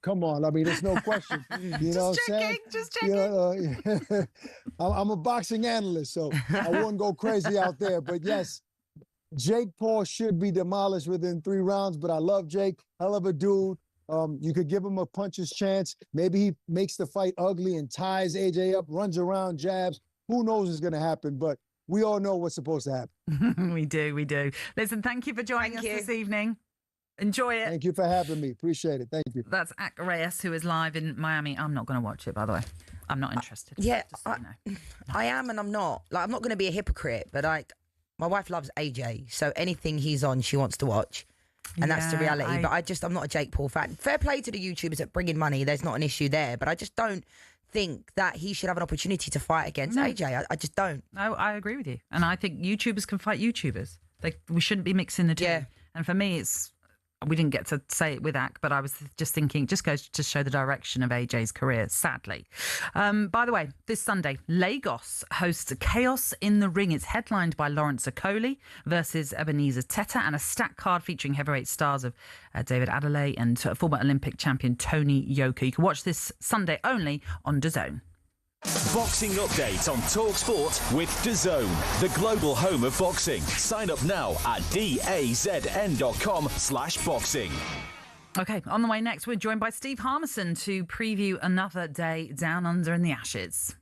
Come on, I mean, there's no question. You know what I'm saying? Just checking. I'm a boxing analyst, so I wouldn't go crazy out there. But yes, Jake Paul should be demolished within 3 rounds, but I love Jake. Hell of a dude. You could give him a puncher's chance. Maybe he makes the fight ugly and ties AJ up, runs around, jabs. Who knows what's going to happen, but we all know what's supposed to happen. We do. Listen, thank you for joining us this evening. Enjoy it. Thank you for having me. Appreciate it. Thank you. That's Ak Reyes, who is live in Miami. I'm not going to watch it, by the way. I'm not interested. I am and I'm not. I'm not going to be a hypocrite, but my wife loves AJ, so anything he's on, she wants to watch. And that's the reality. But I'm not a Jake Paul fan. Fair play to the YouTubers that bring in money. There's not an issue there. But I just don't think that he should have an opportunity to fight against AJ. I just don't. No, I agree with you. And I think YouTubers can fight YouTubers. We shouldn't be mixing the two. Yeah. And for me, we didn't get to say it with Ak, but I was just thinking, just goes to show the direction of AJ's career, sadly. By the way, this Sunday, Lagos hosts Chaos in the Ring. It's headlined by Lawrence Okoli versus Ebenezer Teta, and a stacked card featuring heavyweight stars of David Adeleye and former Olympic champion Tony Yoka. You can watch this Sunday only on DAZN. Boxing update on talkSPORT with DAZN, the global home of boxing. Sign up now at dazn.com/boxing. OK, on the way next, we're joined by Steve Harmison to preview another day down under in the Ashes.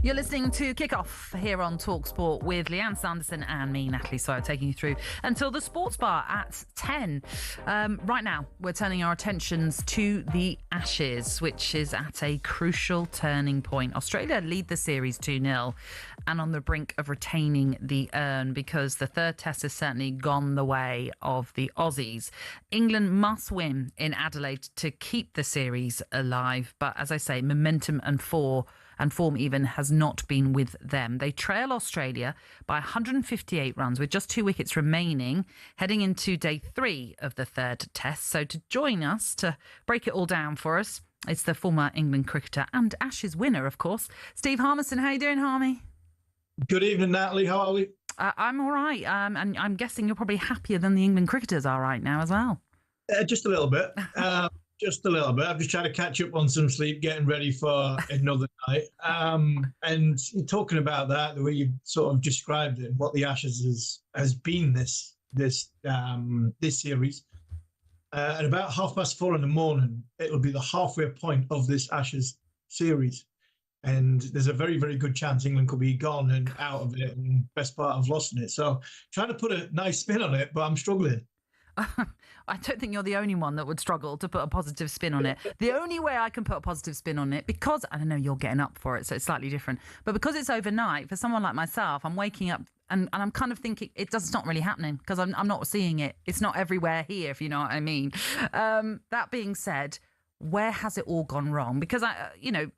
You're listening to Kickoff here on talkSPORT with Lianne, Sanderson and me, Natalie Sawyer, taking you through until the sports bar at 10. Right now, we're turning our attentions to the Ashes, which is at a crucial turning point. Australia lead the series 2-0 and on the brink of retaining the urn because the third test has certainly gone the way of the Aussies. England must win in Adelaide to keep the series alive. But as I say, momentum and form even has not been with them. They trail Australia by 158 runs with just 2 wickets remaining, heading into day 3 of the third test. So to join us, to break it all down for us, it's the former England cricketer and Ashes winner, of course, Steve Harmison. How you doing, Harmy? Good evening, Natalie. How are we? I'm all right. And I'm guessing you're probably happier than the England cricketers are right now as well. Just a little bit. Just a little bit. I'm just trying to catch up on some sleep, getting ready for another night. And talking about that, the way you sort of described it, what the Ashes has been this series. At about 4:30 in the morning, it'll be the halfway point of this Ashes series. And there's a very, very good chance England could be gone and out of it and best part of lost in it. So trying to put a nice spin on it, but I'm struggling. I don't think you're the only one that would struggle to put a positive spin on it. The only way I can put a positive spin on it, because I don't know, you're getting up for it, so it's slightly different. But because it's overnight, for someone like myself, I'm waking up and I'm kind of thinking it's not really happening because I'm not seeing it. It's not everywhere here, if you know what I mean. That being said, where has it all gone wrong? Because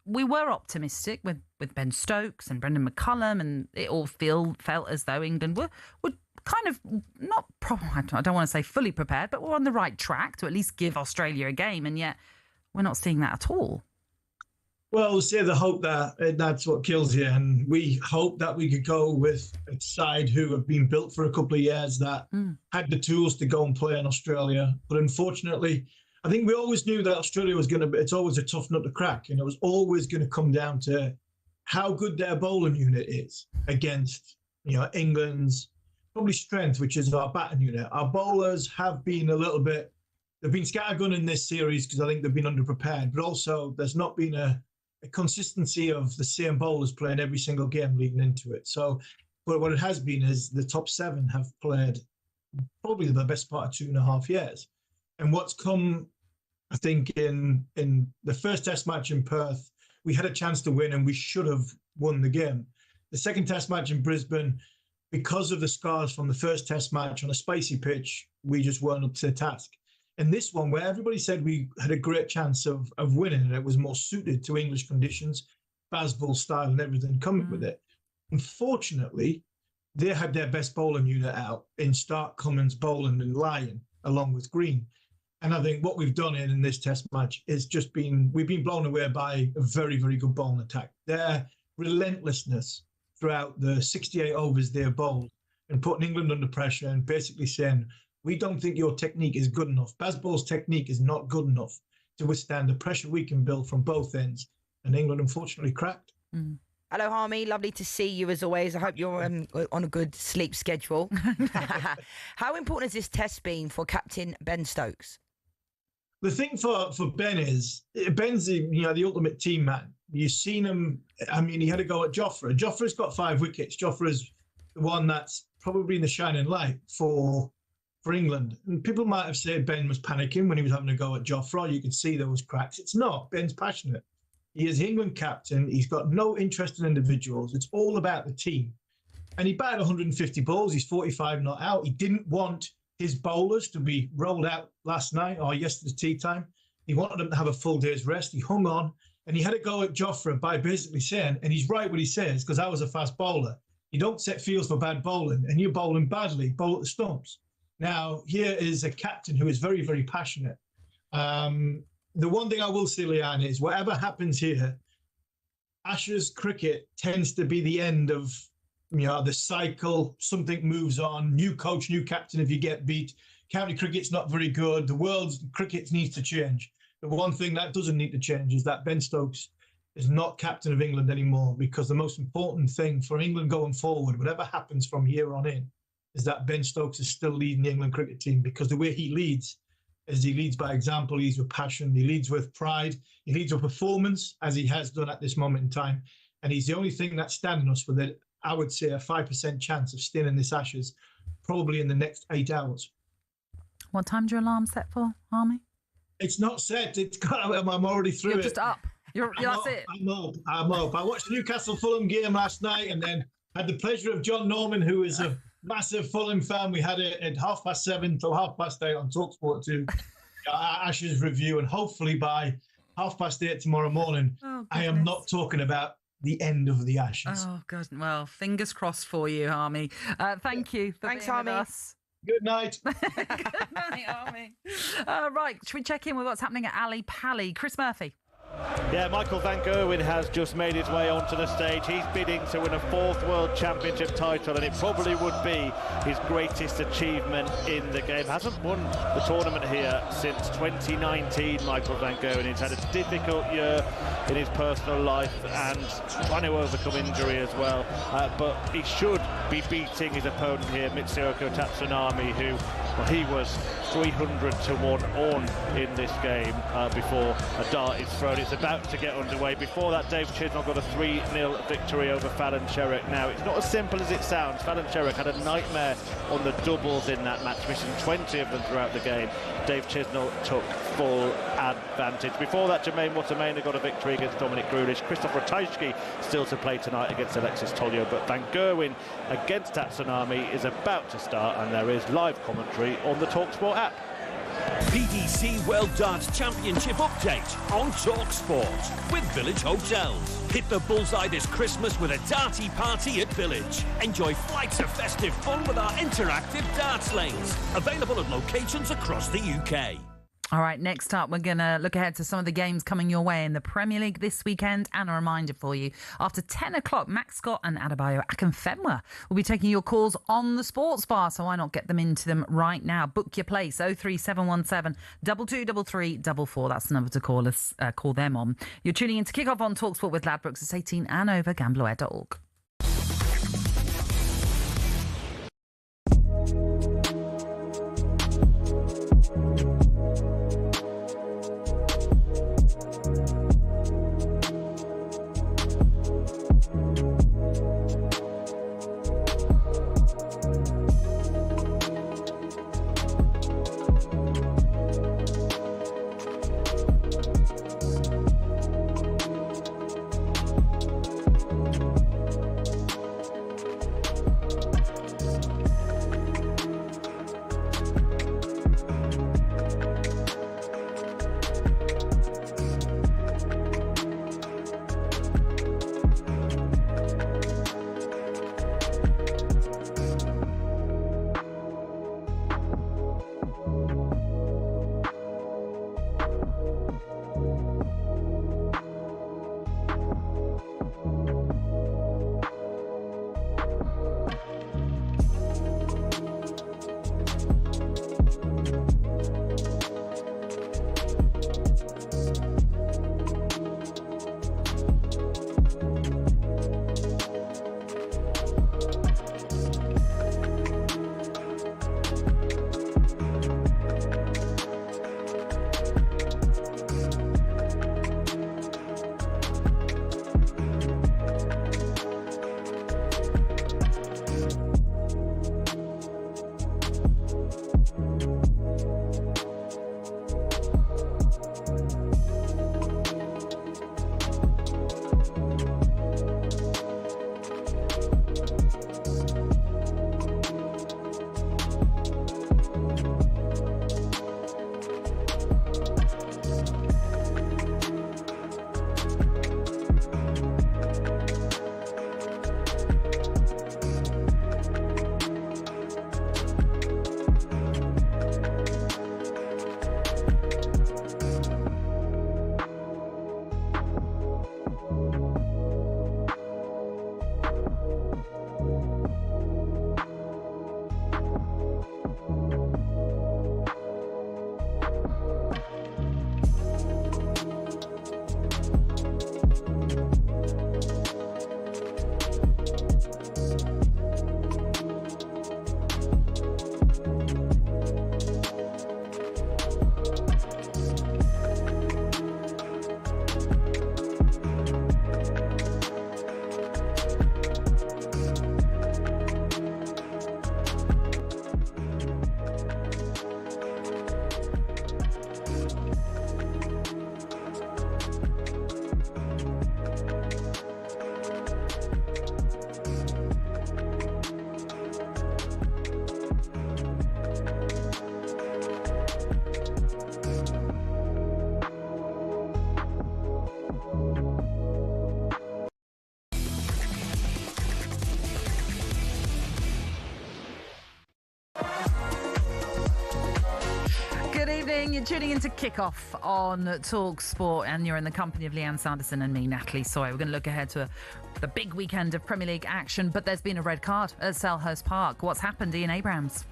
we were optimistic with Ben Stokes and Brendan McCullum, and it all felt as though England were kind of I don't want to say fully prepared, but we're on the right track to at least give Australia a game, and yet we're not seeing that at all. Well, we'll say the hope that's what kills you, and we hope that we could go with a side who have been built for a couple of years that had the tools to go and play in Australia. But unfortunately, I think we always knew that Australia was going to be, it's always a tough nut to crack, and it was always going to come down to how good their bowling unit is against, England's probably strength, which is our batting unit. Our bowlers have been they've been scattergunning this series because I think they've been underprepared, but also there's not been a consistency of the same bowlers playing every single game leading into it. So, but what it has been is the top 7 have played probably the best part of 2.5 years. And what's come, I think, in the first test match in Perth, we had a chance to win and we should have won the game. The second test match in Brisbane, because of the scars from the first test match on a spicy pitch, we just weren't up to the task. And this one, where everybody said we had a great chance of winning and it was more suited to English conditions, Bazball style and everything coming with it. Unfortunately, they had their best bowling unit out in Stark, Cummins, Boland and Lianne, along with Green. And I think what we've done in this test match is we've been blown away by a very, very good bowling attack. Their relentlessness throughout the 68 overs they bowled and putting England under pressure and basically saying, we don't think your technique is good enough. Bazball's technique is not good enough to withstand the pressure we can build from both ends. And England unfortunately cracked. Hello, Harmy. Lovely to see you as always. I hope you're on a good sleep schedule. How important has this test been for Captain Ben Stokes? The thing for Ben is, Ben's the ultimate team man. You've seen him, he had a go at Jofra. Jofra's got 5 wickets. Jofra's the one that's probably in the shining light for England. And people might have said Ben was panicking when he was having a go at Jofra. You could see there was cracks. It's not. Ben's passionate. He is the England captain. He's got no interest in individuals. It's all about the team. And he batted 150 balls. He's 45 not out. He didn't want his bowlers to be rolled out last night or yesterday tea time. He wanted them to have a full day's rest. He hung on and he had a go at Jofra by basically saying, and he's right what he says, because I was a fast bowler, you don't set fields for bad bowling and you're bowling badly, bowl at the stumps. Now, here is a captain who is very, very passionate. The one thing I will say, Lianne, is whatever happens here, Ashes cricket tends to be the end of the cycle. Something moves on. New coach, new captain if you get beat. County cricket's not very good. The world's cricket needs to change. The one thing that doesn't need to change is that Ben Stokes is not captain of England anymore, because the most important thing for England going forward, whatever happens from here on in, is that Ben Stokes is still leading the England cricket team, because the way he leads is he leads by example, he leads with passion, he leads with pride, he leads with performance, as he has done at this moment in time. and he's the only thing that's standing us with it. I would say a 5% chance of staying in this Ashes, probably in the next 8 hours. What time's your alarm set for, Army? It's not set. It's got. I'm already through it. You're just up. That's it. I'm up. I watched the Newcastle-Fulham game last night, and then had the pleasure of John Norman, who is a massive Fulham fan. We had it at 7:30 till 8:30 on talkSPORT 2, Ashes review, and hopefully by 8:30 tomorrow morning, I am not talking about the end of the Ashes. Oh, God. Well, fingers crossed for you, Army. Thank you for being with us. Good night. Good night, Army. Right, should we check in with what's happening at Ali Pali? Chris Murphy. Yeah, Michael van Gerwen has just made his way onto the stage. He's bidding to win a 4th World Championship title, and it probably would be his greatest achievement in the game. Hasn't won the tournament here since 2019, Michael van Gerwen. He's had a difficult year in his personal life and trying to overcome injury as well. But he should be beating his opponent here, Mitsuoko Tatsunami, who, well, he was 300 to 1 on in this game before a dart is thrown. It's about to get underway. Before that, Dave Chisnell got a 3-0 victory over Fallon Sherrock. Now, it's not as simple as it sounds. Fallon Sherrock had a nightmare on the doubles in that match, missing 20 of them throughout the game. Dave Chisnell took full advantage. Before that, Jermaine Watermain got a victory against Dominic Grulish. Christoph Ratajski still to play tonight against Alexis Tolio, but Van Gerwen against Tatsunami is about to start, and there is live commentary on the talkSPORT app. PDC World Darts Championship update on talkSPORT with Village Hotels. Hit the bullseye this Christmas with a darty party at Village. Enjoy flights of festive fun with our interactive darts lanes, available at locations across the UK. All right, next up, we're going to look ahead to some of the games coming your way in the Premier League this weekend. And a reminder for you, after 10 o'clock, Max Scott and Adebayo Akinfenwa will be taking your calls on the Sports Bar, so why not get them into them right now? Book your place, 03717 223344. That's the number to call them on. You're tuning in to Kick Off on talkSPORT with Ladbrokes. It's 18 and over, gamblerware.org. evening. You're tuning into Kickoff on talkSPORT, and you're in the company of Lianne, Sanderson and me, Natalie Sawyer. We're going to look ahead to the big weekend of Premier League action, but there's been a red card at Selhurst Park. What's happened, Ian Abrams?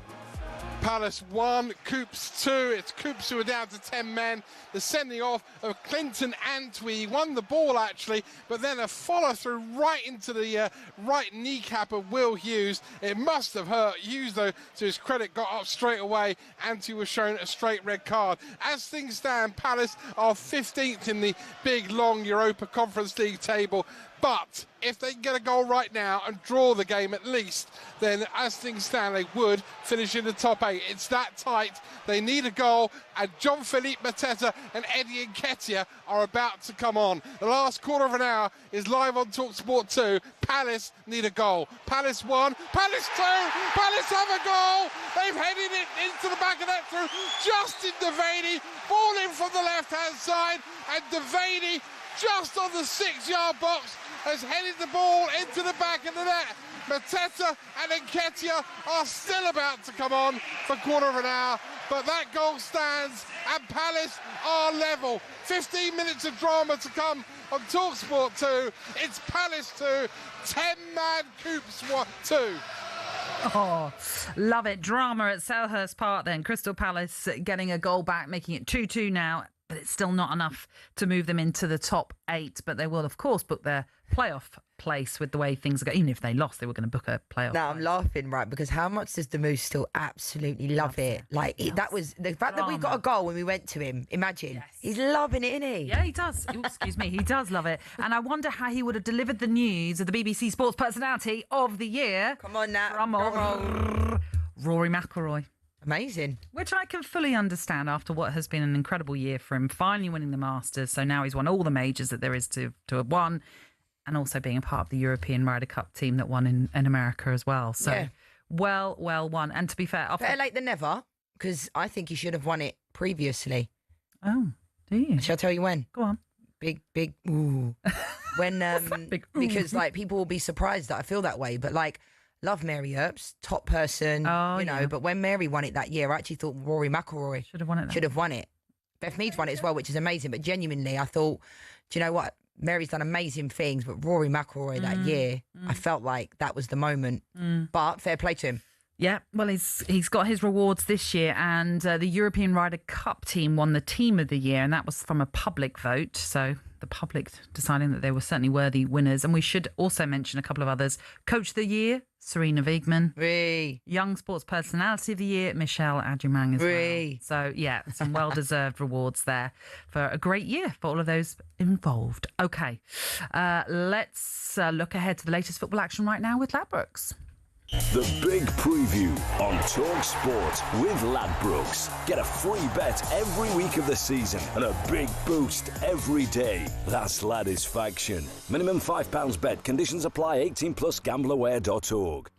Palace 1, Coops 2. It's Coops who are down to 10 men. The sending off of Clinton Antwi. He won the ball, actually, but then a follow-through right into the right kneecap of Will Hughes. It must have hurt. Hughes, though, to his credit, got up straight away. Antwi was shown a straight red card. As things stand, Palace are 15th in the big, long Europa Conference League table. But if they can get a goal right now and draw the game at least, then as things stand, they would finish in the top 8. It's that tight. They need a goal, and Jean-Philippe Mateta and Eddie Nketiah are about to come on. The last quarter of an hour is live on talkSPORT 2. Palace need a goal. Palace 1, Palace 2, Palace have a goal. They've headed it into the back of that through Justin Devaney, ball in from the left-hand side, and Devaney just on the 6-yard box has headed the ball into the back of the net. Mateta and Nketiah are still about to come on for a quarter of an hour, but that goal stands and Palace are level. 15 minutes of drama to come on talkSPORT 2. It's Palace 2, 10-man Coops 2. Oh, love it. Drama at Selhurst Park then. Crystal Palace getting a goal back, making it 2-2 now. But it's still not enough to move them into the top 8. But they will, of course, book their playoff place with the way things are going. Even if they lost, they were going to book a playoff. Now, I'm laughing, right, because how much does the Moose still absolutely love it? Like, that was the fact that we got a goal when we went to him. Imagine. Yes. He's loving it, isn't he? Yeah, he does. Ooh, excuse me. He does love it. And I wonder how he would have delivered the news of the BBC Sports Personality of the Year. Come on, Nat. Rory McIlroy. Amazing. Which I can fully understand after what has been an incredible year for him, finally winning the Masters. So now he's won all the majors that there is to have won, and also being a part of the European Ryder Cup team that won in America as well. So yeah. well won. And to be fair... Better late than never, because I think he should have won it previously. Oh, do you? Shall I tell you when? Go on. Big, ooh. When, big, ooh? Because, like, people will be surprised that I feel that way, but, like, love Mary Earps, top person, you know. But when Mary won it that year, I actually thought Rory McIlroy should have won it. Beth Mead's won it as well, which is amazing. But genuinely, I thought, do you know what? Mary's done amazing things, but Rory McIlroy that year, I felt like that was the moment. But fair play to him. Yeah, well, he's got his rewards this year, and the European Ryder Cup team won the Team of the Year, and that was from a public vote. So the public deciding that they were certainly worthy winners. And we should also mention a couple of others. Coach of the Year, Serena Wiegman. Young Sports Personality of the Year, Michelle Adjumang as well. So, yeah, some well-deserved rewards there for a great year for all of those involved. OK, let's look ahead to the latest football action right now with Ladbrokes. The big preview on talkSPORT with Ladbrokes. Get a free bet every week of the season and a big boost every day. That's Ladisfaction. Minimum £5 bet. Conditions apply. 18 plus gambleaware.org.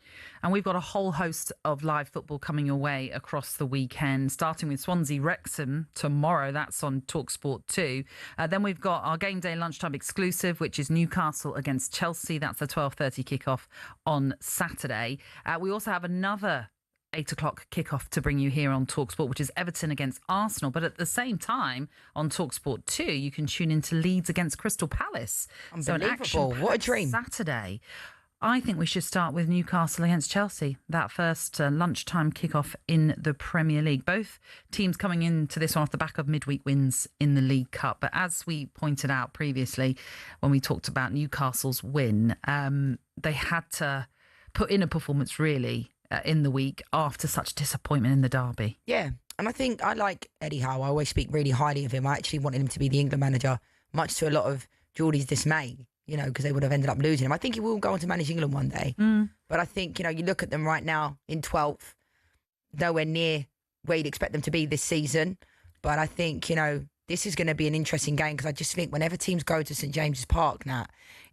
And we've got a whole host of live football coming your way across the weekend, starting with Swansea-Wrexham tomorrow. That's on talkSPORT 2. Then we've got our game day lunchtime exclusive, which is Newcastle against Chelsea. That's the 12:30 kickoff on Saturday. We also have another 8 o'clock kickoff to bring you here on talkSPORT, which is Everton against Arsenal. But at the same time, on talkSPORT 2, you can tune into Leeds against Crystal Palace. Unbelievable. So What a dream. Saturday. I think we should start with Newcastle against Chelsea, that first lunchtime kickoff in the Premier League. Both teams coming into this one off the back of midweek wins in the League Cup. But as we pointed out previously, when we talked about Newcastle's win, they had to put in a performance really in the week after such disappointment in the derby. Yeah, and I think I like Eddie Howe. I always speak really highly of him. I actually wanted him to be the England manager, much to a lot of Geordie's dismay. You know, because they would have ended up losing him. I think he will go on to manage England one day. But I think, you know, you look at them right now in 12th, nowhere near where you'd expect them to be this season. But I think, you know, this is going to be an interesting game because I just think whenever teams go to St James's Park now,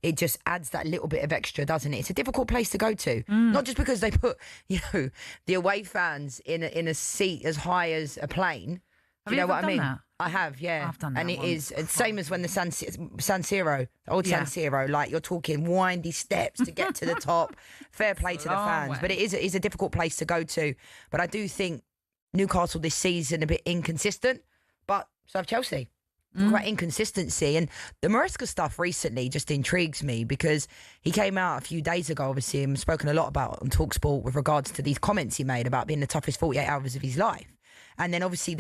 it just adds that little bit of extra, doesn't it? It's a difficult place to go to. Not just because they put, you know, the away fans in a seat as high as a plane. Have you know what I mean? That? I have, yeah. I've done that. And it's same as when the San Siro, old San Siro, like you're talking windy steps to get to the top. Fair play to the fans. But it is a difficult place to go to. But I do think Newcastle this season a bit inconsistent. So have Chelsea. Talk about inconsistency. And the Maresca stuff recently just intrigues me because he came out a few days ago, obviously, and spoken a lot about on talkSPORT with regards to these comments he made about being the toughest 48 hours of his life. And then obviously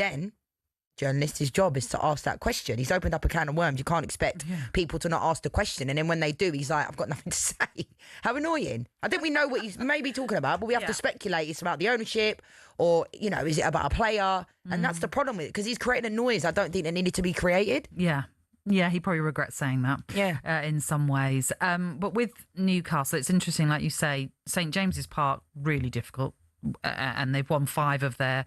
journalist, his job is to ask that question. He's opened up a can of worms. You can't expect people to not ask the question. And then when they do, he's like, I've got nothing to say. How annoying. I think we know what he's maybe talking about, but we have to speculate. It's about the ownership or, you know, is it about a player? And that's the problem with it because he's creating a noise I don't think that needed to be created. Yeah. Yeah, he probably regrets saying that. Yeah. In some ways. But with Newcastle, it's interesting, like you say, St James's Park, really difficult. And they've won 5 of their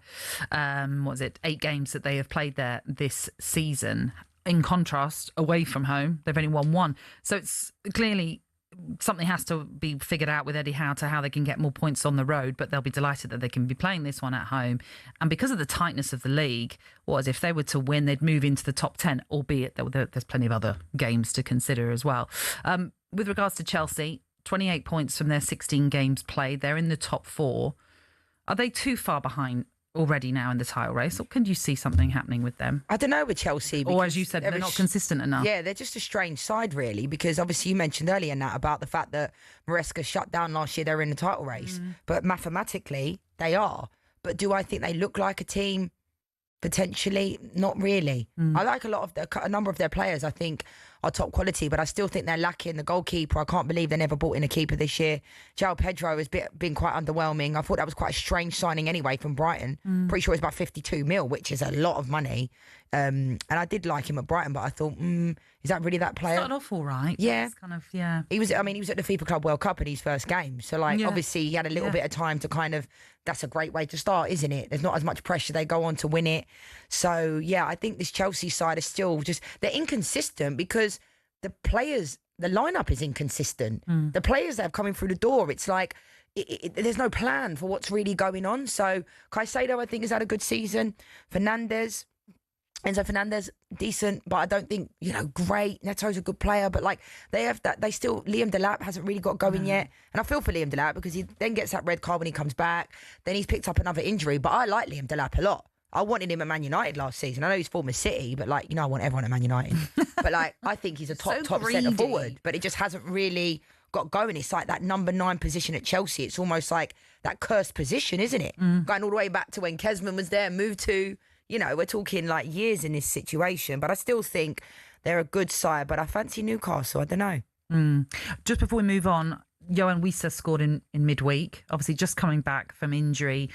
8 games that they have played there this season. In contrast, away from home, they've only won 1. So it's clearly something has to be figured out with Eddie Howe to how they can get more points on the road, but they'll be delighted that they can be playing this one at home. And because of the tightness of the league, if they were to win, they'd move into the top 10, albeit there's plenty of other games to consider as well. With regards to Chelsea, 28 points from their 16 games played. They're in the top 4. Are they too far behind already now in the title race, or can you see something happening with them? I don't know with Chelsea. Or as you said, they're not consistent enough. Yeah, they're just a strange side, really, because obviously you mentioned earlier, Nat, about the fact that Maresca shut down last year, they're in the title race. But mathematically, they are. But do I think they look like a team? Potentially, not really. I like a number of their players, I think, are top quality, but I still think they're lacking the goalkeeper. I can't believe they never brought in a keeper this year. João Pedro has been quite underwhelming. I thought that was quite a strange signing anyway from Brighton. Pretty sure it's about 52 mil, which is a lot of money. And I did like him at Brighton, but I thought, is that really that player? Started off all right. Yeah. It's kind of, yeah. He was at the FIFA Club World Cup in his first game. So, obviously he had a little bit of time to kind of, that's a great way to start, isn't it? There's not as much pressure. They go on to win it. So, yeah, I think this Chelsea side is still they're inconsistent because the players, the lineup is inconsistent. The players that have coming through the door, it's like, there's no plan for what's really going on. So, Caicedo, I think, has had a good season. Enzo Fernandez, decent, but I don't think, great. Neto's a good player, but they have that. Liam Delap hasn't really got going yet. And I feel for Liam Delap because he then gets that red card when he comes back. Then he's picked up another injury, but I like Liam Delap a lot. I wanted him at Man United last season. I know he's former City, but I want everyone at Man United. But I think he's a top centre forward, but it just hasn't really got going. It's like that number 9 position at Chelsea. It's almost like that cursed position, isn't it? Going all the way back to when Kesman was there, moved to... we're talking years in this situation, but I still think they're a good side. But I fancy Newcastle. I don't know. Just before we move on, Yoane Wissa scored in midweek. Obviously, just coming back from injury,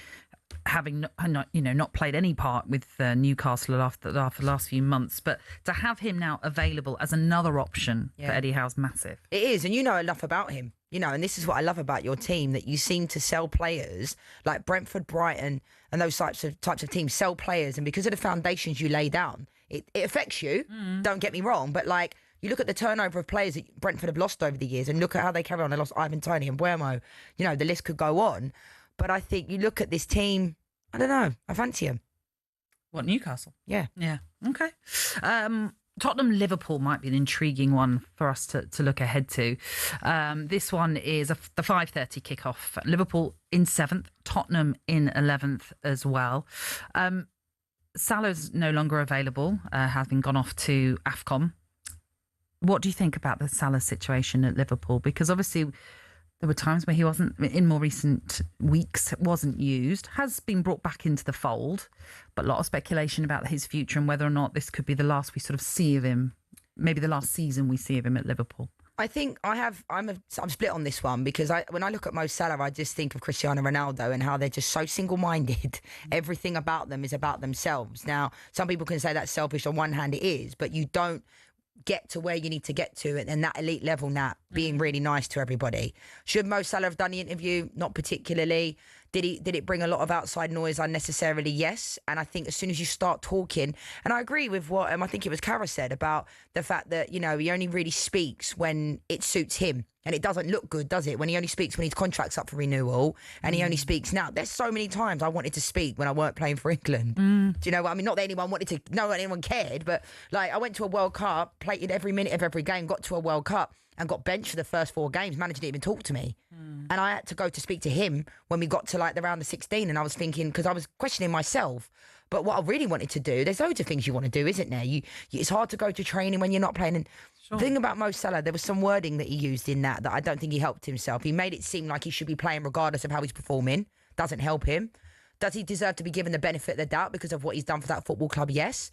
having not played any part with Newcastle after the last few months. But to have him now available as another option for Eddie Howe's massive. It is, and you know enough about him. And this is what I love about your team, that you seem to sell players like Brentford, Brighton, and those types of teams sell players. And because of the foundations you lay down, it affects you. Don't get me wrong. But you look at the turnover of players that Brentford have lost over the years and look at how they carry on. They lost Ivan Toney and Buemo. The list could go on. But I think you look at this team, I don't know. I fancy them. What, Newcastle? Yeah. Yeah. Okay. Tottenham-Liverpool might be an intriguing one for us to look ahead to. This one is the 5:30 kickoff. Liverpool in 7th, Tottenham in 11th as well. Salah's no longer available, having gone off to AFCON. What do you think about the Salah situation at Liverpool? Because obviously there were times where he wasn't, in more recent weeks, wasn't used, has been brought back into the fold, but a lot of speculation about his future and whether or not this could be the last we sort of see of him, maybe the last season we see of him at Liverpool. I think I'm split on this one because when I look at Mo Salah, I just think of Cristiano Ronaldo and how they're just so single-minded. Everything about them is about themselves. Now, some people can say that's selfish. On one hand, it is, but you don't get to where you need to get to and that elite level, Nat, being really nice to everybody. Should Mo Salah have done the interview? Not particularly. Did it bring a lot of outside noise unnecessarily? Yes. And I think as soon as you start talking, and I agree with what I think it was Kara said about the fact that, he only really speaks when it suits him. And it doesn't look good, does it? When he only speaks when his contract's up for renewal and he only speaks now. There's so many times I wanted to speak when I weren't playing for England. Do you know what I mean? Not that anyone wanted to, no anyone cared, but I went to a World Cup, played every minute of every game, got to a World Cup. and got benched for the first 4 games. Manager didn't even talk to me. And I had to go to speak to him when we got to like the round of 16. And I was thinking, because I was questioning myself, but what I really wanted to do, there's loads of things you want to do, isn't there? It's hard to go to training when you're not playing. And the thing about Mo Salah, there was some wording that he used in that I don't think he helped himself. He made it seem like he should be playing regardless of how he's performing. Doesn't help him. Does he deserve to be given the benefit of the doubt because of what he's done for that football club? Yes.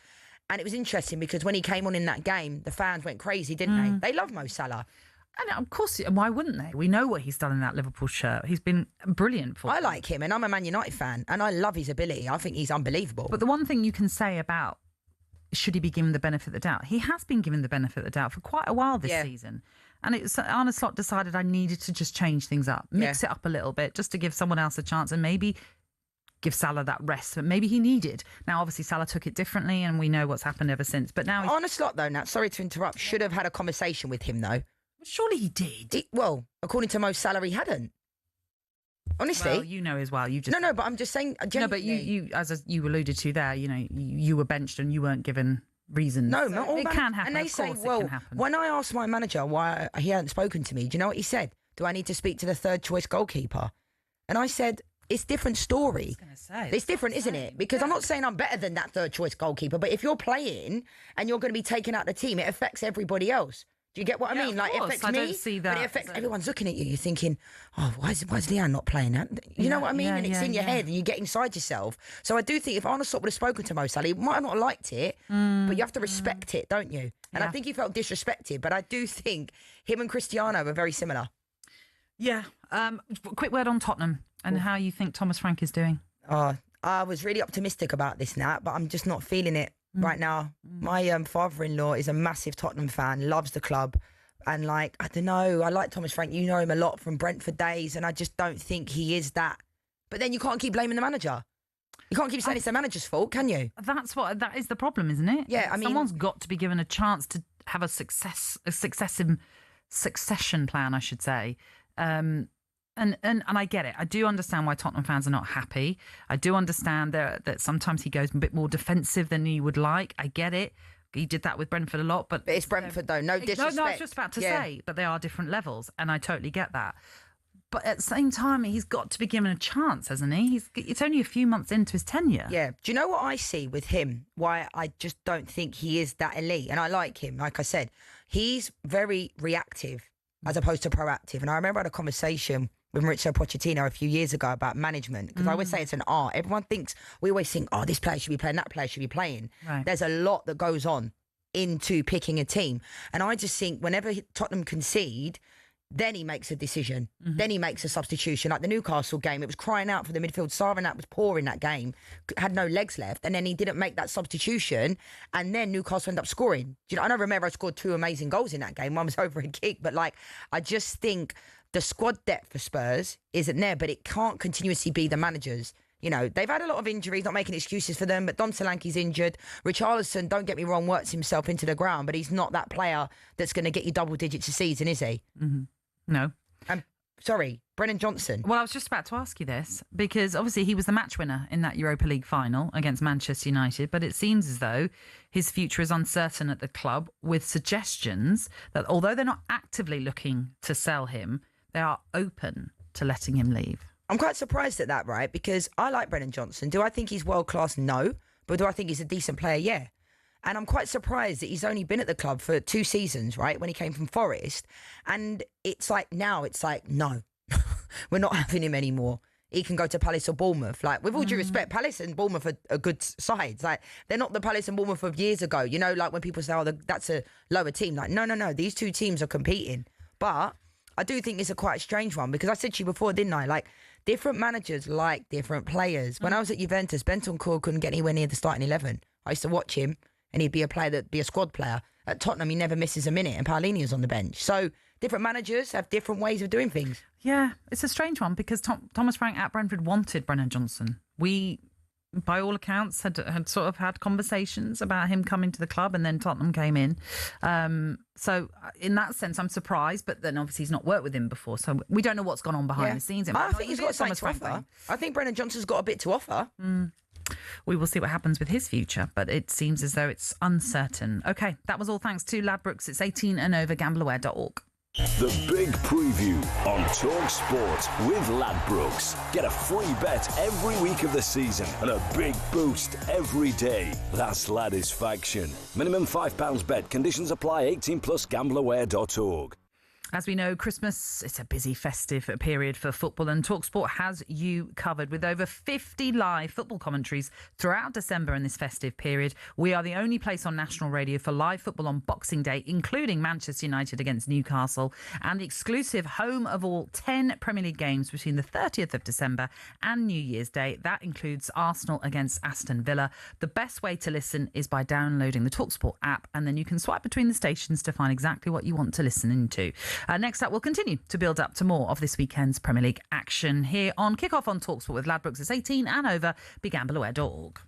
And it was interesting because when he came on in that game, the fans went crazy, didn't they? They love Mo Salah. And of course, why wouldn't they? We know what he's done in that Liverpool shirt. He's been brilliant for I like him, and I'm a Man United fan, and I love his ability. I think he's unbelievable. But the one thing you can say about should he be given the benefit of the doubt, he has been given the benefit of the doubt for quite a while this season. And Arne Slot decided I needed to just change things up, mix it up a little bit, just to give someone else a chance and maybe give Salah that rest that maybe he needed. Now, obviously, Salah took it differently, and we know what's happened ever since. But now, Arne Slot, though, Nat, sorry to interrupt, should have had a conversation with him, though. Surely he did. Well, according to Mo Salah, he hadn't. Honestly, well, you know as well. You just no, but I'm just saying. No, but you, as you alluded to there, you were benched and you weren't given reasons. No, not all. It can happen. And they say, well, when I asked my manager why he hadn't spoken to me, do you know what he said? Do I need to speak to the third choice goalkeeper? And I said, it's a different story. It's different, isn't it? Because I'm not saying I'm better than that third choice goalkeeper, but if you're playing and you're going to be taken out of the team, it affects everybody else. Do you get what I mean? Like, it affects me, don't see that, but it affects everyone's looking at you. You're thinking, oh, why is Lianne not playing that? You know what I mean? And it's in your head and you get inside yourself. So I do think if Arne Slot would have spoken to Mo Salah, he might have not liked it, but you have to respect it, don't you? And I think he felt disrespected, but I do think him and Cristiano are very similar. Yeah. Quick word on Tottenham and how you think Thomas Frank is doing. I was really optimistic about this, Nat, but I'm just not feeling it right now. My father-in-law is a massive Tottenham fan, loves the club. And I don't know, I like Thomas Frank. You know him a lot from Brentford days, and I just don't think he is that. But then you can't keep blaming the manager. You can't keep saying it's the manager's fault, can you? That is the problem, isn't it? Yeah, I mean, someone's got to be given a chance to have a succession plan, I should say. And I get it. I do understand why Tottenham fans are not happy. I do understand that sometimes he goes a bit more defensive than he would like. I get it. He did that with Brentford a lot, but it's Brentford though. No disrespect. No, I was just about to say, but they are different levels, and I totally get that. But at the same time, he's got to be given a chance, hasn't he? It's only a few months into his tenure. Yeah. Do you know what I see with him? Why I just don't think he is that elite, and I like him. Like I said, he's very reactive as opposed to proactive. And I remember I had a conversation with Mauricio Pochettino a few years ago about management, because I always say it's an art. Everyone we always think, oh, this player should be playing, that player should be playing. Right. There's a lot that goes on into picking a team. And I just think whenever Tottenham concede, then he makes a decision. Then he makes a substitution. Like the Newcastle game, it was crying out for the midfield. Saranac was poor in that game, had no legs left, and then he didn't make that substitution, and then Newcastle ended up scoring. Do you know, I know Romero scored 2 amazing goals in that game. One was over a kick, but I just think the squad depth for Spurs isn't there, but it can't continuously be the managers. You know, they've had a lot of injuries, not making excuses for them, but Dom Solanke's injured. Richarlison, don't get me wrong, works himself into the ground, but he's not that player that's going to get you double digits a season, is he? No. Sorry, Brennan Johnson. Well, I was just about to ask you this, because obviously he was the match winner in that Europa League final against Manchester United, but it seems as though his future is uncertain at the club, with suggestions that although they're not actively looking to sell him, they are open to letting him leave. I'm quite surprised at that, right? Because I like Brennan Johnson. Do I think he's world-class? No. But do I think he's a decent player? Yeah. And I'm quite surprised that he's only been at the club for 2 seasons, right, when he came from Forest. And it's no, we're not having him anymore. He can go to Palace or Bournemouth. With all due respect, Palace and Bournemouth are good sides. They're not the Palace and Bournemouth of years ago. You know, when people say, oh, that's a lower team. No. These 2 teams are competing. But I do think it's a quite strange one, because I said to you before, didn't I? Different managers like different players. When I was at Juventus, Bentancur couldn't get anywhere near the starting 11. I used to watch him, and he'd be a player that'd be a squad player. At Tottenham, he never misses a minute, and Paolini's on the bench. So different managers have different ways of doing things. Yeah, it's a strange one, because Thomas Frank at Brentford wanted Brennan Johnson. We, by all accounts, had sort of had conversations about him coming to the club, and then Tottenham came in. So in that sense, I'm surprised, but then obviously he's not worked with him before, so we don't know what's gone on behind the scenes. I think he's got something to offer. I think Brennan Johnson's got a bit to offer. We will see what happens with his future, but it seems as though it's uncertain. Okay, that was all thanks to Ladbrokes. It's 18 and over, gambleaware.org. The Big Preview on talkSPORT with Ladbrokes. Get a free bet every week of the season and a big boost every day. That's Ladisfaction. Minimum £5 bet. Conditions apply. 18 plus gambleaware.org. As we know, Christmas, it's a busy festive period for football, and talkSPORT has you covered with over 50 live football commentaries throughout December in this festive period. We are the only place on national radio for live football on Boxing Day, including Manchester United against Newcastle, and the exclusive home of all 10 Premier League games between the 30th of December and New Year's Day. That includes Arsenal against Aston Villa. The best way to listen is by downloading the talkSPORT app, and then you can swipe between the stations to find exactly what you want to listen into. Next up, we'll continue to build up to more of this weekend's Premier League action here on Kickoff on talkSPORT with Ladbrokes. It's 18 and over. BeGambleAware.org.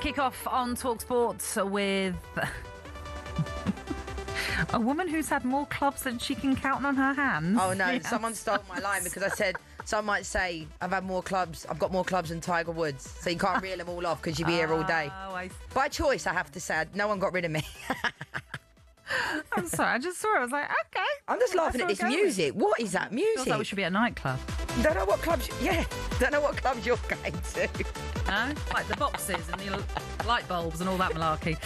Kick-off on talkSPORT with a woman who's had more clubs than she can count on her hands. Oh no, someone stole my line because I said, some might say I've got more clubs than Tiger Woods, so you can't reel them all off because you'd be here all day. By choice, I have to say, no one got rid of me. I'm sorry, I just saw it. I was like, okay. I'm just laughing at this music. What is that music? Feels like we should be at a nightclub. Don't know what clubs you're going to. No? Like the boxes and the light bulbs and all that malarkey.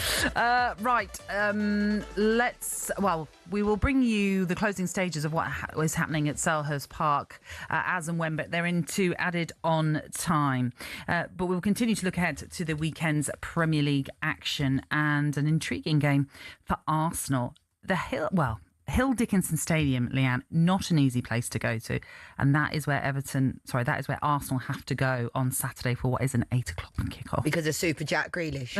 we will bring you the closing stages of what is happening at Selhurst Park as and when, but they're into added on time. But we will continue to look ahead to the weekend's Premier League action and an intriguing game for Arsenal. Hill Dickinson Stadium, Lianne, not an easy place to go to. And that is where Arsenal have to go on Saturday for what is an 8 o'clock kickoff. Because of Super Jack Grealish.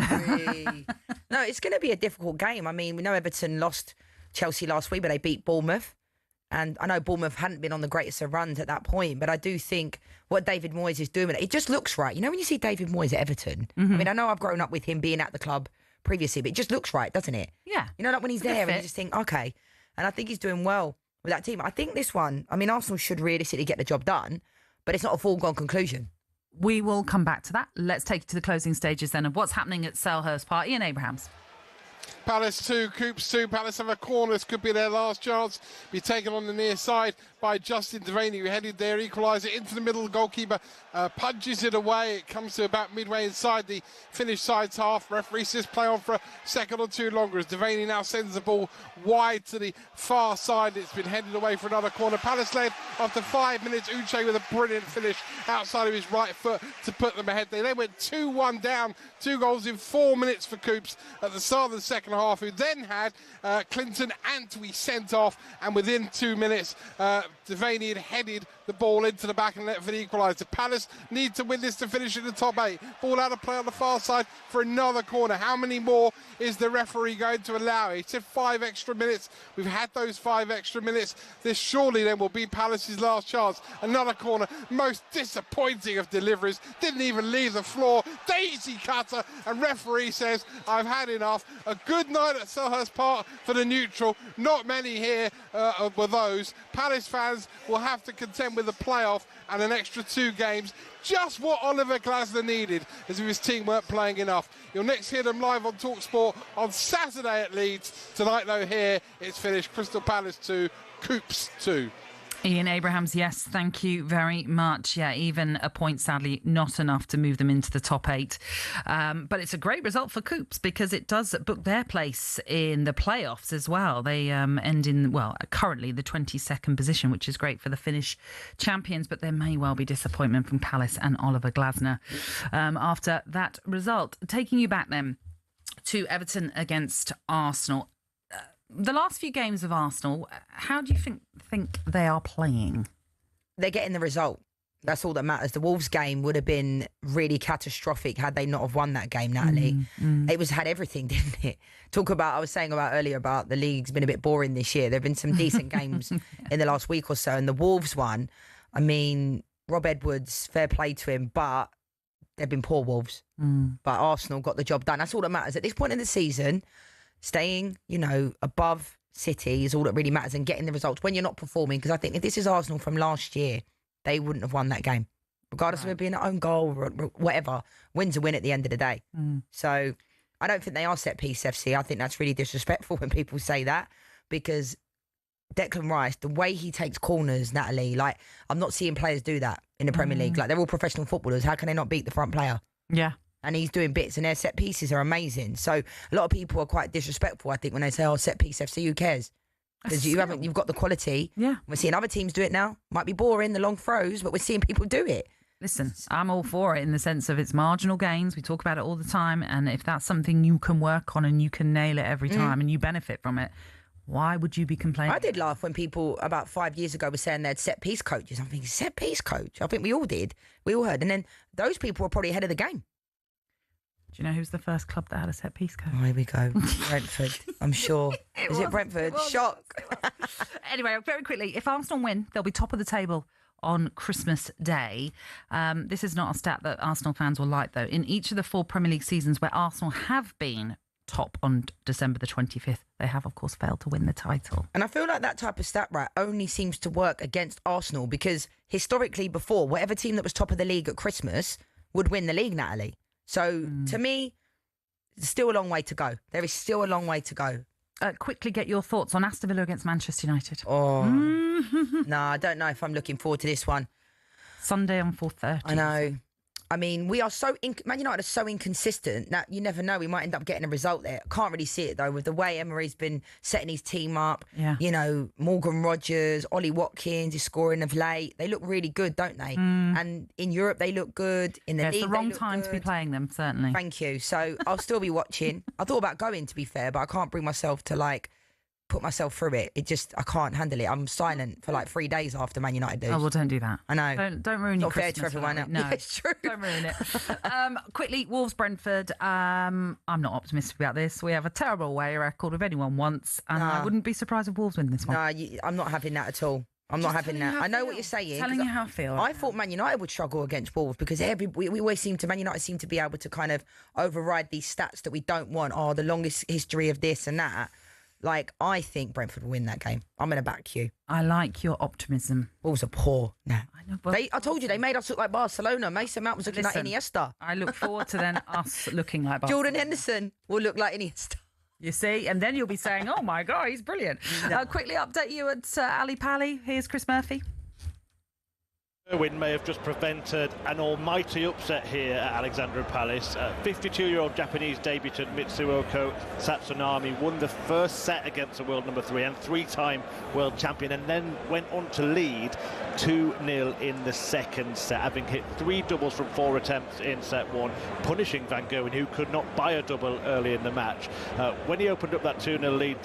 No, it's going to be a difficult game. I mean, we know Everton lost Chelsea last week, but they beat Bournemouth. And I know Bournemouth hadn't been on the greatest of runs at that point, but I do think what David Moyes is doing, it just looks right. You know, when you see David Moyes at Everton, I mean, I know I've grown up with him being at the club previously, but it just looks right, doesn't it? Yeah. You know, like when he's there and you just think, okay. And I think he's doing well with that team. I think this one, I mean, Arsenal should realistically get the job done, but it's not a foregone conclusion. We will come back to that. Let's take it to the closing stages then of what's happening at Selhurst Park. Ian Abrahams. Palace 2, Coops 2. Palace have a corner. This could be their last chance. Be taken on the near side by Justin Devaney, who headed there, equaliser into the middle. The goalkeeper punches it away. It comes to about midway inside the Finnish side's half. Referee says play on for a second or two longer as Devaney now sends the ball wide to the far side. It's been headed away for another corner. Palace led after 5 minutes. Uche with a brilliant finish outside of his right foot to put them ahead. They then went 2-1 down. 2 goals in 4 minutes for Coops at the start of the second half, who then had Clinton Antwi sent off, and within 2 minutes Devaney had headed the ball into the back and let for the equaliser. Palace need to win this to finish in the top 8. Ball out of play on the far side for another corner. How many more is the referee going to allow? He said 5 extra minutes. We've had those 5 extra minutes. This surely then will be Palace's last chance. Another corner, most disappointing of deliveries. Didn't even leave the floor. Daisy cutter, and referee says, I've had enough. A good night at Selhurst Park for the neutral. Not many here were those. Palace fans will have to contend with a playoff and an extra 2 games. Just what Oliver Glasner needed, as if his team weren't playing enough. You'll next hear them live on talkSPORT on Saturday at Leeds. Tonight, though, here it's finished. Crystal Palace 2, Coops 2. Ian Abrahams, yes, thank you very much. Yeah, even a point, sadly, not enough to move them into the top 8. But it's a great result for Coops because it does book their place in the playoffs as well. They end in, currently the 22nd position, which is great for the Finnish champions, but there may well be disappointment from Palace and Oliver Glasner after that result. Taking you back then to Everton against Arsenal. The last few games of Arsenal, how do you think they are playing? They're getting the result. That's all that matters. The Wolves game would have been really catastrophic had they not have won that game, Natalie. It had everything, didn't it? I was saying earlier about the league's been a bit boring this year. There have been some decent games in the last week or so, and the Wolves one, I mean, Rob Edwards, fair play to him, but they've been poor Wolves. But Arsenal got the job done. That's all that matters. At this point in the season, staying, above City is all that really matters, and getting the results when you're not performing. Because I think if this is Arsenal from last year, they wouldn't have won that game. Regardless of it being an own goal or whatever, win's a win at the end of the day. So I don't think they are set-piece FC. I think that's really disrespectful when people say that, because Declan Rice, the way he takes corners, Natalie, I'm not seeing players do that in the Premier League. They're all professional footballers. How can they not beat the front player? Yeah. And he's doing bits, and their set pieces are amazing. So a lot of people are quite disrespectful, I think, when they say, set piece FC, who cares? Because you've got the quality. Yeah. We're seeing other teams do it now. Might be boring, the long throws, but we're seeing people do it. Listen, I'm all for it in the sense of it's marginal gains. We talk about it all the time. And if that's something you can work on and you can nail it every time and you benefit from it, why would you be complaining? I did laugh when people about 5 years ago were saying they had set piece coaches. I'm thinking, set piece coach? I think we all did. We all heard. And then those people were probably ahead of the game. Do you know who's the first club that had a set-piece coach? Oh, here we go. Brentford, I'm sure. Is it Brentford? Shock. Anyway, very quickly, if Arsenal win, they'll be top of the table on Christmas Day. This is not a stat that Arsenal fans will like, though. In each of the 4 Premier League seasons where Arsenal have been top on December the 25th, they have, of course, failed to win the title. And I feel like that type of stat, only seems to work against Arsenal, because historically before, whatever team that was top of the league at Christmas would win the league, Natalie. So, to me, still a long way to go. There is still a long way to go. Quickly get your thoughts on Aston Villa against Manchester United. Oh, no, I don't know if I'm looking forward to this one. Sunday on 4:30. I know. I mean, we are Man United are so inconsistent that you never know. We might end up getting a result there. Can't really see it, though, with the way Emery's been setting his team up. Yeah. You know, Morgan Rogers, Ollie Watkins is scoring of late. They look really good, don't they? And in Europe, they look good. In the league, it's the wrong they look time good. to be playing them, certainly. Thank you. So I'll still be watching. I thought about going, to be fair, but I can't bring myself to, like, put myself through it. I can't handle it. I'm silent for like 3 days after Man United lose. Oh, well, don't do that. I know. Don't ruin your Not fair Christmas to everyone else. No, Yeah, it's true. Don't ruin it. Quickly, Wolves-Brentford. I'm not optimistic about this. We have a terrible away record with anyone once, and I wouldn't be surprised if Wolves win this one. No, I'm not having that at all. I'm not having that. I know what you're saying. Telling you how I feel. I thought Man United would struggle against Wolves because we always Man United seem to be able to kind of override these stats that we don't want. Oh, the longest history of this and that. Like, I think Brentford will win that game. I'm going to back you. I like your optimism. Wolves are poor. No. I know. Well, I told you, they made us look like Barcelona. Mason Mount was looking like Iniesta. I look forward to then us looking like Barcelona. Jordan Henderson will look like Iniesta. You see? And then you'll be saying, oh, my God, he's brilliant. Quickly update you at Ali Pally. Here's Chris Murphy. A win may have just prevented an almighty upset here at Alexandra Palace. 52-year-old Japanese debutant Mitsuoko Satsunami won the first set against the world number 3 and 3-time world champion, and then went on to lead 2-0 in the second set, having hit 3 doubles from 4 attempts in set 1, punishing Van Gerwen, who could not buy a double early in the match. When he opened up that 2-0 lead,